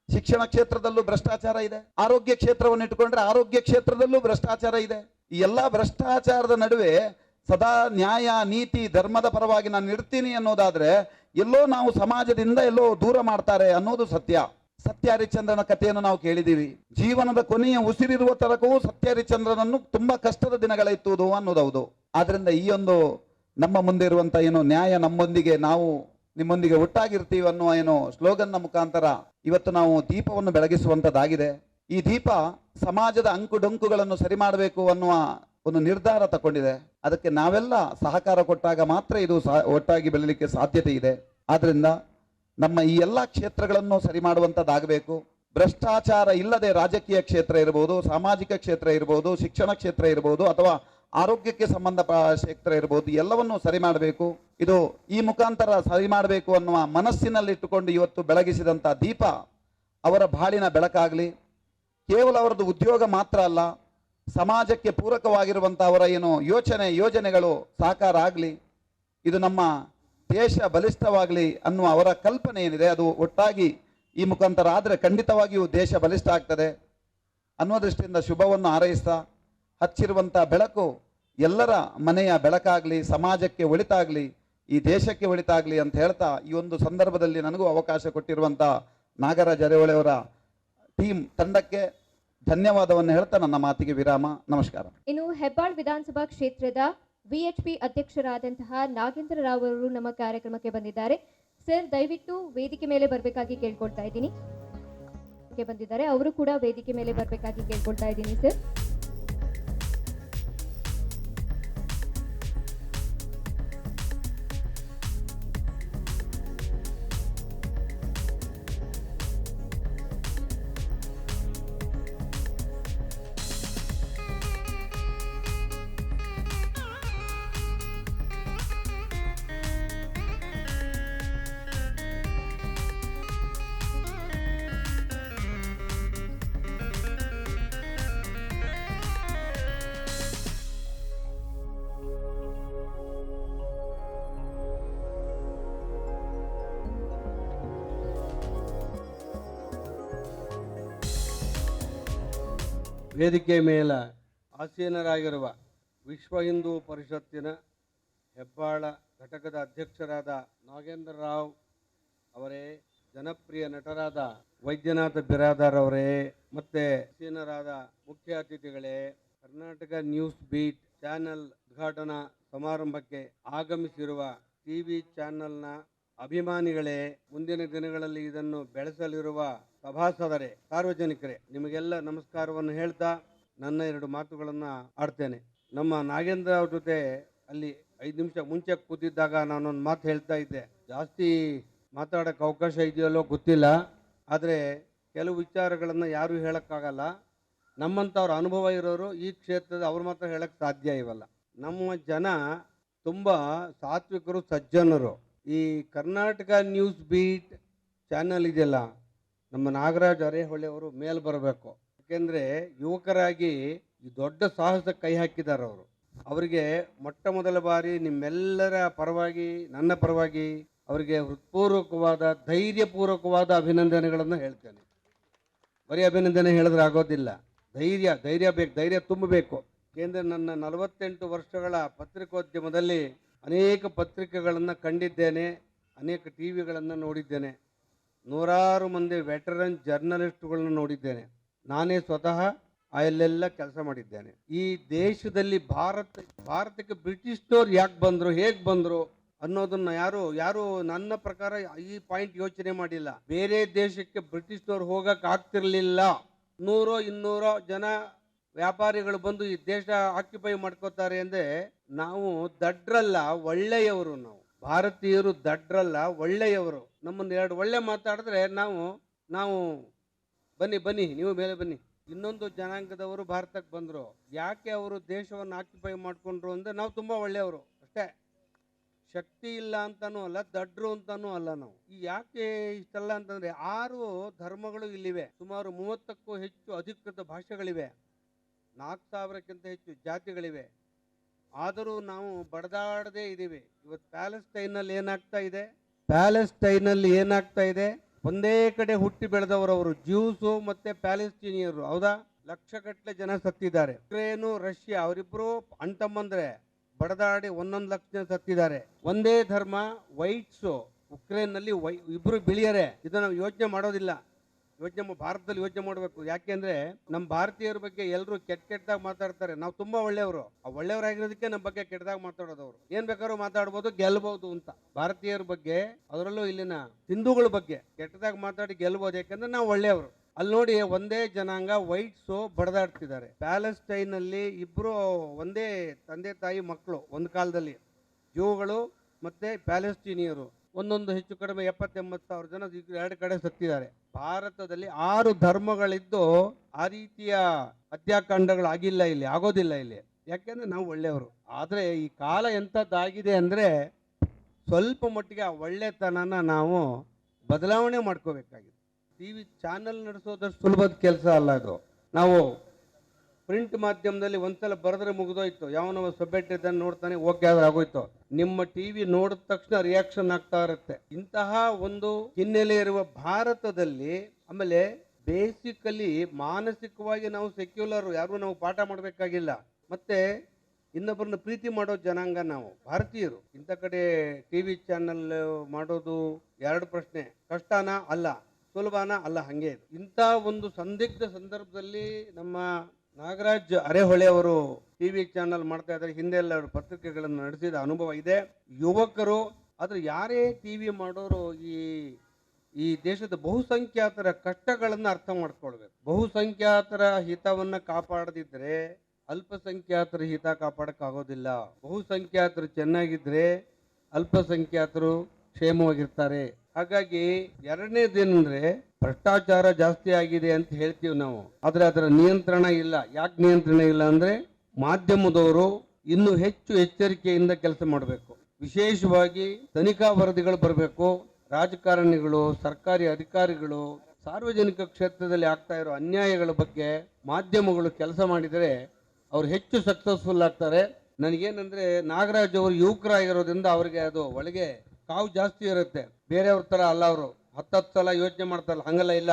ಶಿಕ್ಷಣ ಕ್ಷೇತ್ರದಲ್ಲೂ ಭ್ರಷ್ಟಾಚಾರ ಇದೆ. ಆರೋಗ್ಯ ಕ್ಷೇತ್ರವನ್ನು ಇಟ್ಟುಕೊಂಡ್ರೆ ಆರೋಗ್ಯ ಕ್ಷೇತ್ರದಲ್ಲೂ ಭ್ರಷ್ಟಾಚಾರ ಇದೆ. ಈ ಎಲ್ಲ ಭ್ರಷ್ಟಾಚಾರದ ನಡುವೆ ಸದಾ ನ್ಯಾಯ, ನೀತಿ, ಧರ್ಮದ ಪರವಾಗಿ ನಾನು ಇರ್ತೀನಿ ಅನ್ನೋದಾದ್ರೆ ಎಲ್ಲೋ ನಾವು ಸಮಾಜದಿಂದ ಎಲ್ಲೋ ದೂರ ಮಾಡ್ತಾರೆ ಅನ್ನೋದು ಸತ್ಯ. ಸತ್ಯ ಹರಿಶ್ಚಂದ್ರನ ಕಥೆಯನ್ನು ನಾವು ಕೇಳಿದ್ದೀವಿ. ಜೀವನದ ಕೊನೆಯ ಉಸಿರಿರುವ ತನಕವೂ ಸತ್ಯ ಹರಿಶ್ಚಂದ್ರನನ್ನು ತುಂಬಾ ಕಷ್ಟದ ದಿನಗಳೆತ್ತುವುದು ಅನ್ನೋದೌದು. ಆದ್ರಿಂದ ಈ ಒಂದು ನಮ್ಮ ಮುಂದೆ ಇರುವಂತ ಏನು ನ್ಯಾಯ ನಮ್ಮೊಂದಿಗೆ, ನಾವು ನಿಮ್ಮೊಂದಿಗೆ ಒಟ್ಟಾಗಿರ್ತೀವಿ ಅನ್ನುವ ಏನು ಸ್ಲೋಗನ್ನ ಮುಖಾಂತರ ಇವತ್ತು ನಾವು ದೀಪವನ್ನು ಬೆಳಗಿಸುವಂತದ್ದಾಗಿದೆ. ಈ ದೀಪ ಸಮಾಜದ ಅಂಕುಡೊಂಕುಗಳನ್ನು ಸರಿ ಮಾಡಬೇಕು ಅನ್ನುವ ಒಂದು ನಿರ್ಧಾರ ತಗೊಂಡಿದೆ. ಅದಕ್ಕೆ ನಾವೆಲ್ಲ ಸಹಕಾರ ಕೊಟ್ಟಾಗ ಮಾತ್ರ ಇದು ಒಟ್ಟಾಗಿ ಬೆಳಲಿಕ್ಕೆ ಸಾಧ್ಯತೆ ಇದೆ. ಆದ್ರಿಂದ ನಮ್ಮ ಈ ಎಲ್ಲ ಕ್ಷೇತ್ರಗಳನ್ನು ಸರಿ ಮಾಡುವಂಥದ್ದಾಗಬೇಕು. ಭ್ರಷ್ಟಾಚಾರ ಇಲ್ಲದೆ ರಾಜಕೀಯ ಕ್ಷೇತ್ರ ಇರ್ಬೋದು, ಸಾಮಾಜಿಕ ಕ್ಷೇತ್ರ ಇರ್ಬೋದು, ಶಿಕ್ಷಣ ಕ್ಷೇತ್ರ ಇರ್ಬೋದು, ಅಥವಾ ಆರೋಗ್ಯಕ್ಕೆ ಸಂಬಂಧಪಟ್ಟ ಕ್ಷೇತ್ರ ಇರ್ಬೋದು, ಎಲ್ಲವನ್ನೂ ಸರಿ ಮಾಡಬೇಕು. ಇದು ಈ ಮುಖಾಂತರ ಸರಿ ಮಾಡಬೇಕು ಅನ್ನುವ ಮನಸ್ಸಿನಲ್ಲಿಟ್ಟುಕೊಂಡು ಇವತ್ತು ಬೆಳಗಿಸಿದಂಥ ದೀಪ ಅವರ ಬಾಳಿನ ಬೆಳಕಾಗಲಿ. ಕೇವಲ ಅವರದ್ದು ಉದ್ಯೋಗ ಮಾತ್ರ ಅಲ್ಲ, ಸಮಾಜಕ್ಕೆ ಪೂರಕವಾಗಿರುವಂಥ ಅವರ ಏನು ಯೋಜನೆಗಳು ಸಾಕಾರ ಆಗಲಿ, ಇದು ನಮ್ಮ ದೇಶ ಬಲಿಷ್ಠವಾಗಲಿ ಅನ್ನುವ ಅವರ ಕಲ್ಪನೆ ಏನಿದೆ ಅದು ಒಟ್ಟಾಗಿ ಈ ಮುಖಾಂತರ ಆದರೆ ಖಂಡಿತವಾಗಿಯೂ ದೇಶ ಬಲಿಷ್ಠ ಆಗ್ತದೆ ಅನ್ನೋ ದೃಷ್ಟಿಯಿಂದ ಶುಭವನ್ನು ಹಾರೈಸ್ತಾ, ಹಚ್ಚಿರುವಂಥ ಬೆಳಕು ಎಲ್ಲರ ಮನೆಯ ಬೆಳಕಾಗಲಿ, ಸಮಾಜಕ್ಕೆ ಒಳಿತಾಗಲಿ, ಈ ದೇಶಕ್ಕೆ ಒಳಿತಾಗಲಿ ಅಂತ ಹೇಳ್ತಾ, ಈ ಒಂದು ಸಂದರ್ಭದಲ್ಲಿ ನನಗೂ ಅವಕಾಶ ಕೊಟ್ಟಿರುವಂಥ ನಾಗರಾಜ್ ಅರೆಹೊಳೆ ಅವರ ತಂಡಕ್ಕೆ ಧನ್ಯವಾದವನ್ನು ಹೇಳ್ತಾ ನನ್ನ ಮಾತಿಗೆ ವಿರಾಮ. ನಮಸ್ಕಾರ. ಇನ್ನು ಹೆಬ್ಬಾಳ್ ವಿಧಾನಸಭಾ ಕ್ಷೇತ್ರದ ವಿಎಚ್ಪಿ ಅಧ್ಯಕ್ಷರಾದಂತಹ ನಾಗೇಂದ್ರ ರಾವ್ ಅವರು ನಮ್ಮ ಕಾರ್ಯಕ್ರಮಕ್ಕೆ ಬಂದಿದ್ದಾರೆ. ಸರ್, ದಯವಿಟ್ಟು ವೇದಿಕೆ ಮೇಲೆ ಬರಬೇಕಾಗಿ ಕೇಳ್ಕೊಳ್ತಾ ಇದ್ದೀನಿ. ಬಂದಿದ್ದಾರೆ, ಅವರು ಕೂಡ ವೇದಿಕೆ ಮೇಲೆ ಬರಬೇಕಾಗಿ ಕೇಳ್ಕೊಳ್ತಾ ಇದ್ದೀನಿ ಸರ್. ವೇದಿಕೆ ಮೇಲೆ ಆಸೀನರಾಗಿರುವ ವಿಶ್ವ ಹಿಂದೂ ಪರಿಷತ್ತಿನ ಹೆಬ್ಬಾಳ ಘಟಕದ ಅಧ್ಯಕ್ಷರಾದ ನಾಗೇಂದ್ರ ರಾವ್ ಅವರೇ, ಜನಪ್ರಿಯ ನಟರಾದ ವೈದ್ಯನಾಥ ಬಿರಾದಾರ್ ಅವರೇ, ಮತ್ತೆ ಆಸೀನರಾದ ಮುಖ್ಯ ಅತಿಥಿಗಳೇ, ಕರ್ನಾಟಕ ನ್ಯೂಸ್ ಬೀಟ್ ಚಾನೆಲ್ ಉದ್ಘಾಟನಾ ಸಮಾರಂಭಕ್ಕೆ ಆಗಮಿಸಿರುವ ಟಿವಿ ಚಾನೆಲ್ನ ಅಭಿಮಾನಿಗಳೇ, ಮುಂದಿನ ದಿನಗಳಲ್ಲಿ ಇದನ್ನು ಬೆಳೆಸಲಿರುವ ಸಭಾಸದರೇ, ಸಾರ್ವಜನಿಕರೇ, ನಿಮಗೆಲ್ಲ ನಮಸ್ಕಾರವನ್ನು ಹೇಳ್ತಾ ನನ್ನ 2 ಮಾತುಗಳನ್ನು ಆಡ್ತೇನೆ. ನಮ್ಮ ನಾಗೇಂದ್ರ ಅವ್ರ ಜೊತೆ ಅಲ್ಲಿ 5 ನಿಮಿಷ ಮುಂಚೆ ಕೂತಿದ್ದಾಗ ನಾನೊಂದು ಮಾತು ಹೇಳ್ತಾ ಇದ್ದೆ. ಜಾಸ್ತಿ ಮಾತಾಡೋಕ್ಕೆ ಅವಕಾಶ ಇದೆಯಲ್ಲೋ ಗೊತ್ತಿಲ್ಲ. ಆದರೆ ಕೆಲವು ವಿಚಾರಗಳನ್ನು ಯಾರೂ ಹೇಳೋಕ್ಕಾಗಲ್ಲ. ನಮ್ಮಂಥವ್ರ ಅನುಭವ ಇರೋರು ಈ ಕ್ಷೇತ್ರದ ಅವ್ರು ಮಾತ್ರ ಹೇಳಕ್ಕೆ ಸಾಧ್ಯ ಇವಲ್ಲ. ನಮ್ಮ ಜನ ತುಂಬ ಸಾತ್ವಿಕರು, ಸಜ್ಜನರು. ಈ ಕರ್ನಾಟಕ ನ್ಯೂಸ್ ಬೀಟ್ ಚಾನಲ್ ಇದೆಯಲ್ಲ, ನಮ್ಮ ನಾಗರಾಜ್ ಅರೇಹೊಳೆ ಅವರು ಮೇಲ್ ಬರಬೇಕು. ಯಾಕೆಂದರೆ ಯುವಕರಾಗಿ ಈ ದೊಡ್ಡ ಸಾಹಸಕ್ಕೆ ಕೈ ಹಾಕಿದ್ದಾರೆ ಅವರು. ಅವರಿಗೆ ಮೊಟ್ಟ ಮೊದಲ ಬಾರಿ ನಿಮ್ಮೆಲ್ಲರ ಪರವಾಗಿ, ನನ್ನ ಪರವಾಗಿ ಅವರಿಗೆ ಹೃತ್ಪೂರ್ವಕವಾದ, ಧೈರ್ಯಪೂರ್ವಕವಾದ ಅಭಿನಂದನೆಗಳನ್ನು ಹೇಳ್ತೇನೆ. ಬರೀ ಅಭಿನಂದನೆ ಹೇಳಿದ್ರೆ ಆಗೋದಿಲ್ಲ, ಧೈರ್ಯ ಬೇಕು, ಧೈರ್ಯ ತುಂಬಬೇಕು. ಏಕೆಂದರೆ ನನ್ನ 48 ವರ್ಷಗಳ ಪತ್ರಿಕೋದ್ಯಮದಲ್ಲಿ ಅನೇಕ ಪತ್ರಿಕೆಗಳನ್ನು ಕಂಡಿದ್ದೇನೆ, ಅನೇಕ ಟಿ ವಿಗಳನ್ನು ನೋಡಿದ್ದೇನೆ, ನೂರಾರು ಮಂದಿ ವೆಟರನ್ ಜರ್ನಲಿಸ್ಟ್ಗಳನ್ನ ನೋಡಿದ್ದೇನೆ. ನಾನೇ ಸ್ವತಃ ಅಲ್ಲೆಲ್ಲ ಕೆಲಸ ಮಾಡಿದ್ದೇನೆ. ಈ ದೇಶದಲ್ಲಿ ಭಾರತಕ್ಕೆ ಬ್ರಿಟಿಷ್ನವ್ರು ಯಾಕೆ ಬಂದರು, ಹೇಗೆ ಬಂದರು ಅನ್ನೋದನ್ನ ಯಾರು ನನ್ನ ಪ್ರಕಾರ ಈ ಪಾಯಿಂಟ್ ಯೋಚನೆ ಮಾಡಿಲ್ಲ. ಬೇರೆ ದೇಶಕ್ಕೆ ಬ್ರಿಟಿಷ್ನವ್ರು ಹೋಗಕ್ಕೆ ಆಗ್ತಿರ್ಲಿಲ್ಲ. 100-200 ಜನ ವ್ಯಾಪಾರಿಗಳು ಬಂದು ಈ ದೇಶ ಆಕ್ಯುಪೈ ಮಾಡ್ಕೋತಾರೆ ಅಂದರೆ ನಾವು ದಡ್ರಲ್ಲ, ಒಳ್ಳೆಯವರು. ನಾವು ಭಾರತೀಯರು ದಡ್ರಲ್ಲ, ಒಳ್ಳೆಯವರು. ನಮ್ಮನ್ನು 2 ಒಳ್ಳೆ ಮಾತಾಡಿದ್ರೆ ನಾವು ಬನ್ನಿ ನೀವು ಮೇಲೆ ಬನ್ನಿ. ಇನ್ನೊಂದು ಜನಾಂಗದವರು ಭಾರತಕ್ಕೆ ಬಂದರು, ಯಾಕೆ ಅವರು ದೇಶವನ್ನು ಆಕ್ಯುಪೈ ಮಾಡ್ಕೊಂಡ್ರು ಅಂದರೆ ನಾವು ತುಂಬ ಒಳ್ಳೆಯವರು ಅಷ್ಟೇ. ಶಕ್ತಿ ಇಲ್ಲ ಅಂತಾನೂ ಅಲ್ಲ, ದಡ್ರು ಅಂತಾನೂ ಅಲ್ಲ ನಾವು. ಈ ಯಾಕೆ ಇಷ್ಟಲ್ಲ ಅಂತಂದರೆ 6 ಧರ್ಮಗಳು ಇಲ್ಲಿವೆ, ಸುಮಾರು 30ಕ್ಕೂ ಹೆಚ್ಚು ಅಧಿಕೃತ ಭಾಷೆಗಳಿವೆ, 4000ಕ್ಕಿಂತ ಹೆಚ್ಚು ಜಾತಿಗಳಿವೆ. ಆದರೂ ನಾವು ಬಡದಾಡದೇ ಇದ್ದೀವಿ. ಇವತ್ತು ಪ್ಯಾಲೆಸ್ಟೈನಲ್ಲಿ ಏನಾಗ್ತಾ ಇದೆ, ಒಂದೇ ಕಡೆ ಹುಟ್ಟಿ ಬೆಳೆದವರು ಜ್ಯೂಸು ಮತ್ತೆ ಪ್ಯಾಲೆಸ್ಟೀನಿಯರು, ಹೌದಾ? ಲಕ್ಷಗಟ್ಟಲೆ ಜನ ಸತ್ತಿದ್ದಾರೆ. ಯುಕ್ರೇನು, ರಷ್ಯಾ ಅವರಿಬ್ಬರು ಅಣ್ತಮ್ಮಂದ್ರೆ ಬಡದಾಡಿ 1 ಲಕ್ಷ ಜನ ಸತ್ತಿದ್ದಾರೆ. ಒಂದೇ ಧರ್ಮ, ವೈಟ್ಸು. ಉಕ್ರೇನ್ನಲ್ಲಿ ಇಬ್ರು ಬಿಳಿಯರೇ. ಇದು ನಾವು ಯೋಚನೆ ಮಾಡೋದಿಲ್ಲ. ಭಾರತದಲ್ಲಿ ಯೋಚನೆ ಮಾಡಬೇಕು. ಯಾಕೆಂದ್ರೆ ನಮ್ಮ ಭಾರತೀಯರ ಬಗ್ಗೆ ಎಲ್ಲರೂ ಕೆಟ್ಟದಾಗ ಮಾತಾಡ್ತಾರೆ. ನಾವು ತುಂಬಾ ಒಳ್ಳೆಯವರು. ಆ ಒಳ್ಳೆಯವರಾಗಿರೋದಕ್ಕೆ ನಮ್ಮ ಬಗ್ಗೆ ಕೆಟ್ಟದಾಗ ಮಾತಾಡೋದು. ಅವರು ಏನ್ ಬೇಕಾದ್ರೂ ಮಾತಾಡ್ಬೋದು, ಗೆಲ್ಬಹುದು ಅಂತ. ಭಾರತೀಯರ ಬಗ್ಗೆ, ಅದರಲ್ಲೂ ಇಲ್ಲಿನ ಹಿಂದೂಗಳ ಬಗ್ಗೆ ಕೆಟ್ಟದಾಗ ಮಾತಾಡಿ ಗೆಲ್ಬಹುದು, ಯಾಕಂದ್ರೆ ನಾವು ಒಳ್ಳೆಯವರು. ಅಲ್ಲಿ ನೋಡಿ, ಒಂದೇ ಜನಾಂಗ ವೈಟ್ಸು ಬಡದಾಡ್ತಿದ್ದಾರೆ. ಪ್ಯಾಲೆಸ್ಟೈನ್ ಅಲ್ಲಿ ಇಬ್ರು ಒಂದೇ ತಂದೆ ತಾಯಿ ಮಕ್ಕಳು ಒಂದು ಕಾಲದಲ್ಲಿ, ಜೂಗಳು ಮತ್ತೆ ಪ್ಯಾಲೆಸ್ಟೀನಿಯರು. ಒಂದೊಂದು ಹೆಚ್ಚು ಕಡಿಮೆ 70-80 ಸಾವಿರ ಜನ 2 ಕಡೆ ಸತ್ತಿದ್ದಾರೆ. ಭಾರತದಲ್ಲಿ 6 ಧರ್ಮಗಳಿದ್ದು ಆ ರೀತಿಯ ಹತ್ಯಾಕಾಂಡಗಳಾಗಿಲ್ಲ, ಇಲ್ಲಿ ಆಗೋದಿಲ್ಲ ಇಲ್ಲಿ. ಯಾಕೆಂದ್ರೆ ನಾವು ಒಳ್ಳೆಯವರು. ಆದರೆ ಈ ಕಾಲ ಎಂಥದ್ದಾಗಿದೆ ಅಂದರೆ ಸ್ವಲ್ಪ ಮಟ್ಟಿಗೆ ಆ ಒಳ್ಳೆತನನ ನಾವು ಬದಲಾವಣೆ ಮಾಡ್ಕೋಬೇಕಾಗಿದೆ. TV ಚಾನಲ್ ನಡೆಸೋದಷ್ಟು ಸುಲಭದ ಕೆಲಸ ಅಲ್ಲ ಇದು. ನಾವು ಪ್ರಿಂಟ್ ಮಾಧ್ಯಮದಲ್ಲಿ ಒಂದ್ಸಲ ಬರೆದ್ರೆ ಮುಗಿದೋಯ್ತು, ಯಾವನವ ಸಬ್ಜೆಕ್ಟ್ ನೋಡ್ತಾನೆ, ಓಕೆ ಆದ್ರೆ ಆಗೋಯ್ತು. ನಿಮ್ಮ TV ನೋಡಿದ ತಕ್ಷಣ ರಿಯಾಕ್ಷನ್ ಆಗ್ತಾ ಇರುತ್ತೆ. ಇಂತಹ ಒಂದು ಹಿನ್ನೆಲೆ ಇರುವ ಭಾರತದಲ್ಲಿ, ಆಮೇಲೆ ಬೇಸಿಕಲಿ ಮಾನಸಿಕವಾಗಿ ನಾವು ಸೆಕ್ಯುಲರ್, ಯಾರು ನಾವು ಪಾಠ ಮಾಡಬೇಕಾಗಿಲ್ಲ. ಮತ್ತೆ ಇನ್ನೊಬ್ಬರನ್ನ ಪ್ರೀತಿ ಮಾಡೋ ಜನಾಂಗ ನಾವು ಭಾರತೀಯರು. ಇಂಥ ಕಡೆ TV ಚಾನಲ್ ಮಾಡೋದು 2 ಪ್ರಶ್ನೆ. ಕಷ್ಟನಾ? ಅಲ್ಲ. ಸುಲಭನಾ? ಅಲ್ಲ. ಹಂಗೆ ಇಂಥ ಒಂದು ಸಂದಿಗ್ಧ ಸಂದರ್ಭದಲ್ಲಿ ನಮ್ಮ ನಾಗರಾಜ್ ಅರೇಹೊಳೆ ಅವರು TV ಚಾನಲ್ ಮಾಡ್ತಾ ಇದ್ದಾರೆ. ಹಿಂದೆ ಎಲ್ಲ ಪತ್ರಿಕೆಗಳನ್ನು ನಡೆಸಿದ ಅನುಭವ ಇದೆ. ಯುವಕರು, ಆದ್ರೆ ಯಾರೇ TV ಮಾಡೋರು ಈ ದೇಶದ ಬಹುಸಂಖ್ಯಾತರ ಕಷ್ಟಗಳನ್ನು ಅರ್ಥ ಮಾಡ್ಕೊಳ್ಬೇಕು. ಬಹುಸಂಖ್ಯಾತರ ಹಿತವನ್ನ ಕಾಪಾಡದಿದ್ರೆ ಅಲ್ಪಸಂಖ್ಯಾತರ ಹಿತ ಕಾಪಾಡಕ್ಕಾಗೋದಿಲ್ಲ. ಬಹುಸಂಖ್ಯಾತರು ಚೆನ್ನಾಗಿದ್ರೆ ಅಲ್ಪಸಂಖ್ಯಾತರು ಕ್ಷೇಮವಾಗಿರ್ತಾರೆ. ಹಾಗಾಗಿ 2ನೇದೇನಂದ್ರೆ ಭ್ರಷ್ಟಾಚಾರ ಜಾಸ್ತಿ ಆಗಿದೆ ಅಂತ ಹೇಳ್ತೀವಿ ನಾವು, ಆದ್ರೆ ಅದರ ನಿಯಂತ್ರಣ ಇಲ್ಲ. ಯಾಕೆ ನಿಯಂತ್ರಣ ಇಲ್ಲ ಅಂದ್ರೆ ಮಾಧ್ಯಮದವರು ಇನ್ನೂ ಹೆಚ್ಚು ಎಚ್ಚರಿಕೆಯಿಂದ ಕೆಲಸ ಮಾಡಬೇಕು. ವಿಶೇಷವಾಗಿ ತನಿಖಾ ವರದಿಗಳು ಬರಬೇಕು. ರಾಜಕಾರಣಿಗಳು, ಸರ್ಕಾರಿ ಅಧಿಕಾರಿಗಳು, ಸಾರ್ವಜನಿಕ ಕ್ಷೇತ್ರದಲ್ಲಿ ಆಗ್ತಾ ಇರೋ ಅನ್ಯಾಯಗಳ ಬಗ್ಗೆ ಮಾಧ್ಯಮಗಳು ಕೆಲಸ ಮಾಡಿದರೆ ಅವ್ರು ಹೆಚ್ಚು ಸಕ್ಸಸ್ಫುಲ್ ಆಗ್ತಾರೆ. ನನಗೇನಂದ್ರೆ ನಾಗರಾಜ್ ಅವರು ಯುವಕರಾಗಿರೋದ್ರಿಂದ ಅವ್ರಿಗೆ ಅದು ಒಳಗೆ ಕಾವು ಜಾಸ್ತಿ ಇರುತ್ತೆ. ಬೇರೆಯವ್ರ ತರ ಅಲ್ಲ, ಅವರು 10 ಸಲ ಯೋಚನೆ ಮಾಡ್ತಾರಲ್ಲ, ಹಂಗಲ್ಲ. ಇಲ್ಲ,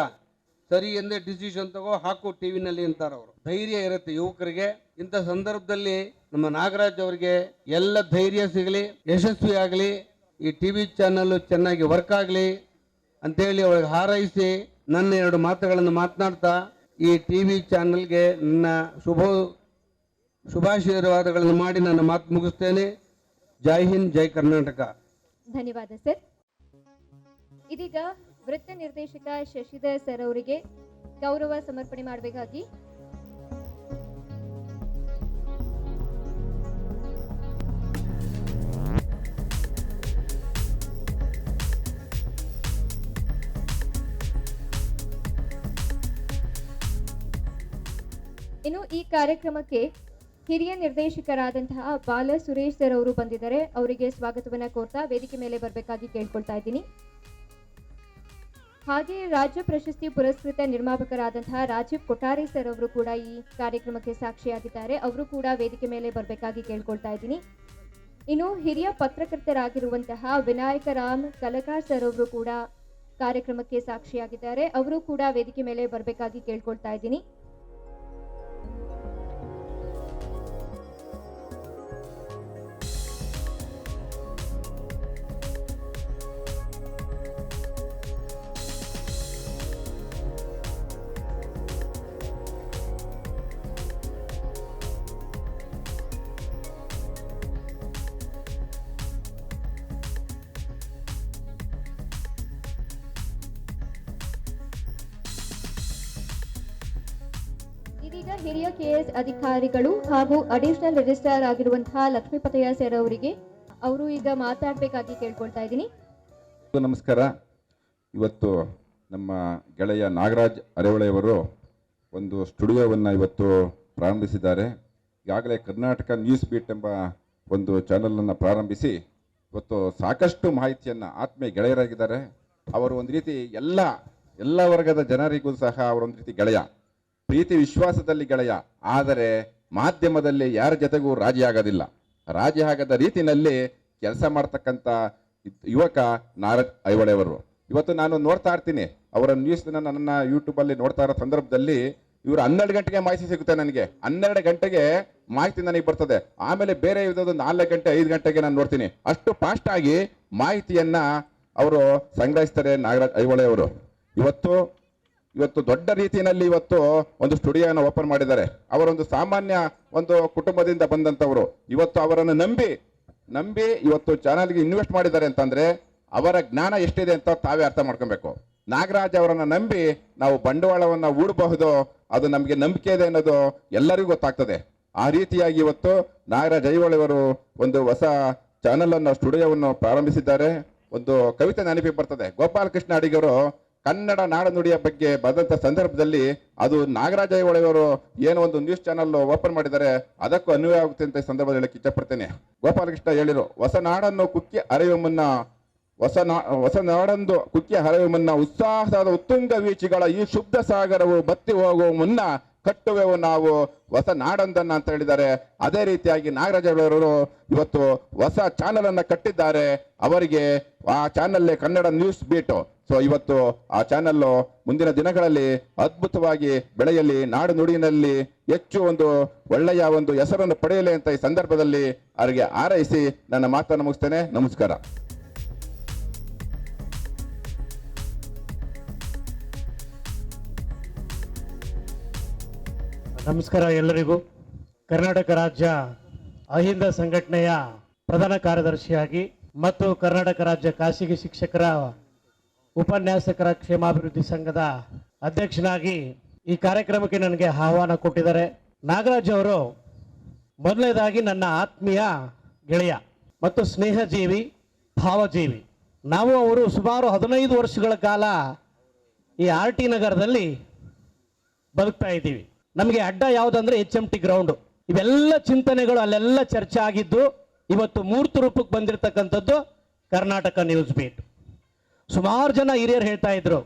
ಸರಿ ಎಂದೇ ಡಿಸಿಷನ್ ತಗೋ, ಹಾಕು ಟಿವಿನಲ್ಲಿ ಅಂತಾರೆ ಅವರು. ಧೈರ್ಯ ಇರುತ್ತೆ ಯುವಕರಿಗೆ. ಇಂಥ ಸಂದರ್ಭದಲ್ಲಿ ನಮ್ಮ ನಾಗರಾಜ್ ಅವರಿಗೆ ಎಲ್ಲ ಧೈರ್ಯ ಸಿಗಲಿ, ಯಶಸ್ವಿ ಆಗಲಿ, ಈ TV ಚಾನಲ್ ಚೆನ್ನಾಗಿ ವರ್ಕ್ ಆಗಲಿ ಅಂತೇಳಿ ಅವಳಿಗೆ ಹಾರೈಸಿ ನನ್ನ 2 ಮಾತುಗಳನ್ನು ಮಾತನಾಡ್ತಾ ಈ TV ಚಾನಲ್ಗೆ ನನ್ನ ಶುಭಾಶೀರ್ವಾದಗಳನ್ನು ಮಾಡಿ ನನ್ನ ಮಾತು ಮುಗಿಸ್ತೇನೆ. ಜೈ ಹಿಂದ್, ಜೈ ಕರ್ನಾಟಕ. ಧನ್ಯವಾದ ಸರ್. ಇದೀಗ ವೃತ್ತ ನಿರ್ದೇಶಕ ಶಶಿಧರ್ ಸರ್ ಅವರಿಗೆ ಗೌರವ ಸಮರ್ಪಣೆ ಮಾಡಬೇಕಾಗಿ ಇನ್ನು ಈ ಕಾರ್ಯಕ್ರಮಕ್ಕೆ ಹಿರಿಯ ನಿರ್ದೇಶಕರಾದಂತಹ ಬಾಲ ಸುರೇಶ್ ಸರ್ ಅವರು ಬಂದಿದ್ದಾರೆ. ಅವರಿಗೆ ಸ್ವಾಗತವನ್ನ ಕೋರ್ತಾ ವೇದಿಕೆ ಮೇಲೆ ಬರಬೇಕಾಗಿ ಕೇಳ್ಕೊಳ್ತಾ ಇದ್ದೀನಿ. ಹಾಗೆ ರಾಜ್ಯ ಪ್ರಶಸ್ತಿ ಪುರಸ್ಕೃತ ನಿರ್ಮಾಪಕರಾದಂತಹ ರಾಜೀವ್ ಕೊಠಾರಿ ಸರ್ ಅವರು ಕೂಡ ಈ ಕಾರ್ಯಕ್ರಮಕ್ಕೆ ಸಾಕ್ಷಿಯಾಗಿದ್ದಾರೆ. ಅವರು ಕೂಡ ವೇದಿಕೆ ಮೇಲೆ ಬರಬೇಕಾಗಿ ಕೇಳ್ಕೊಳ್ತಾ ಇದ್ದೀನಿ. ಇನ್ನು ಹಿರಿಯ ಪತ್ರಕರ್ತರಾಗಿರುವಂತಹ ವಿನಾಯಕ ರಾಮ್ ಕಲಕಾರ್ ಸರ್ ಅವರು ಕೂಡ ಕಾರ್ಯಕ್ರಮಕ್ಕೆ ಸಾಕ್ಷಿಯಾಗಿದ್ದಾರೆ. ಅವರು ಕೂಡ ವೇದಿಕೆ ಮೇಲೆ ಬರಬೇಕಾಗಿ ಕೇಳ್ಕೊಳ್ತಾ ಇದ್ದೀನಿ. ಇದೀಗ ಹಿರಿಯ ಕೆಎಸ್ ಅಧಿಕಾರಿಗಳು ಹಾಗೂ ಅಡಿಷನಲ್ ರಿಜಿಸ್ಟ್ರಾರ್ ಆಗಿರುವಂತಹ ಲಕ್ಷ್ಮೀಪತಯ್ಯ ಸರ್ ಅವರಿಗೆ ಅವರು ಈಗ ಮಾತಾಡಬೇಕಾಗಿ ಕೇಳ್ಕೊಳ್ತಾ ಇದ್ದೀನಿ. ನಮಸ್ಕಾರ. ಇವತ್ತು ನಮ್ಮ ಗೆಳೆಯ ನಾಗರಾಜ್ ಅರೆಹೊಳೆಯವರು ಒಂದು ಸ್ಟುಡಿಯೋವನ್ನು ಇವತ್ತು ಪ್ರಾರಂಭಿಸಿದ್ದಾರೆ. ಈಗಾಗಲೇ ಕರ್ನಾಟಕ ನ್ಯೂಸ್ ಬೀಟ್ ಎಂಬ ಒಂದು ಚಾನಲನ್ನು ಪ್ರಾರಂಭಿಸಿ ಇವತ್ತು ಸಾಕಷ್ಟು ಮಾಹಿತಿಯನ್ನು ಆತ್ಮೀಯ ಗೆಳೆಯರಾಗಿದ್ದಾರೆ. ಅವರು ಒಂದು ರೀತಿ ಎಲ್ಲ ವರ್ಗದ ಜನರಿಗೂ ಸಹ ಅವರೊಂದು ರೀತಿ ಗೆಳೆಯ, ಪ್ರೀತಿ ವಿಶ್ವಾಸದಲ್ಲಿ ಗೆಳೆಯ. ಆದರೆ ಮಾಧ್ಯಮದಲ್ಲಿ ಯಾರ ಜೊತೆಗೂ ರಾಜಿ ಆಗೋದಿಲ್ಲ. ರಾಜಿ ಆಗದ ರೀತಿಯಲ್ಲಿ ಕೆಲಸ ಮಾಡ್ತಕ್ಕಂಥ ಯುವಕ ನಾಗರಾಜ್ ಅರೆಹೊಳೆಯವರು. ಇವತ್ತು ನಾನು ನೋಡ್ತಾ ಇರ್ತೀನಿ ಅವರ ನ್ಯೂಸ್ನ ನನ್ನ ಯೂಟ್ಯೂಬಲ್ಲಿ ನೋಡ್ತಾ ಇರೋ ಸಂದರ್ಭದಲ್ಲಿ ಇವರು 12 ಗಂಟೆಗೆ ಮಾಹಿತಿ ಸಿಗುತ್ತೆ ನನಗೆ. 12 ಗಂಟೆಗೆ ಮಾಹಿತಿ ನನಗೆ ಬರ್ತದೆ. ಆಮೇಲೆ ಬೇರೆ ಇರೋದು 4 ಗಂಟೆ 5 ಗಂಟೆಗೆ ನಾನು ನೋಡ್ತೀನಿ. ಅಷ್ಟು ಫಾಸ್ಟ್ ಆಗಿ ಮಾಹಿತಿಯನ್ನ ಅವರು ಸಂಗ್ರಹಿಸ್ತಾರೆ ನಾಗರಾಜ್ ಅರೆಹೊಳೆಯವರು. ಇವತ್ತು ದೊಡ್ಡ ರೀತಿಯಲ್ಲಿ ಇವತ್ತು ಒಂದು ಸ್ಟುಡಿಯೋನ ಓಪನ್ ಮಾಡಿದ್ದಾರೆ. ಅವರೊಂದು ಸಾಮಾನ್ಯ ಒಂದು ಕುಟುಂಬದಿಂದ ಬಂದಂಥವರು. ಇವತ್ತು ಅವರನ್ನು ನಂಬಿ ಇವತ್ತು ಚಾನಲ್ಗೆ ಇನ್ವೆಸ್ಟ್ ಮಾಡಿದ್ದಾರೆ ಅಂತಂದ್ರೆ ಅವರ ಜ್ಞಾನ ಎಷ್ಟಿದೆ ಅಂತ ತಾವೇ ಅರ್ಥ ಮಾಡ್ಕೊಬೇಕು. ನಾಗರಾಜ್ ಅವರನ್ನು ನಂಬಿ ನಾವು ಬಂಡವಾಳವನ್ನು ಹೂಡಬಹುದು, ಅದು ನಮಗೆ ನಂಬಿಕೆ ಇದೆ ಅನ್ನೋದು ಎಲ್ಲರಿಗೂ ಗೊತ್ತಾಗ್ತದೆ. ಆ ರೀತಿಯಾಗಿ ಇವತ್ತು ನಾಗರಾಜ್ ಅರೆಹೊಳೆಯವರು ಒಂದು ಹೊಸ ಚಾನಲ್ ಅನ್ನು ಸ್ಟುಡಿಯೋವನ್ನು ಪ್ರಾರಂಭಿಸಿದ್ದಾರೆ. ಒಂದು ಕವಿತೆ ನೆನಪಿಗೆ ಬರ್ತದೆ. ಗೋಪಾಲಕೃಷ್ಣ ಅಡಿಗರು ಕನ್ನಡ ನಾಡನುಡಿಯ ಬಗ್ಗೆ ಬಂದಂಥ ಸಂದರ್ಭದಲ್ಲಿ ಅದು ನಾಗರಾಜ ಅರೆಹೊಳೆಯವರು ಏನೋ ಒಂದು ನ್ಯೂಸ್ ಚಾನಲ್ ಓಪನ್ ಮಾಡಿದ್ದಾರೆ, ಅದಕ್ಕೂ ಅನ್ವಯ ಆಗುತ್ತೆ ಅಂತ ಸಂದರ್ಭದಲ್ಲಿ ಹೇಳಕ್ಕೆ ಇಷ್ಟಪಡ್ತೇನೆ. ಗೋಪಾಲಕೃಷ್ಣ ಹೇಳಿರು, ಹೊಸ ನಾಡನ್ನು ಕುಕ್ಕಿ ಹರಿಯುವ ಮುನ್ನ ಉತ್ಸಾಹದ ಉತ್ತುಂಗ ವೀಚಿಗಳ ಈ ಶುದ್ಧ ಸಾಗರವು ಬತ್ತಿ ಹೋಗುವ ಮುನ್ನ ಕಟ್ಟುವೆವು ನಾವು ಹೊಸ ನಾಡೊಂದನ್ನ ಅಂತ ಹೇಳಿದ್ದಾರೆ. ಅದೇ ರೀತಿಯಾಗಿ ನಾಗರಾಜ ಅರೆಹೊಳೆಯವರು ಇವತ್ತು ಹೊಸ ಚಾನಲ್ ಅನ್ನ ಕಟ್ಟಿದ್ದಾರೆ. ಅವರಿಗೆ ಆ channel Kannada news beat. So ಇವತ್ತು ಆ ಚಾನಲ್ ಮುಂದಿನ ದಿನಗಳಲ್ಲಿ ಅದ್ಭುತವಾಗಿ ಬೆಳೆಯಲಿ, ನಾಡು ನುಡಿಯಲ್ಲಿ ಹೆಚ್ಚು ಒಂದು ಒಳ್ಳೆಯ ಒಂದು ಹೆಸರನ್ನು ಪಡೆಯಲಿ ಅಂತ ಈ ಸಂದರ್ಭದಲ್ಲಿ ಅವರಿಗೆ ಹಾರೈಸಿ ನನ್ನ ಮಾತನ್ನು ಮುಗಿಸ್ತೇನೆ. ನಮಸ್ಕಾರ. ನಮಸ್ಕಾರ ಎಲ್ಲರಿಗೂ. ಕರ್ನಾಟಕ ರಾಜ್ಯ ಅಹಿಂದ ಸಂಘಟನೆಯ ಪ್ರಧಾನ ಕಾರ್ಯದರ್ಶಿಯಾಗಿ ಮತ್ತು ಕರ್ನಾಟಕ ರಾಜ್ಯ ಖಾಸಗಿ ಶಿಕ್ಷಕರ ಉಪನ್ಯಾಸಕರ ಕ್ಷೇಮಾಭಿವೃದ್ಧಿ ಸಂಘದ ಅಧ್ಯಕ್ಷನಾಗಿ ಈ ಕಾರ್ಯಕ್ರಮಕ್ಕೆ ನನಗೆ ಆಹ್ವಾನ ಕೊಟ್ಟಿದ್ದಾರೆ. ನಾಗರಾಜ್ ಅವರು ಮೊದಲನೇದಾಗಿ ನನ್ನ ಆತ್ಮೀಯ ಗೆಳೆಯ ಮತ್ತು ಸ್ನೇಹಜೀವಿ, ಭಾವಜೀವಿ. ನಾವು ಅವರು ಸುಮಾರು 15 ವರ್ಷಗಳ ಕಾಲ ಈ RT ನಗರದಲ್ಲಿ ಬದುಕ್ತಾ ಇದ್ದೀವಿ. ನಮಗೆ ಅಡ್ಡ ಯಾವುದಂದ್ರೆ HMT ಗ್ರೌಂಡು. ಇವೆಲ್ಲ ಚಿಂತನೆಗಳು ಅಲ್ಲೆಲ್ಲ ಚರ್ಚೆ ಆಗಿದ್ದು ಇವತ್ತು ಮೂರ್ತ ರೂಪಕ್ಕೆ ಬಂದಿರತಕ್ಕಂಥದ್ದು ಕರ್ನಾಟಕ ನ್ಯೂಸ್ ಬೀಟ್. ಸುಮಾರು ಜನ ಹಿರಿಯರು ಹೇಳ್ತಾ ಇದ್ರು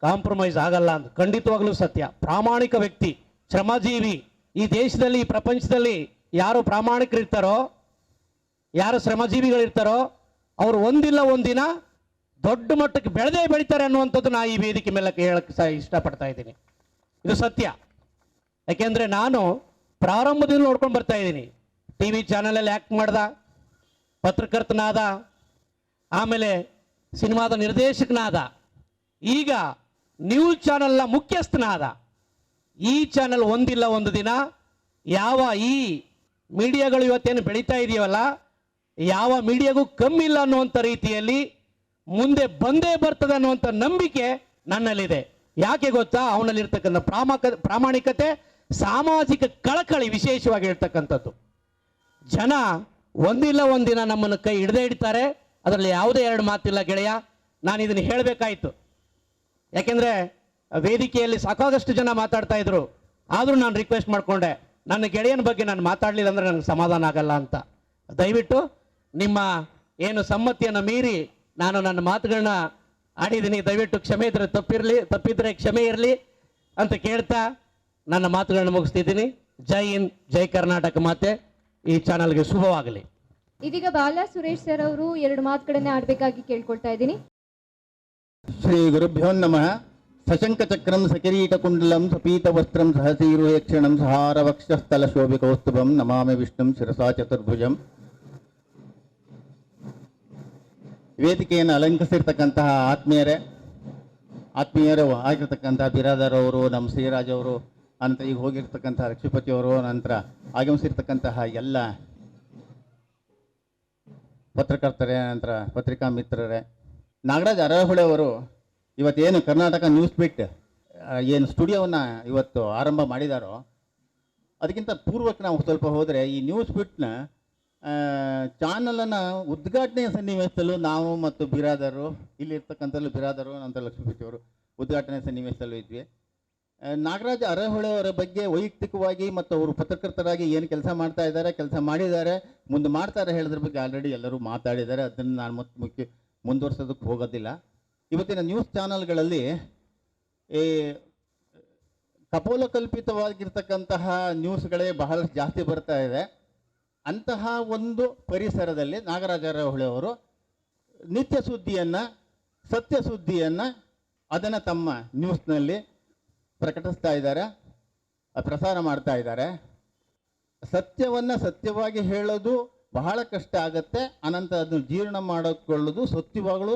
ಕಾಂಪ್ರಮೈಸ್ ಆಗಲ್ಲ ಅಂತ. ಖಂಡಿತವಾಗ್ಲೂ ಸತ್ಯ. ಪ್ರಾಮಾಣಿಕ ವ್ಯಕ್ತಿ, ಶ್ರಮಜೀವಿ. ಈ ದೇಶದಲ್ಲಿ, ಈ ಪ್ರಪಂಚದಲ್ಲಿ ಯಾರು ಪ್ರಾಮಾಣಿಕರಿರ್ತಾರೋ, ಯಾರು ಶ್ರಮಜೀವಿಗಳಿರ್ತಾರೋ ಅವರು ಒಂದಿಲ್ಲ ಒಂದಿನ ದೊಡ್ಡ ಮಟ್ಟಕ್ಕೆ ಬೆಳೀತಾರೆ ಅನ್ನುವಂಥದ್ದು ನಾ ಈ ವೇದಿಕೆ ಮೇಲೆ ಹೇಳಕ್ಕೆ ಇಷ್ಟಪಡ್ತಾ ಇದ್ದೀನಿ. ಇದು ಸತ್ಯ. ಯಾಕೆಂದರೆ ನಾನು ಪ್ರಾರಂಭದಿಂದ ನೋಡ್ಕೊಂಡು ಬರ್ತಾ ಇದ್ದೀನಿ. TV ಚಾನಲಲ್ಲಿ ಆ್ಯಕ್ಟ್ ಮಾಡ್ದ, ಪತ್ರಕರ್ತನಾದ, ಆಮೇಲೆ ಸಿನಿಮಾದ ನಿರ್ದೇಶಕನಾದ, ಈಗ ನ್ಯೂಸ್ ಚಾನಲ್ನ ಮುಖ್ಯಸ್ಥನಾದ. ಈ ಚಾನಲ್ ಒಂದಿಲ್ಲ ಒಂದು ದಿನ ಯಾವ ಈ ಮೀಡಿಯಾಗಳು ಇವತ್ತೇನು ಬೆಳೀತಾ ಇದೆಯವಲ್ಲ, ಯಾವ ಮೀಡಿಯಾಗೂ ಕಮ್ಮಿ ಇಲ್ಲ ಅನ್ನುವಂಥ ರೀತಿಯಲ್ಲಿ ಮುಂದೆ ಬಂದೇ ಬರ್ತದೆ ಅನ್ನುವಂಥ ನಂಬಿಕೆ ನನ್ನಲ್ಲಿದೆ. ಯಾಕೆ ಗೊತ್ತಾ? ಅವನಲ್ಲಿರ್ತಕ್ಕಂಥ ಪ್ರಾಮಾಣಿಕತೆ, ಸಾಮಾಜಿಕ ಕಳಕಳಿ ವಿಶೇಷವಾಗಿ ಹೇಳ್ತಕ್ಕಂಥದ್ದು. ಜನ ಒಂದಿಲ್ಲ ಒಂದಿನ ನಮ್ಮನ್ನು ಕೈ ಹಿಡ್ದೇ ಹಿಡ್ತಾರೆ. ಅದರಲ್ಲಿ ಯಾವುದೇ ಎರಡು ಮಾತಿಲ್ಲ ಗೆಳೆಯ. ನಾನು ಇದನ್ನು ಹೇಳಬೇಕಾಯಿತು. ಯಾಕೆಂದರೆ ವೇದಿಕೆಯಲ್ಲಿ ಸಾಕಾಗಷ್ಟು ಜನ ಮಾತಾಡ್ತಾ ಇದ್ರು. ಆದರೂ ನಾನು ರಿಕ್ವೆಸ್ಟ್ ಮಾಡಿಕೊಂಡೆ, ನನ್ನ ಗೆಳೆಯನ ಬಗ್ಗೆ ನಾನು ಮಾತಾಡಲಿಲ್ಲ ಅಂದರೆ ನನಗೆ ಸಮಾಧಾನ ಆಗಲ್ಲ ಅಂತ. ದಯವಿಟ್ಟು ನಿಮ್ಮ ಏನು ಸಮ್ಮತಿಯನ್ನು ಮೀರಿ ನಾನು ನನ್ನ ಮಾತುಗಳನ್ನ ಆಡಿದ್ದೀನಿ. ದಯವಿಟ್ಟು ಕ್ಷಮೆ ಇದ್ರೆ ತಪ್ಪಿದ್ರೆ ಕ್ಷಮೆ ಇರಲಿ ಅಂತ ಕೇಳ್ತಾ ನನ್ನ ಮಾತುಗಳನ್ನ ಮುಗಿಸ್ತಿದ್ದೀನಿ. ಜೈ ಹಿಂದ್, ಜೈ ಕರ್ನಾಟಕ ಮಾತೆ. ಈ ಚಾನಲ್ಗೆ ಶುಭವಾಗಲಿ. ಇದೀಗ ಬಾಲಾ ಸುರೇಶ್ ಸರ್ ಅವರು 2 ಮಾತುಗಳನ್ನ ಆಡಬೇಕಾಗಿ ಕೇಳ್ಕೊಳ್ತಾ ಇದ್ದೀನಿ. ಶ್ರೀ ಗುರುಭ್ಯೋ ನಮಃ. ಸಶಂಕ ಚಕ್ರಂ ಸಕಿರೀಟ ಕುಂಡಲಂ ಸಪೀತ ವಸ್ತ್ರಂ ಸಹಸೀರ್ವೇಕ್ಷಣಂ ಸಹಾರ ವಕ್ಷಸ್ಥಲ ಶೋಭಿಕೌಸ್ತುಭಂ ನಮಾಮಿ ವಿಷ್ಣುಂ ಶಿರಸಾ ಚತುರ್ಭುಜಂ. ವೇದಿಕೆಯನ್ನು ಅಲಂಕರಿಸಿರ್ತಕ್ಕಂತಹ ಆತ್ಮೀಯರು ಆಗಿರ್ತಕ್ಕಂತಹ ಬಿರಾದರ್ ಅವರು, ನಮ್ಮ ಶ್ರೀರಾಜ್ ಅವರು, ಅನಂತರ ಈಗ ಹೋಗಿರ್ತಕ್ಕಂತಹ ಲಕ್ಷ್ಮೀಪತಿ ಅವರು, ನಂತರ ಆಗಮಿಸಿರ್ತಕ್ಕಂತಹ ಎಲ್ಲ ಪತ್ರಕರ್ತರೇ, ನಂತರ ಪತ್ರಿಕಾ ಮಿತ್ರರೇ, ನಾಗರಾಜ್ ಅರಹೊಳೆ ಅವರು ಇವತ್ತೇನು ಕರ್ನಾಟಕ ನ್ಯೂಸ್ ಬೀಟ್ ಏನು ಸ್ಟುಡಿಯೋವನ್ನು ಇವತ್ತು ಆರಂಭ ಮಾಡಿದಾರೋ ಅದಕ್ಕಿಂತ ಪೂರ್ವಕ್ಕೆ ನಾವು ಸ್ವಲ್ಪ ಹೋದರೆ ಈ ನ್ಯೂಸ್ ಬೀಟ್ನ ಚಾನಲನ್ನು ಉದ್ಘಾಟನೆಯ ಸನ್ನಿವೇಶದಲ್ಲೂ ನಾವು ಮತ್ತು ಬಿರಾದರು, ಇಲ್ಲಿರ್ತಕ್ಕಂಥಲ್ಲೂ ಬಿರಾದರು, ನಂತರ ಲಕ್ಷ್ಮೀಪತಿ ಅವರು ಉದ್ಘಾಟನೆ ಸನ್ನಿವೇಶದಲ್ಲೂ ಇದ್ವಿ. ನಾಗರಾಜ್ ಅರಹೊಳೆ ಅವರ ಬಗ್ಗೆ ವೈಯಕ್ತಿಕವಾಗಿ ಮತ್ತು ಅವರು ಪತ್ರಕರ್ತರಾಗಿ ಏನು ಕೆಲಸ ಮಾಡ್ತಾ ಇದ್ದಾರೆ, ಕೆಲಸ ಮಾಡಿದ್ದಾರೆ, ಮುಂದೆ ಮಾಡ್ತಾರೆ ಹೇಳೋದ್ರ ಬಗ್ಗೆ ಆಲ್ರೆಡಿ ಎಲ್ಲರೂ ಮಾತಾಡಿದ್ದಾರೆ. ಅದನ್ನು ನಾನು ಮುಖ್ಯ ಮುಂದುವರ್ಸೋದಕ್ಕೆ ಹೋಗೋದಿಲ್ಲ. ಇವತ್ತಿನ ನ್ಯೂಸ್ ಚಾನಲ್ಗಳಲ್ಲಿ ಈ ಕಪೋಲಕಲ್ಪಿತವಾಗಿರ್ತಕ್ಕಂತಹ ನ್ಯೂಸ್ಗಳೇ ಬಹಳಷ್ಟು ಜಾಸ್ತಿ ಬರ್ತಾ ಇದೆ. ಅಂತಹ ಒಂದು ಪರಿಸರದಲ್ಲಿ ನಾಗರಾಜ ಅರಹೊಳೆ ಅವರು ನಿತ್ಯ ಸುದ್ದಿಯನ್ನು, ಸತ್ಯ ಸುದ್ದಿಯನ್ನು ಅದನ್ನು ತಮ್ಮ ನ್ಯೂಸ್ನಲ್ಲಿ ಪ್ರಕಟಿಸ್ತಾ ಇದ್ದಾರೆ, ಪ್ರಸಾರ ಮಾಡ್ತಾ ಇದ್ದಾರೆ. ಸತ್ಯವನ್ನು ಸತ್ಯವಾಗಿ ಹೇಳೋದು ಬಹಳ ಕಷ್ಟ ಆಗುತ್ತೆ. ಅನಂತರ ಅದನ್ನು ಜೀರ್ಣ ಮಾಡಿಕೊಳ್ಳೋದು ಸತ್ಯವಾಗಲೂ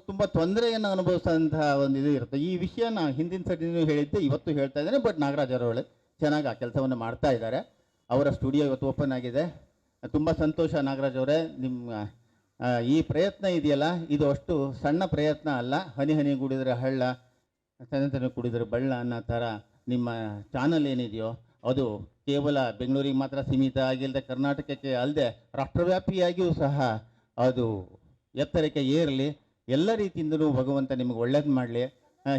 ತುಂಬ ತೊಂದರೆಯನ್ನು ಅನುಭವಿಸೋಂತಹ ಒಂದು ಇದು ಇರುತ್ತೆ. ಈ ವಿಷಯನ ಹಿಂದಿನ ಸರಿನೂ ಹೇಳಿದ್ದೆ, ಇವತ್ತು ಹೇಳ್ತಾ ಇದ್ದೇನೆ. ಬಟ್ ನಾಗರಾಜ್ ಅರಹೊಳೆ ಚೆನ್ನಾಗಿ ಆ ಕೆಲಸವನ್ನು ಮಾಡ್ತಾ ಇದ್ದಾರೆ. ಅವರ ಸ್ಟುಡಿಯೋ ಇವತ್ತು ಓಪನ್ ಆಗಿದೆ. ತುಂಬ ಸಂತೋಷ ನಾಗರಾಜ್ ಅವರೇ. ನಿಮ್ಮ ಈ ಪ್ರಯತ್ನ ಇದೆಯಲ್ಲ, ಇದು ಅಷ್ಟು ಸಣ್ಣ ಪ್ರಯತ್ನ ಅಲ್ಲ. ಹನಿ ಹನಿ ಕುಡಿದರೆ ಹಳ್ಳ, ತನೆ ಕುಡಿದರೆ ಬಳ್ಳ ಅನ್ನೋ ಥರ ನಿಮ್ಮ ಚಾನಲ್ ಏನಿದೆಯೋ ಅದು ಕೇವಲ ಬೆಂಗಳೂರಿಗೆ ಮಾತ್ರ ಸೀಮಿತ ಆಗಿಲ್ಲದೆ ಕರ್ನಾಟಕಕ್ಕೆ ಅಲ್ಲದೆ ರಾಷ್ಟ್ರವ್ಯಾಪಿಯಾಗಿಯೂ ಸಹ ಅದು ಎತ್ತರಕ್ಕೆ ಏರಲಿ. ಎಲ್ಲ ರೀತಿಯಿಂದಲೂ ಭಗವಂತ ನಿಮಗೆ ಒಳ್ಳೇದು ಮಾಡಲಿ,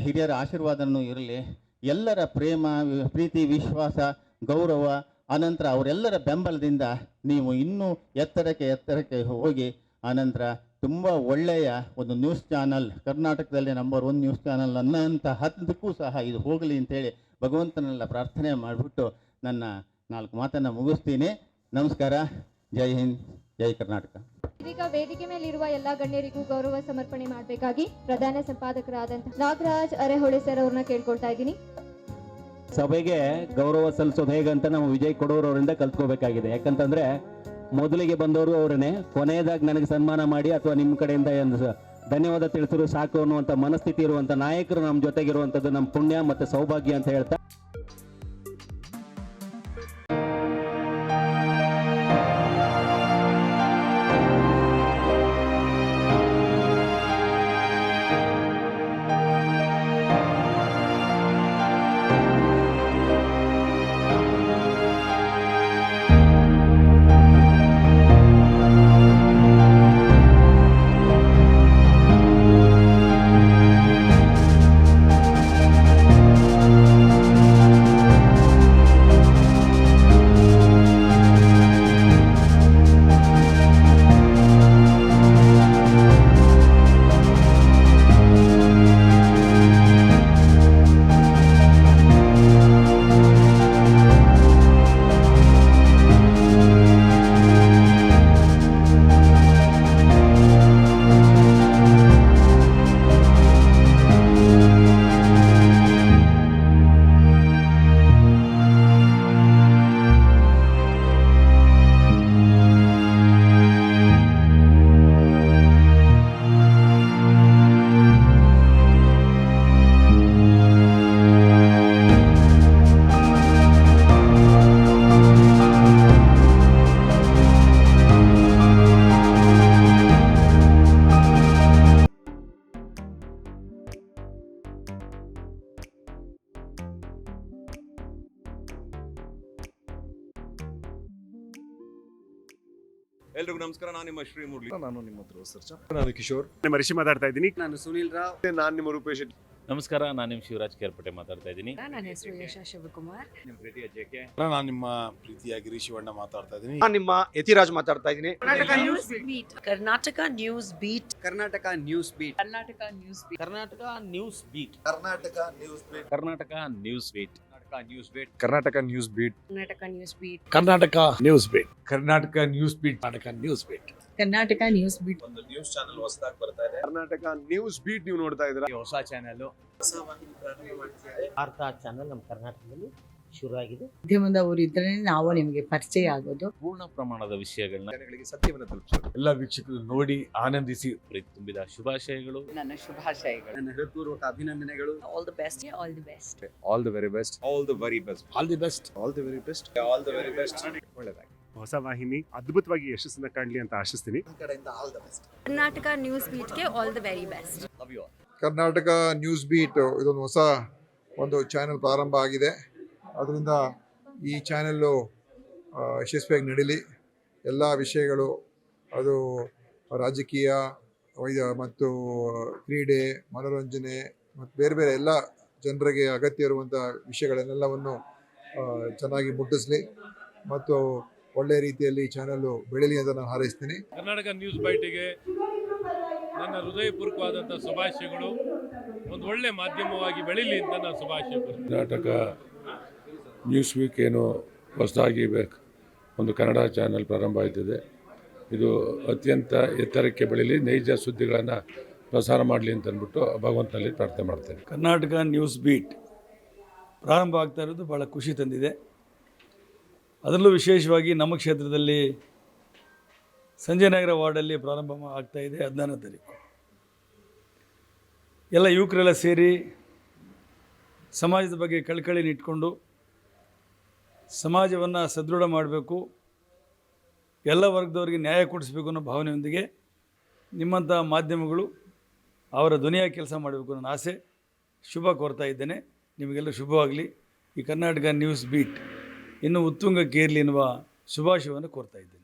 ಹಿರಿಯರ ಆಶೀರ್ವಾದನೂ ಇರಲಿ. ಎಲ್ಲರ ಪ್ರೇಮ, ಪ್ರೀತಿ, ವಿಶ್ವಾಸ, ಗೌರವ, ಅನಂತರ ಅವರೆಲ್ಲರ ಬೆಂಬಲದಿಂದ ನೀವು ಇನ್ನೂ ಎತ್ತರಕ್ಕೆ ಹೋಗಿ ಅನಂತರ ತುಂಬ ಒಳ್ಳೆಯ ಒಂದು ನ್ಯೂಸ್ ಚಾನಲ್, ಕರ್ನಾಟಕದಲ್ಲಿ ನಂಬರ್ 1 ನ್ಯೂಸ್ ಚಾನಲ್ ಅನ್ನೋಂಥ ಹಂತಕ್ಕೂ ಸಹ ಇದು ಹೋಗಲಿ ಅಂತೇಳಿ ಭಗವಂತನೆಲ್ಲ ಪ್ರಾರ್ಥನೆ ಮಾಡಿಬಿಟ್ಟು ನನ್ನ 4 ಮಾತನ್ನು ಮುಗಿಸ್ತೀನಿ. ನಮಸ್ಕಾರ. ಜೈ ಹಿಂದ್, ಜೈ ಕರ್ನಾಟಕ. ಇದೀಗ ವೇದಿಕೆ ಮೇಲಿರುವ ಎಲ್ಲಾ ಗಣ್ಯರಿಗೂ ಗೌರವ ಸಮರ್ಪಣೆ ಮಾಡಬೇಕಾಗಿ ಪ್ರಧಾನ ಸಂಪಾದಕರಾದಂತಹ ನಾಗರಾಜ್ ಅರಹೊಳೆ ಸರ್ ಅವ್ರನ್ನ ಕೇಳ್ಕೊಳ್ತಾ ಇದ್ದೀನಿ. ಸಭೆಗೆ ಗೌರವ ಸಲ್ಲಿಸೋದು ಹೇಗಂತ ನಾವು ವಿಜಯ್ ಕೊಡೋರವರಿಂದ ಕಲ್ತ್ಕೋಬೇಕಾಗಿದೆ. ಯಾಕಂತಂದ್ರೆ ಮೊದಲಿಗೆ ಬಂದವರು ಅವರನ್ನೇ, ಕೊನೆಯದಾಗಿ ನನಗೆ ಸನ್ಮಾನ ಮಾಡಿ ಅಥವಾ ನಿಮ್ಮ ಕಡೆಯಿಂದ ಧನ್ಯವಾದ ತಿಳಿಸಿದ್ರು ಸಾಕು ಅನ್ನುವಂಥ ಮನಸ್ಥಿತಿ ಇರುವಂಥ ನಾಯಕರು ನಮ್ಮ ಜೊತೆಗಿರುವಂಥದ್ದು ನಮ್ಮ ಪುಣ್ಯ ಮತ್ತು ಸೌಭಾಗ್ಯ ಅಂತ ಹೇಳ್ತಾ ಎಲ್ರಿಗೂ ನಮಸ್ಕಾರ. ನಾನು ನಿಮ್ಮ ಶ್ರೀ ಮುರಳಿ. ನಾನು ನಿಮ್ಮ ಕಿಶೋರ್. ನಿಮ್ಮ ರಿಷಿ ಮಾತಾಡ್ತಾ ಇದ್ದೀನಿ. ನಾನು ಸುನೀಲ್ ರಾವ್. ನಾನು ನಿಮ್ಮ ರೂಪೇಶ್. ನಮಸ್ಕಾರ, ನಾನು ನಿಮ್ಮ ಶಿವರಾಜ್ ಕೇರ್ಪಟ್ಟೆ ಮಾತಾಡ್ತಾ ಇದ್ದೀನಿ. ನನ್ನ ಹೆಸರು ಯಶಾ ಶಿವಕುಮಾರ್. ನಿಮ್ಮ ಪ್ರೀತಿಯ ಜೆಕೆ. ನಾನು ನಿಮ್ಮ ಪ್ರೀತಿಯ ಗಿರೀಶ್ ಶಿವಣ್ಣ ಮಾತಾಡ್ತಾ ಇದ್ದೀನಿ. ನಾನು ನಿಮ್ಮ ಯತಿರಾಜ್ ಮಾತಾಡ್ತಾ ಇದ್ದೀನಿ. Karnataka news beat. Karnataka news beat. Karnataka news beat. Karnataka news beat. Karnataka news beat. Karnataka news beat. Karnataka news beat. News beat. Karnataka news beat. Karnataka news beat. Karnataka news beat. Karnataka news beat. Karnataka news beat. Karnataka news beat. ಒಂದು ನ್ಯೂಸ್ ಚಾನೆಲ್ ಹೊಸದಾಗಿ ಬರ್ತಾ ಇದೆ. ಕರ್ನಾಟಕ ನ್ಯೂಸ್ ಬೀಟ್ ನೀವು ನೋಡ್ತಾ ಇದ್ದೀರಾ. ಹೊಸ channel, ಹೊಸ ವಾಹಿನಿ ಪ್ರಾರಂಭ ಮಾಡ್ತಿದ್ದಾರೆ. ವಾರ್ತಾ ಚಾನಲ್ ನಮ್ಮ ಕರ್ನಾಟಕದಲ್ಲಿ ಶುರುವಾಗಿದೆ. ಮಾಧ್ಯಮದವರು ಇದ್ರೆ ನಾವು ನಿಮಗೆ ಪರಿಚಯ ಆಗೋದು. ಪೂರ್ಣ ಪ್ರಮಾಣದ ವಿಷಯಗಳನ್ನ ಜನಗಳಿಗೆ ಸತ್ಯವನ್ನು ತಲುಪಿಸೋದು. ಎಲ್ಲ ವೀಕ್ಷಕರು ನೋಡಿ ಆನಂದಿಸಿ. ಪ್ರೀತಿ ತುಂಬಿದ ಶುಭಾಶಯಗಳು. ನನ್ನ ಶುಭಾಶಯಗಳು. ನನ್ನ ಹೃತ್ಪೂರ್ವಕ ಅಭಿನಂದನೆಗಳು. All the best. All the best. All the very best. All the very best. All the best. All the very best. All the very best. ಒಳ್ಳೆದಾಗಿ. ಹೊಸ ವಾಹಿನಿ ಅದ್ಭುತವಾಗಿ ಯಶಸ್ಸನ್ನ ಕಾಣಲಿ ಅಂತ ಆಶಿಸ್ತೀನಿ. ನನ್ನ ಕಡೆಯಿಂದ all the best. Karnataka news ಬೀಟ್ಗೆ all the very best. Love you all. Karnataka news beat ಇದೊಂದು ಹೊಸ ಚಾನೆಲ್ ಪ್ರಾರಂಭ ಆಗಿದೆ. ಅದರಿಂದ ಈ ಚಾನೆಲ್ಲು ಯಶಸ್ವಿಯಾಗಿ ನಡೀಲಿ. ಎಲ್ಲ ವಿಷಯಗಳು, ಅದು ರಾಜಕೀಯ, ಮತ್ತು ಕ್ರೀಡೆ, ಮನೋರಂಜನೆ ಮತ್ತು ಬೇರೆ ಬೇರೆ ಎಲ್ಲ ಜನರಿಗೆ ಅಗತ್ಯ ಇರುವಂಥ ವಿಷಯಗಳನ್ನೆಲ್ಲವನ್ನು ಚೆನ್ನಾಗಿ ಮುಟ್ಟಿಸಲಿ ಮತ್ತು ಒಳ್ಳೆಯ ರೀತಿಯಲ್ಲಿ ಈ ಚಾನೆಲ್ಲು ಬೆಳೀಲಿ ಅಂತ ನಾನು ಹಾರೈಸ್ತೀನಿ. ಕರ್ನಾಟಕ ನ್ಯೂಸ್ ಬೈಟಿಗೆ ನನ್ನ ಹೃದಯಪೂರ್ವಕವಾದಂಥ ಶುಭಾಶಯಗಳು. ಒಂದು ಒಳ್ಳೆ ಮಾಧ್ಯಮವಾಗಿ ಬೆಳೀಲಿ ಅಂತ ನಾನು ಶುಭಾಶಯ. ಕರ್ನಾಟಕ ನ್ಯೂಸ್ ವೀಕ್ ಏನು ಹೊಸದಾಗಿ ಒಂದು ಕನ್ನಡ ಚಾನೆಲ್ ಪ್ರಾರಂಭ ಆಯ್ತಿದೆ. ಇದು ಅತ್ಯಂತ ಎತ್ತರಕ್ಕೆ ಬೆಳೀಲಿ, ನೈಜ ಸುದ್ದಿಗಳನ್ನು ಪ್ರಸಾರ ಮಾಡಲಿ ಅಂತ ಅಂದ್ಬಿಟ್ಟು ಭಗವಂತನಲ್ಲಿ ಪ್ರಾರ್ಥನೆ ಮಾಡ್ತೇನೆ. ಕರ್ನಾಟಕ ನ್ಯೂಸ್ ಬೀಟ್ ಪ್ರಾರಂಭ ಆಗ್ತಾ ಇರೋದು ಭಾಳ ಖುಷಿ ತಂದಿದೆ. ಅದರಲ್ಲೂ ವಿಶೇಷವಾಗಿ ನಮ್ಮ ಕ್ಷೇತ್ರದಲ್ಲಿ ಸಂಜಯನಗರ ವಾರ್ಡಲ್ಲಿ ಪ್ರಾರಂಭ ಆಗ್ತಾಯಿದೆ 14ನೇ ತಾರೀಕು. ಎಲ್ಲ ಯುವಕರೆಲ್ಲ ಸೇರಿ ಸಮಾಜದ ಬಗ್ಗೆ ಕಳಕಳಿನ ಇಟ್ಕೊಂಡು ಸಮಾಜವನ್ನು ಸದೃಢ ಮಾಡಬೇಕು, ಎಲ್ಲ ವರ್ಗದವರಿಗೆ ನ್ಯಾಯ ಕೊಡಿಸ್ಬೇಕು ಅನ್ನೋ ಭಾವನೆಯೊಂದಿಗೆ ನಿಮ್ಮಂಥ ಮಾಧ್ಯಮಗಳು ಅವರ ಧ್ವನಿಯಾಗಿ ಕೆಲಸ ಮಾಡಬೇಕು ಅನ್ನೋ ಆಸೆ, ಶುಭ ಕೋರ್ತಾ ಇದ್ದೇನೆ. ನಿಮಗೆಲ್ಲ ಶುಭವಾಗಲಿ. ಈ ಕರ್ನಾಟಕ ನ್ಯೂಸ್ ಬೀಟ್ ಇನ್ನೂ ಉತ್ತುಂಗಕ್ಕೇರಲಿ ಎನ್ನುವ ಶುಭಾಶಯವನ್ನು ಕೋರ್ತಾ ಇದ್ದೇನೆ.